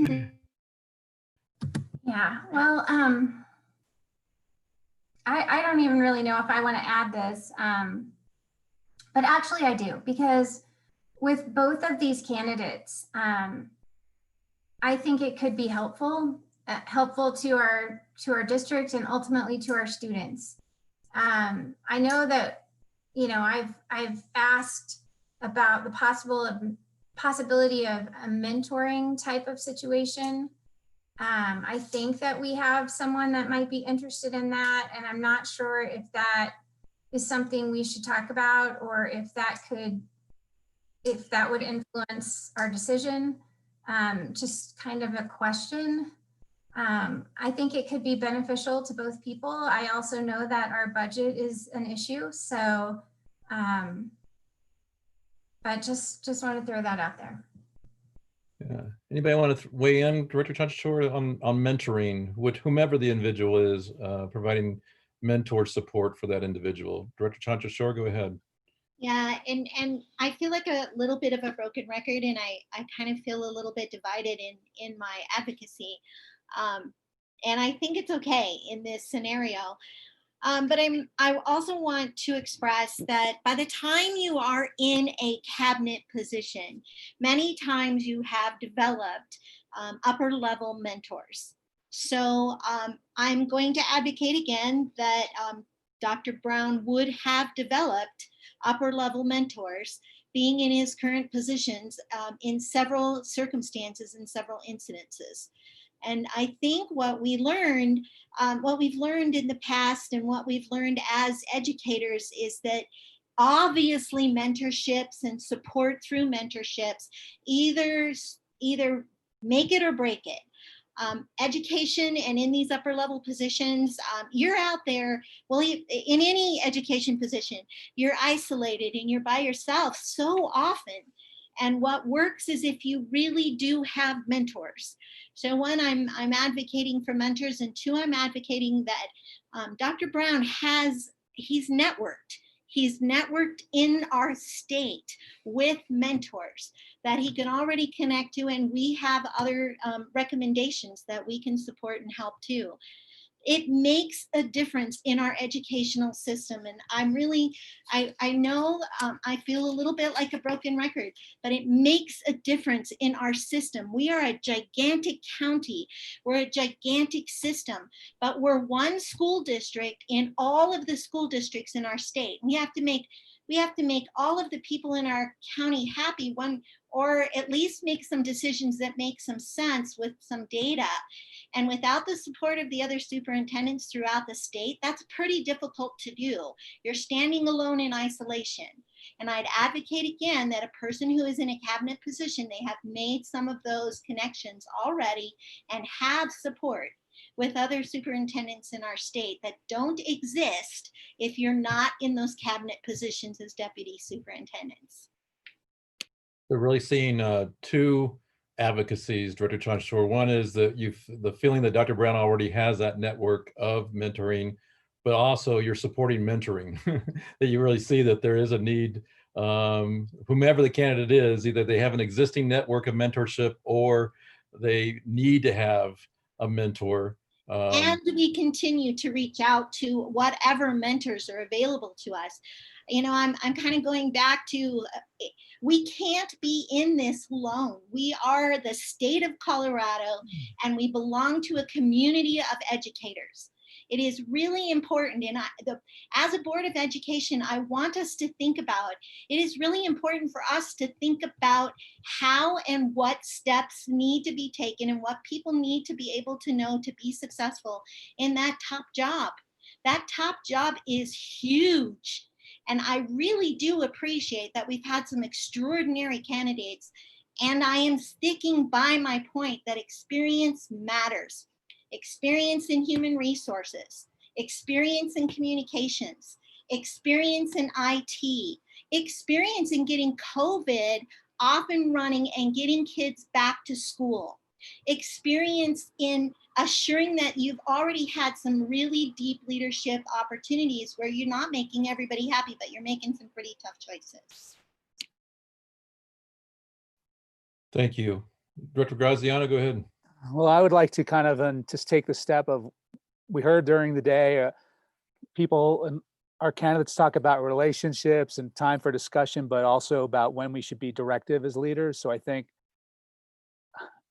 Yeah, well, I don't even really know if I want to add this, but actually I do, because with both of these candidates, I think it could be helpful to our district and ultimately to our students. I know that, I've asked about the possibility of a mentoring type of situation. I think that we have someone that might be interested in that, and I'm not sure if that is something we should talk about or if that would influence our decision. Just kind of a question. I think it could be beneficial to both people. I also know that our budget is an issue, so but just want to throw that out there. Yeah. Anybody want to weigh in, Director Chanchashore, on mentoring with whomever the individual is, providing mentor support for that individual? Director Chanchashore, go ahead. Yeah, and I feel like a little bit of a broken record, and I kind of feel a little bit divided in my advocacy. And I think it's okay in this scenario. But I also want to express that by the time you are in a cabinet position, many times you have developed upper level mentors. So I'm going to advocate again that Dr. Brown would have developed upper level mentors being in his current positions in several circumstances and several incidences. And I think what we've learned in the past and what we've learned as educators is that obviously mentorships and support through mentorships either make it or break it. Education and in these upper level positions, you're out there, well, in any education position, you're isolated and you're by yourself so often. And what works is if you really do have mentors. So one, I'm advocating for mentors, and two, I'm advocating that Dr. Brown he's networked. He's networked in our state with mentors that he can already connect to, and we have other recommendations that we can support and help too. It makes a difference in our educational system. And I'm really, I know I feel a little bit like a broken record, but it makes a difference in our system. We are a gigantic county. We're a gigantic system, but we're one school district in all of the school districts in our state. We have to make all of the people in our county happy, or at least make some decisions that make some sense with some data. And without the support of the other superintendents throughout the state, that's pretty difficult to do. You're standing alone in isolation. And I'd advocate again that a person who is in a cabinet position, they have made some of those connections already and have support with other superintendents in our state that don't exist if you're not in those cabinet positions as deputy superintendents. We're really seeing two advocacies, Director Chanchor. One is that the feeling that Dr. Brown already has that network of mentoring, but also you're supporting mentoring, that you really see that there is a need, whomever the candidate is, either they have an existing network of mentorship or they need to have a mentor. And we continue to reach out to whatever mentors are available to us. You know, I'm kind of going back to, we can't be in this alone. We are the state of Colorado, and we belong to a community of educators. It is really important, and as a Board of Education, I want us to think about, it is really important for us to think about how and what steps need to be taken and what people need to be able to know to be successful in that top job. That top job is huge. And I really do appreciate that we've had some extraordinary candidates. And I am sticking by my point that experience matters. Experience in human resources, experience in communications, experience in IT, experience in getting COVID off and running and getting kids back to school, experience in assuring that you've already had some really deep leadership opportunities where you're not making everybody happy, but you're making some pretty tough choices. Thank you. Director Graziano, go ahead. Well, I would like to kind of just take the step of, we heard during the day, people and our candidates talk about relationships and time for discussion, but also about when we should be directive as leaders. So I think,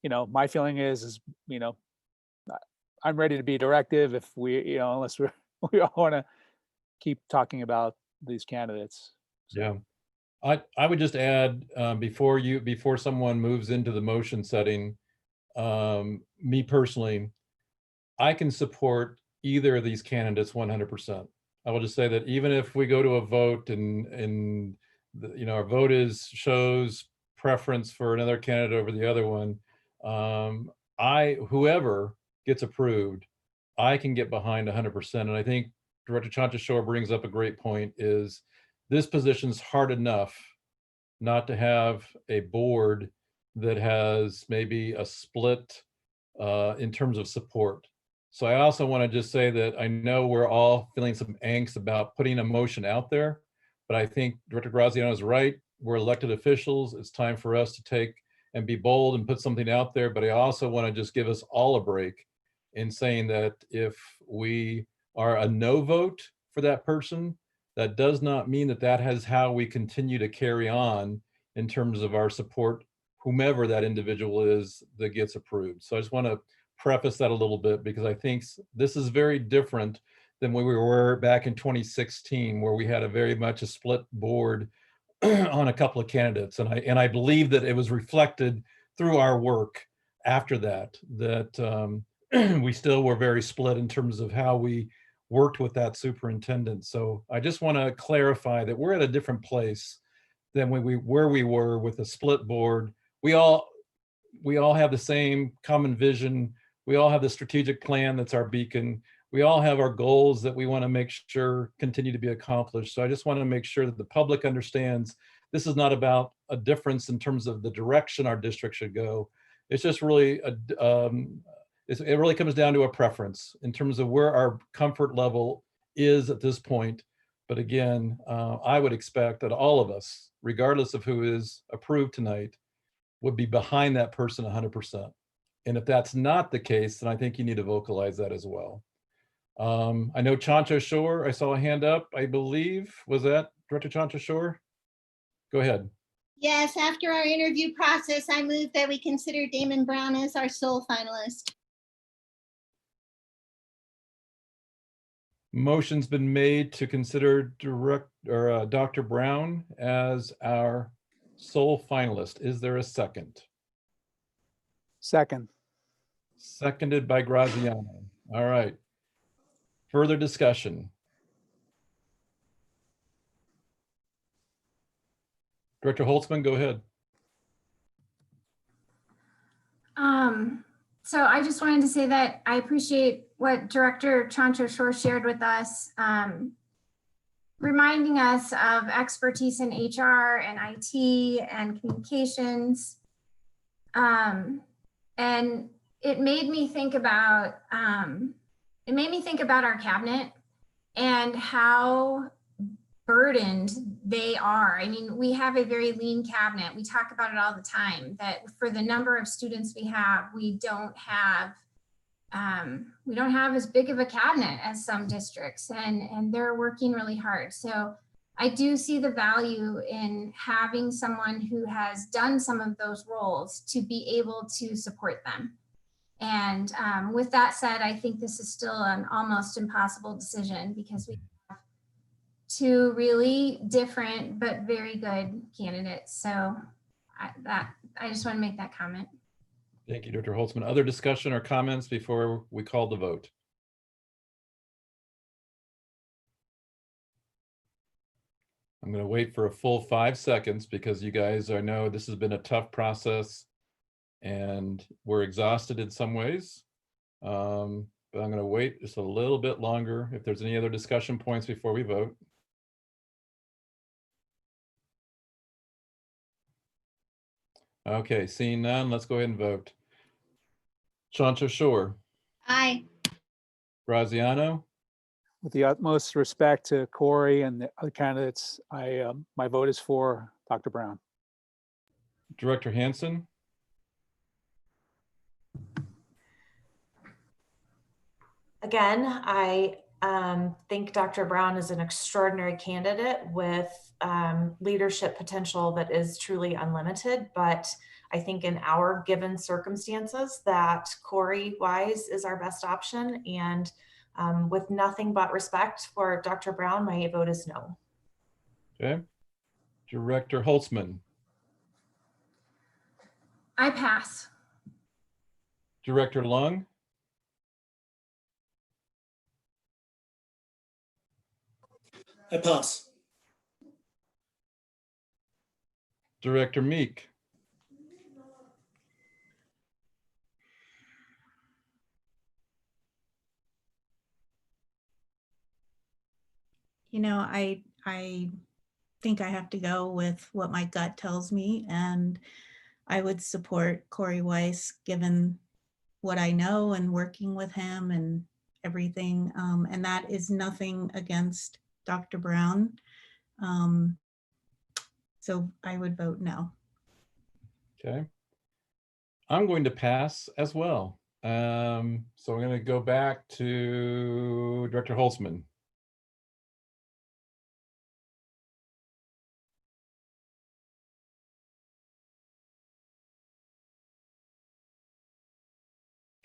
you know, my feeling is, you know, I'm ready to be directive if we, you know, unless we all want to keep talking about these candidates. So. Yeah. I would just add, before someone moves into the motion setting, me personally, I can support either of these candidates 100%. I will just say that even if we go to a vote and you know, our vote shows preference for another candidate over the other one, whoever gets approved, I can get behind 100%. And I think Director Chanchashore brings up a great point, is this position's hard enough not to have a board that has maybe a split in terms of support. So I also want to just say that I know we're all feeling some angst about putting a motion out there, but I think Director Graziano is right. We're elected officials. It's time for us to take and be bold and put something out there. But I also want to just give us all a break in saying that if we are a no vote for that person, that does not mean that that is how we continue to carry on in terms of our support, whomever that individual is that gets approved. So I just want to preface that a little bit, because I think this is very different than when we were back in 2016, where we had a very much a split board on a couple of candidates. And I believe that it was reflected through our work after that, we still were very split in terms of how we worked with that superintendent. So I just want to clarify that we're at a different place than where we were with a split board. We all have the same common vision. We all have the strategic plan that's our beacon. We all have our goals that we want to make sure continue to be accomplished. So I just want to make sure that the public understands this is not about a difference in terms of the direction our district should go. It's just really, it really comes down to a preference in terms of where our comfort level is at this point. But again, I would expect that all of us, regardless of who is approved tonight, would be behind that person 100%. And if that's not the case, then I think you need to vocalize that as well. I know Chancho Shore, I saw a hand up, I believe. Was that Director Chancho Shore? Go ahead. Yes, after our interview process, I move that we consider Damon Brown as our sole finalist. Motion's been made to consider Dr. Brown as our sole finalist. Is there a second? Second. Seconded by Graziano. All right. Further discussion. Director Holtzman, go ahead. So I just wanted to say that I appreciate what Director Chancho Shore shared with us, reminding us of expertise in HR and IT and communications. And it made me think about our cabinet and how burdened they are. I mean, we have a very lean cabinet. We talk about it all the time, that for the number of students we have, we don't have as big of a cabinet as some districts, and they're working really hard. So I do see the value in having someone who has done some of those roles to be able to support them. And with that said, I think this is still an almost impossible decision because we have two really different but very good candidates. So I just want to make that comment. Thank you, Dr. Holtzman. Other discussion or comments before we call the vote? I'm going to wait for a full 5 seconds because you guys, I know this has been a tough process and we're exhausted in some ways. But I'm going to wait just a little bit longer if there's any other discussion points before we vote. Okay, seeing none, let's go ahead and vote. Chancho Shore. Aye. Graziano. With the utmost respect to Corey and the other candidates, my vote is for Dr. Brown. Director Hansen. Again, I think Dr. Brown is an extraordinary candidate with leadership potential that is truly unlimited, but I think in our given circumstances that Corey Wise is our best option, and with nothing but respect for Dr. Brown, my vote is no. Okay. Director Holtzman. I pass. Director Lung. I pass. Director Meek. You know, I think I have to go with what my gut tells me, and I would support Corey Weiss given what I know and working with him and everything. And that is nothing against Dr. Brown. So I would vote no. Okay. I'm going to pass as well. So I'm going to go back to Director Holtzman.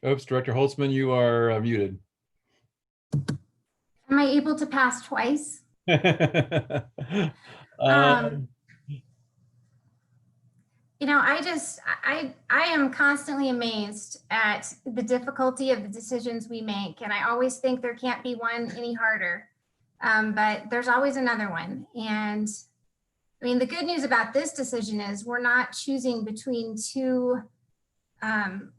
Oops, Director Holtzman, you are muted. Am I able to pass twice? You know, I am constantly amazed at the difficulty of the decisions we make. And I always think there can't be one any harder, but there's always another one. And I mean, the good news about this decision is we're not choosing between two,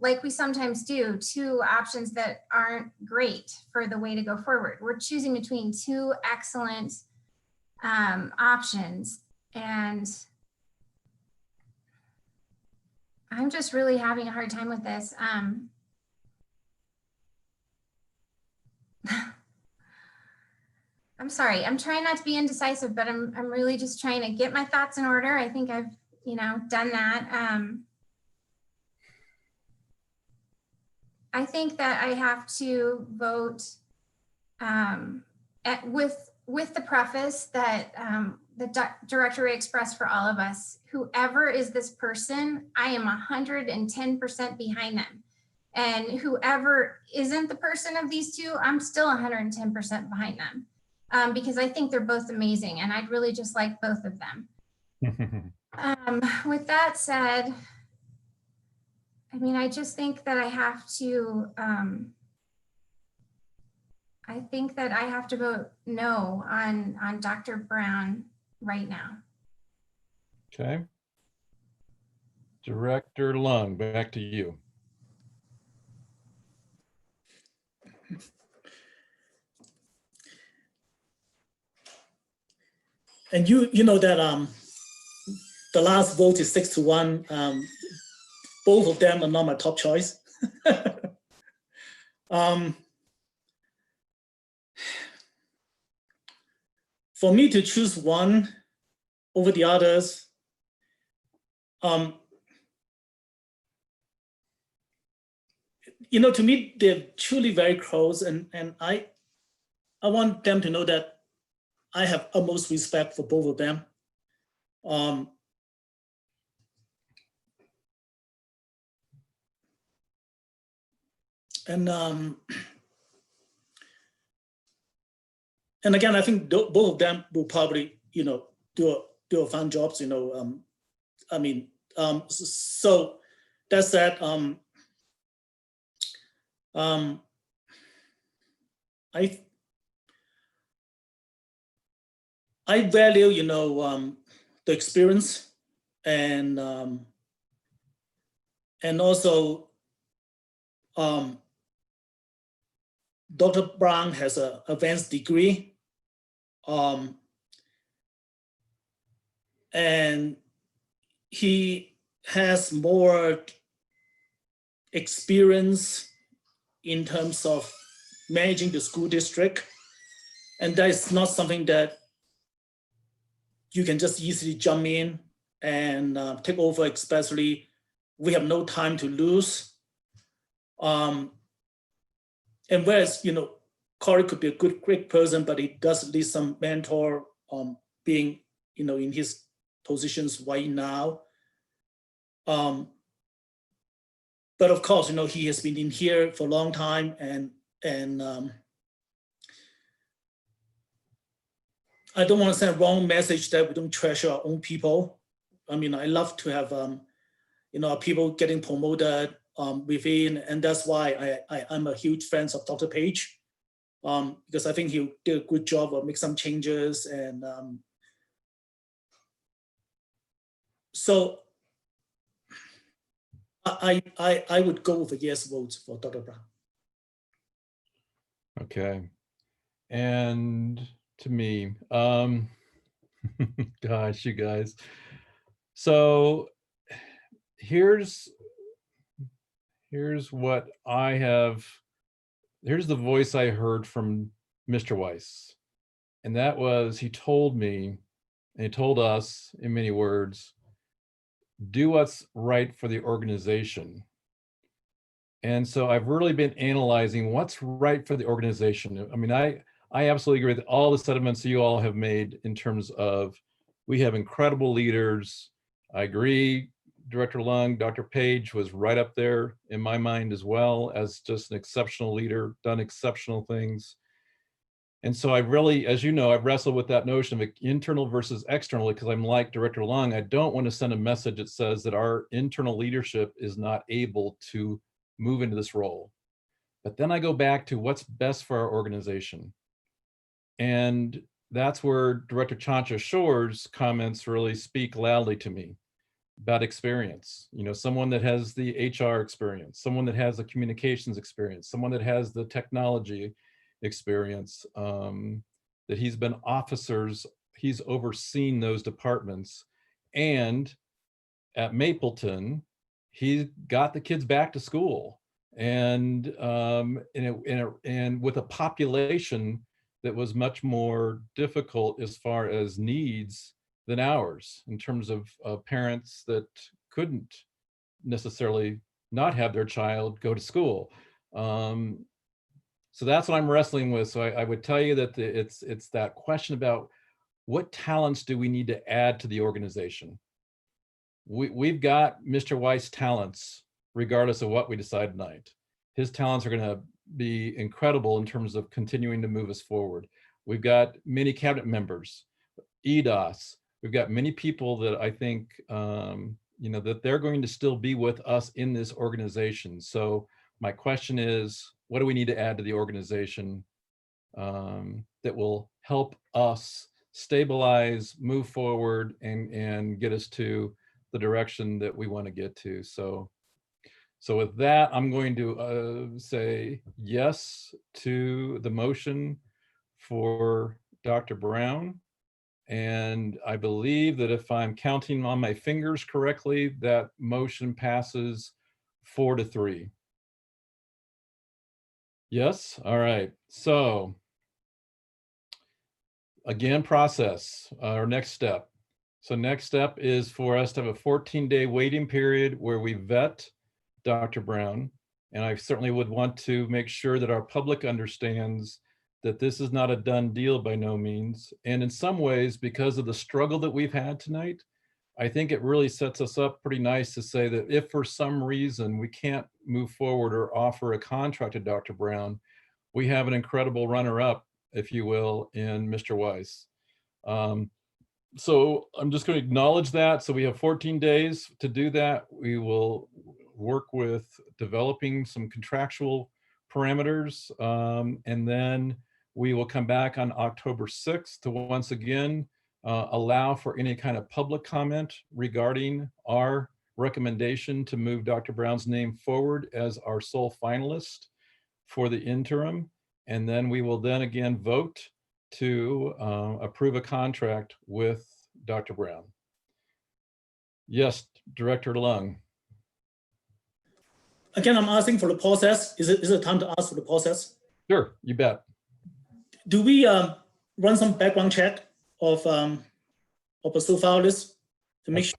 like we sometimes do, two options that aren't great for the way to go forward. We're choosing between two excellent options. And I'm just really having a hard time with this. I'm sorry. I'm trying not to be indecisive, but I'm really just trying to get my thoughts in order. I think I've, done that. I think that I have to vote with the preface that the directory expressed for all of us. Whoever is this person, I am 110% behind them. And whoever isn't the person of these two, I'm still 110% behind them. Because I think they're both amazing and I'd really just like both of them. With that said, I just think that I have to, vote no on Dr. Brown right now. Okay. Director Lung, back to you. And you know that the last vote is 6-1. Both of them are not my top choice. For me to choose one over the others, to me, they're truly very close, and I want them to know that I have utmost respect for both of them. And again, I think both of them will probably, do a fine jobs. So that said, I value, the experience and also Dr. Brown has an advanced degree, and he has more experience in terms of managing the school district, and that is not something that you can just easily jump in and take over, especially we have no time to lose. And whereas, Corey could be a great person, but he does need some mentor being, in his positions right now. But of course, he has been in here for a long time, and I don't want to send a wrong message that we don't treasure our own people. I love to have, people getting promoted within, and that's why I'm a huge fan of Dr. Page, because I think he did a good job of make some changes, and so I would go with a yes vote for Dr. Brown. Okay, and to me, gosh, you guys. So here's what I have. Here's the voice I heard from Mr. Weiss. And that was, he told me, and he told us in many words, do what's right for the organization. And so I've really been analyzing what's right for the organization. I absolutely agree with all the sentiments you all have made in terms of, we have incredible leaders. I agree, Director Lung, Dr. Page was right up there in my mind as well as just an exceptional leader, done exceptional things. And so I really, as you know, I've wrestled with that notion of internal versus external, because I'm like Director Lung, I don't want to send a message that says that our internal leadership is not able to move into this role. But then I go back to what's best for our organization. And that's where Director Chancha Shore's comments really speak loudly to me about experience. Someone that has the HR experience, someone that has the communications experience, someone that has the technology experience, that he's been officers, he's overseen those departments. And at Mapleton, he got the kids back to school, and with a population that was much more difficult as far as needs than ours, in terms of parents that couldn't necessarily not have their child go to school. So that's what I'm wrestling with. So I would tell you that it's that question about what talents do we need to add to the organization? We've got Mr. Weiss' talents, regardless of what we decide tonight. His talents are going to be incredible in terms of continuing to move us forward. We've got many cabinet members, EDOS. We've got many people that I think, that they're going to still be with us in this organization. So my question is, what do we need to add to the organization that will help us stabilize, move forward, and get us to the direction that we want to get to? So with that, I'm going to say yes to the motion for Dr. Brown. And I believe that if I'm counting on my fingers correctly, that motion passes 4-3. Yes, all right. So again, process, our next step. So next step is for us to have a 14-day waiting period where we vet Dr. Brown. And I certainly would want to make sure that our public understands that this is not a done deal by no means. And in some ways, because of the struggle that we've had tonight, I think it really sets us up pretty nice to say that if for some reason we can't move forward or offer a contract to Dr. Brown, we have an incredible runner-up, if you will, in Mr. Weiss. So I'm just going to acknowledge that. So we have 14 days to do that. We will work with developing some contractual parameters, and then we will come back on October 6th to once again allow for any kind of public comment regarding our recommendation to move Dr. Brown's name forward as our sole finalist for the interim. And then we will then again vote to approve a contract with Dr. Brown. Yes, Director Lung. Again, I'm asking for the process. Is it time to ask for the process? Sure, you bet. Do we run some background check of a still file list to make sure?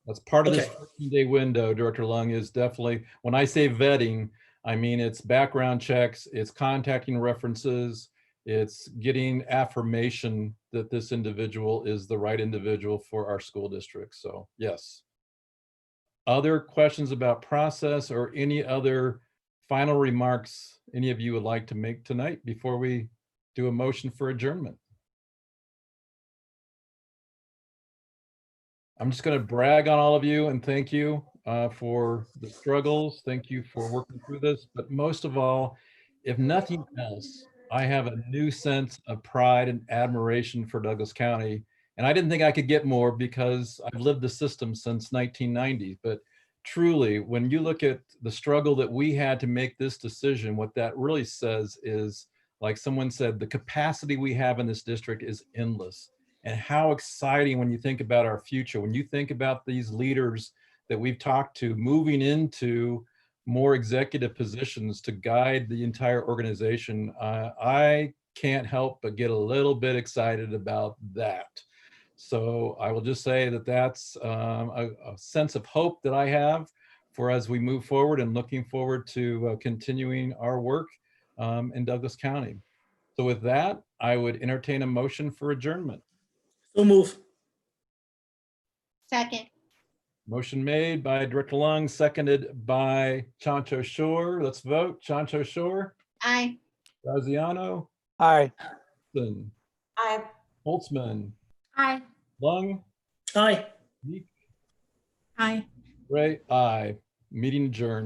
That's part of this Okay. 14-day window, Director Lung, is definitely, when I say vetting, I mean it's background checks, it's contacting references, it's getting affirmation that this individual is the right individual for our school district. So yes. Other questions about process or any other final remarks any of you would like to make tonight before we do a motion for adjournment? I'm just going to brag on all of you and thank you for the struggles. Thank you for working through this. But most of all, if nothing else, I have a new sense of pride and admiration for Douglas County. And I didn't think I could get more because I've lived the system since 1990. But truly, when you look at the struggle that we had to make this decision, what that really says is, like someone said, the capacity we have in this district is endless. And how exciting when you think about our future, when you think about these leaders that we've talked to moving into more executive positions to guide the entire organization, I can't help but get a little bit excited about that. So I will just say that that's a sense of hope that I have for as we move forward, and looking forward to continuing our work in Douglas County. So with that, I would entertain a motion for adjournment. So move. Second. Motion made by Director Lung, seconded by Chancho Shore. Let's vote. Chancho Shore. Aye. Graziano. Aye. Holtzman. Aye. Holtzman. Aye. Lung. Aye. Meek. Aye. Ray. Aye. Meeting adjourned.